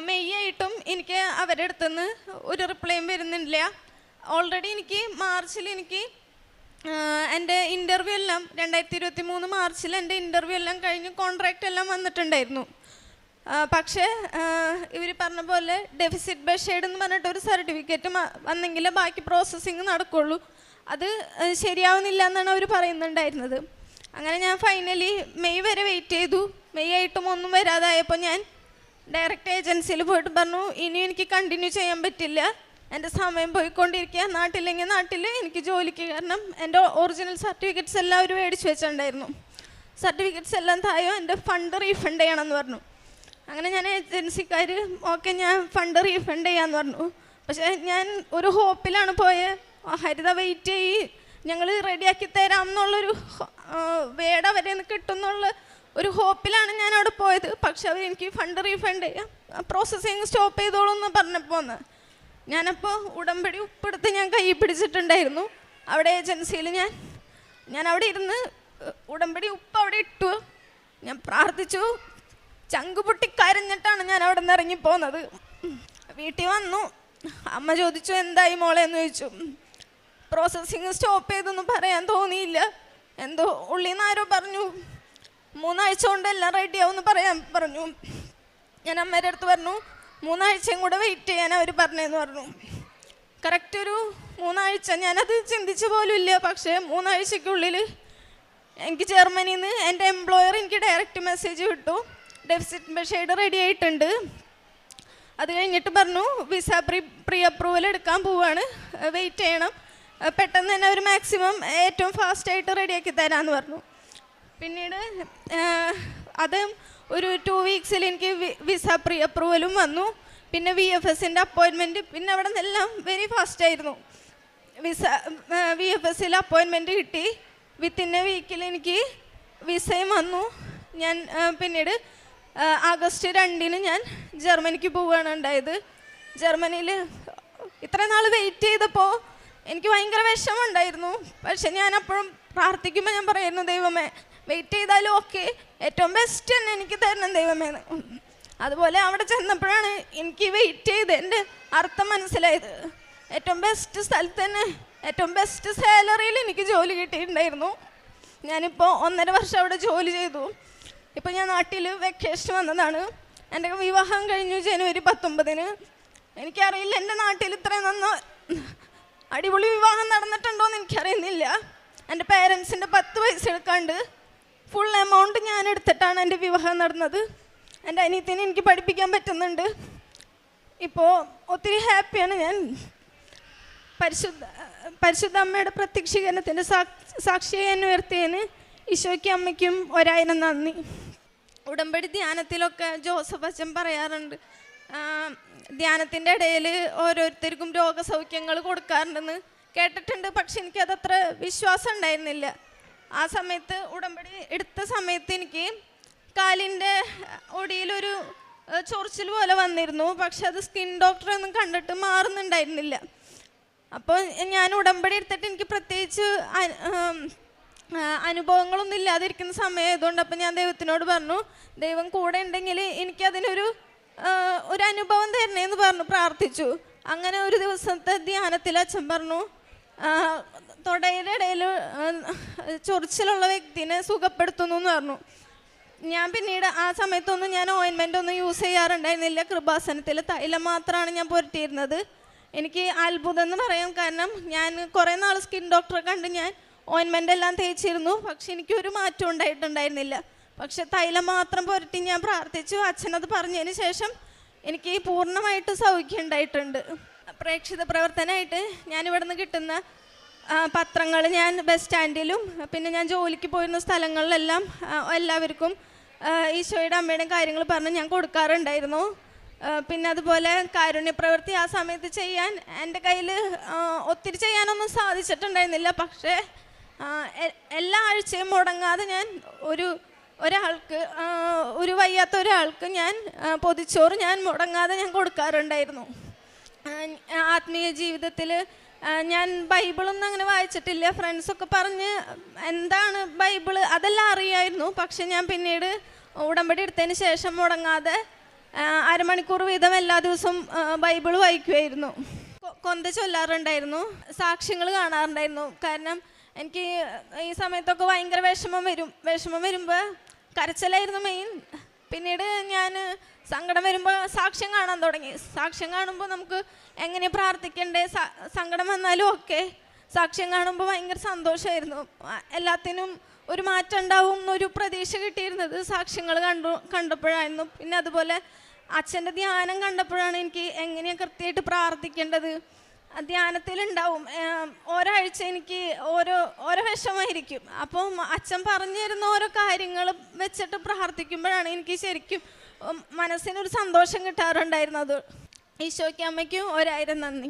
മെയ് ആയിട്ടും എനിക്ക് അവരുടെ അടുത്തുനിന്ന് ഒരു റിപ്ലൈയും വരുന്നില്ല. ഓൾറെഡി എനിക്ക് മാർച്ചിൽ എനിക്ക് എൻ്റെ ഇൻ്റർവ്യൂ എല്ലാം 2023 മാർച്ചിൽ എൻ്റെ ഇൻ്റർവ്യൂ എല്ലാം കഴിഞ്ഞ് കോൺട്രാക്റ്റ് എല്ലാം വന്നിട്ടുണ്ടായിരുന്നു. പക്ഷേ ഇവർ പറഞ്ഞ പോലെ ഡെഫിസിറ്റ് ബഷേഡ് എന്ന് പറഞ്ഞിട്ടൊരു സർട്ടിഫിക്കറ്റ് വന്നെങ്കിലേ ബാക്കി പ്രോസസ്സിങ് നടക്കുള്ളൂ. അത് ശരിയാവുന്നില്ല എന്നാണ് അവർ പറയുന്നുണ്ടായിരുന്നത്. അങ്ങനെ ഞാൻ ഫൈനലി മെയ് വരെ വെയിറ്റ് ചെയ്തു. മെയ് ആയിട്ടും ഒന്നും വരാതായപ്പോൾ ഞാൻ ഡയറക്റ്റ് ഏജൻസിയിൽ പോയിട്ട് പറഞ്ഞു ഇനി എനിക്ക് കണ്ടിന്യൂ ചെയ്യാൻ പറ്റില്ല, എൻ്റെ സമയം പോയിക്കൊണ്ടിരിക്കുക, നാട്ടിലെങ്കിൽ നാട്ടിൽ എനിക്ക് ജോലിക്ക്. കാരണം എൻ്റെ ഒറിജിനൽ സർട്ടിഫിക്കറ്റ്സ് എല്ലാം അവർ മേടിച്ച് വെച്ചിട്ടുണ്ടായിരുന്നു. സർട്ടിഫിക്കറ്റ്സ് എല്ലാം തായോ എൻ്റെ ഫണ്ട് റീഫണ്ട് ചെയ്യണമെന്ന് പറഞ്ഞു. അങ്ങനെ ഞാൻ ഏജൻസിക്കാർ ഓക്കെ ഞാൻ ഫണ്ട് റീഫണ്ട് ചെയ്യാമെന്ന് പറഞ്ഞു. പക്ഷേ ഞാൻ ഒരു ഹോപ്പിലാണ് പോയത്, ഹരിത വെയിറ്റ് ചെയ്യ്, ഞങ്ങൾ റെഡിയാക്കി തരാം എന്നുള്ളൊരു വേട് അവരെ നിന്ന് കിട്ടുന്നുള്ള ഒരു ഹോപ്പിലാണ് ഞാൻ അവിടെ പോയത്. പക്ഷെ അവർ എനിക്ക് ഫണ്ട് റീഫണ്ട് ചെയ്യാം, പ്രോസസ്സിങ് സ്റ്റോപ്പ് ചെയ്തോളൂ എന്ന് പറഞ്ഞപ്പോൾ ഞാനപ്പോൾ ഉടമ്പടി ഉപ്പെടുത്ത് ഞാൻ കൈ പിടിച്ചിട്ടുണ്ടായിരുന്നു. അവിടെ ഏജൻസിയിൽ ഞാൻ അവിടെ ഇരുന്ന് ഉടമ്പടി ഉപ്പ് അവിടെ ഇട്ടു. ഞാൻ പ്രാർത്ഥിച്ചു, ചങ്ക് പൊട്ടി കരഞ്ഞിട്ടാണ് ഞാൻ അവിടെ നിന്ന് ഇറങ്ങിപ്പോകുന്നത്. വീട്ടിൽ വന്നു, അമ്മ ചോദിച്ചു എന്തായി മോളെ എന്ന് ചോദിച്ചു. പ്രോസസ്സിങ് സ്റ്റോപ്പ് ചെയ്തൊന്നും പറയാൻ തോന്നിയില്ല, എന്തോ ഉള്ളിൽ നിന്ന് ആരോ പറഞ്ഞു 3 ആഴ്ച കൊണ്ട് എല്ലാം റെഡിയാവുമെന്ന് പറയാൻ പറഞ്ഞു. ഞാൻ അമ്മയുടെ അടുത്ത് പറഞ്ഞു 3 ആഴ്ചയും കൂടെ വെയിറ്റ് ചെയ്യാൻ അവർ പറഞ്ഞതെന്ന് പറഞ്ഞു. കറക്റ്റ് ഒരു 3 ആഴ്ച ഞാനത് ചിന്തിച്ചു പോലും ഇല്ല. പക്ഷേ 3 ആഴ്ചയ്ക്കുള്ളിൽ എനിക്ക് ജർമ്മനിയിൽ നിന്ന് എൻ്റെ എംപ്ലോയർ എനിക്ക് ഡയറക്റ്റ് മെസ്സേജ് വിട്ടു, ഡെഫിസിറ്റ് ബഷേഡ് റെഡി ആയിട്ടുണ്ട്. അത് കഴിഞ്ഞിട്ട് പറഞ്ഞു വിസ പ്രീ അപ്രൂവൽ എടുക്കാൻ പോവുകയാണ്, വെയിറ്റ് ചെയ്യണം, പെട്ടെന്ന് തന്നെ ഒരു മാക്സിമം ഏറ്റവും ഫാസ്റ്റായിട്ട് റെഡിയാക്കി തരാമെന്ന് പറഞ്ഞു. പിന്നീട് അത് ഒരു 2 വീക്സിൽ എനിക്ക് വിസ പ്രീ അപ്രൂവലും വന്നു. പിന്നെ VFSൻ്റെ അപ്പോയിൻമെൻറ്റ്, പിന്നെ അവിടെ നിന്നെല്ലാം വെരി ഫാസ്റ്റായിരുന്നു. VFSൽ അപ്പോയിൻമെൻറ്റ് കിട്ടി. വിത്തിൻ എ വീക്കിൽ എനിക്ക് വിസയും വന്നു. ഞാൻ പിന്നീട് ആഗസ്റ്റ് 2 ഞാൻ ജർമ്മനിക്ക് പോവുകയാണ് ഉണ്ടായത്. ജർമ്മനിയിൽ ഇത്രയും നാൾ വെയിറ്റ് ചെയ്തപ്പോൾ എനിക്ക് ഭയങ്കര വിഷമമുണ്ടായിരുന്നു. പക്ഷെ ഞാൻ അപ്പോഴും പ്രാർത്ഥിക്കുമ്പോൾ ഞാൻ പറയുന്നു ദൈവമേ വെയിറ്റ് ചെയ്താലും ഓക്കെ, ഏറ്റവും ബെസ്റ്റ് തന്നെ എനിക്ക് തരണം ദൈവമേ. അതുപോലെ അവിടെ ചെന്നപ്പോഴാണ് എനിക്ക് വെയിറ്റ് ചെയ്ത് എൻ്റെ അർത്ഥം മനസ്സിലായത്. ഏറ്റവും ബെസ്റ്റ് സ്ഥലത്ത് തന്നെ ഏറ്റവും ബെസ്റ്റ് സാലറിയിൽ എനിക്ക് ജോലി കിട്ടിയിട്ടുണ്ടായിരുന്നു. ഞാനിപ്പോൾ 1.5 വർഷം അവിടെ ജോലി ചെയ്തു. ഇപ്പോൾ ഞാൻ നാട്ടിൽ വെക്കേഷൻ വന്നതാണ്. എൻ്റെ വിവാഹം കഴിഞ്ഞു ജനുവരി 19. എനിക്കറിയില്ല എൻ്റെ നാട്ടിൽ ഇത്രയും അടിപൊളി വിവാഹം നടന്നിട്ടുണ്ടോ എന്ന് എനിക്കറിയുന്നില്ല. എൻ്റെ പേരൻസിൻ്റെ 10 പൈസ എടുക്കാണ്ട് ഫുൾ എമൗണ്ട് ഞാൻ എടുത്തിട്ടാണ് എൻ്റെ വിവാഹം നടന്നത്. എൻ്റെ അനിയത്തിനെ എനിക്ക് പഠിപ്പിക്കാൻ പറ്റുന്നുണ്ട്. ഇപ്പോൾ ഒത്തിരി ഹാപ്പിയാണ് ഞാൻ. പരിശുദ്ധ അമ്മയുടെ പ്രത്യക്ഷീകരണത്തിൻ്റെ സാക്ഷിയെ ഉയർത്തിയതിന് ഈശോയ്ക്കും അമ്മയ്ക്കും 1000 നന്ദി. ഉടമ്പടി ധ്യാനത്തിലൊക്കെ ജോസഫ് അച്ഛൻ പറയാറുണ്ട്, ധ്യാനത്തിൻ്റെ ഇടയിൽ ഓരോരുത്തർക്കും രോഗസൗഖ്യങ്ങൾ കൊടുക്കാറുണ്ടെന്ന് കേട്ടിട്ടുണ്ട്. പക്ഷെ എനിക്കതത്ര വിശ്വാസം ഉണ്ടായിരുന്നില്ല. ആ സമയത്ത് ഉടമ്പടി എടുത്ത സമയത്ത് എനിക്ക് കാലിൻ്റെ ഒടിയിലൊരു ചൊറിച്ചിൽ പോലെ വന്നിരുന്നു. പക്ഷെ അത് സ്കിൻ ഡോക്ടറെ ഒന്നും കണ്ടിട്ട് മാറുന്നുണ്ടായിരുന്നില്ല. അപ്പോൾ ഞാൻ ഉടമ്പടി എടുത്തിട്ട് എനിക്ക് പ്രത്യേകിച്ച് അനുഭവങ്ങളൊന്നും ഇല്ലാതിരിക്കുന്ന സമയമായതുകൊണ്ട് അപ്പം ഞാൻ ദൈവത്തിനോട് പറഞ്ഞു, ദൈവം കൂടെ ഉണ്ടെങ്കിൽ എനിക്കതിനൊരു അനുഭവം തരണേന്ന് പറഞ്ഞു പ്രാർത്ഥിച്ചു. അങ്ങനെ ഒരു ദിവസത്തെ ധ്യാനത്തിൽ അച്ഛൻ പറഞ്ഞു, തൊടയുടെ ഇടയിൽ ചൊറിച്ചിലുള്ള വ്യക്തിനെ സുഖപ്പെടുത്തുന്നു എന്ന് പറഞ്ഞു. ഞാൻ പിന്നീട് ആ സമയത്തൊന്നും ഞാൻ ഓയിൻമെൻ്റ് ഒന്നും യൂസ് ചെയ്യാറുണ്ടായിരുന്നില്ല. കൃപാസനത്തിൽ തൈലം മാത്രമാണ് ഞാൻ പുരട്ടിയിരുന്നത്. എനിക്ക് അത്ഭുതം എന്ന് പറയാം. കാരണം ഞാൻ കുറേ നാൾ സ്കിൻ ഡോക്ടറെ കണ്ട് ഞാൻ ഓയിൻമെൻ്റ് എല്ലാം തേച്ചിരുന്നു. പക്ഷെ എനിക്കൊരു മാറ്റം ഉണ്ടായിട്ടുണ്ടായിരുന്നില്ല. പക്ഷെ തൈലം മാത്രം പുരട്ടി ഞാൻ പ്രാർത്ഥിച്ചു. അച്ഛനത് പറഞ്ഞതിന് ശേഷം എനിക്ക് പൂർണ്ണമായിട്ട് സൗഖ്യം ഉണ്ടായിട്ടുണ്ട്. പ്രേക്ഷിത പ്രവർത്തനമായിട്ട് ഞാൻ ഇവിടെ നിന്ന് കിട്ടുന്ന പത്രങ്ങൾ ഞാൻ ബസ് സ്റ്റാൻഡിലും പിന്നെ ഞാൻ ജോലിക്ക് പോയിരുന്ന സ്ഥലങ്ങളിലെല്ലാം എല്ലാവർക്കും ഈശോയുടെ അമ്മയുടെയും കാര്യങ്ങൾ പറഞ്ഞ് ഞാൻ കൊടുക്കാറുണ്ടായിരുന്നു. പിന്നെ അതുപോലെ കാരുണ്യപ്രവൃത്തി ആ സമയത്ത് ചെയ്യാൻ എൻ്റെ കയ്യിൽ ഒത്തിരി ചെയ്യാനൊന്നും സാധിച്ചിട്ടുണ്ടായിരുന്നില്ല. പക്ഷേ എല്ലാ ആഴ്ചയും മുടങ്ങാതെ ഞാൻ ഒരാൾക്ക് ഒരു വയ്യാത്ത ഒരാൾക്ക് ഞാൻ പൊതിച്ചോറ് ഞാൻ മുടങ്ങാതെ ഞാൻ കൊടുക്കാറുണ്ടായിരുന്നു. ആത്മീയ ജീവിതത്തിൽ ഞാൻ ബൈബിളൊന്നും അങ്ങനെ വായിച്ചിട്ടില്ല. ഫ്രണ്ട്സൊക്കെ പറഞ്ഞ് എന്താണ് ബൈബിള് അതെല്ലാം അറിയായിരുന്നു. പക്ഷെ ഞാൻ പിന്നീട് ഉടമ്പടി എടുത്തതിന് ശേഷം മുടങ്ങാതെ അരമണിക്കൂർ വീതം എല്ലാ ദിവസവും ബൈബിൾ വായിക്കുമായിരുന്നു. കൊന്ത ചൊല്ലാറുണ്ടായിരുന്നു. സാക്ഷ്യങ്ങൾ കാണാറുണ്ടായിരുന്നു. കാരണം എനിക്ക് ഈ സമയത്തൊക്കെ ഭയങ്കര വിഷമം വരുമ്പോൾ കരച്ചിലായിരുന്നു മെയിൻ. പിന്നീട് ഞാൻ സങ്കടം വരുമ്പോൾ സാക്ഷ്യം കാണാൻ തുടങ്ങി. സാക്ഷ്യം കാണുമ്പോൾ നമുക്ക് എങ്ങനെ പ്രാർത്ഥിക്കണ്ടേ, സങ്കടം വന്നാലും ഒക്കെ സാക്ഷ്യം കാണുമ്പോൾ ഭയങ്കര സന്തോഷമായിരുന്നു. എല്ലാത്തിനും ഒരു മാറ്റം ഉണ്ടാവും എന്നൊരു പ്രതീക്ഷ കിട്ടിയിരുന്നത് സാക്ഷ്യങ്ങൾ കണ്ടപ്പോഴായിരുന്നു. പിന്നെ അതുപോലെ അച്ഛൻ്റെ ധ്യാനം കണ്ടപ്പോഴാണ് എനിക്ക് എങ്ങനെയാണ് കൃത്യമായിട്ട് പ്രാർത്ഥിക്കേണ്ടത്. ധ്യാനത്തിലുണ്ടാവും ഒരാഴ്ച എനിക്ക് ഓരോ വിഷമായിരിക്കും. അപ്പം അച്ഛൻ പറഞ്ഞു തരുന്ന ഓരോ കാര്യങ്ങൾ വെച്ചിട്ട് പ്രാർത്ഥിക്കുമ്പോഴാണ് എനിക്ക് ശരിക്കും മനസ്സിനൊരു സന്തോഷം കിട്ടാറുണ്ടായിരുന്നത്. ഈശോയ്ക്ക് അമ്മയ്ക്കും 1000 നന്ദി.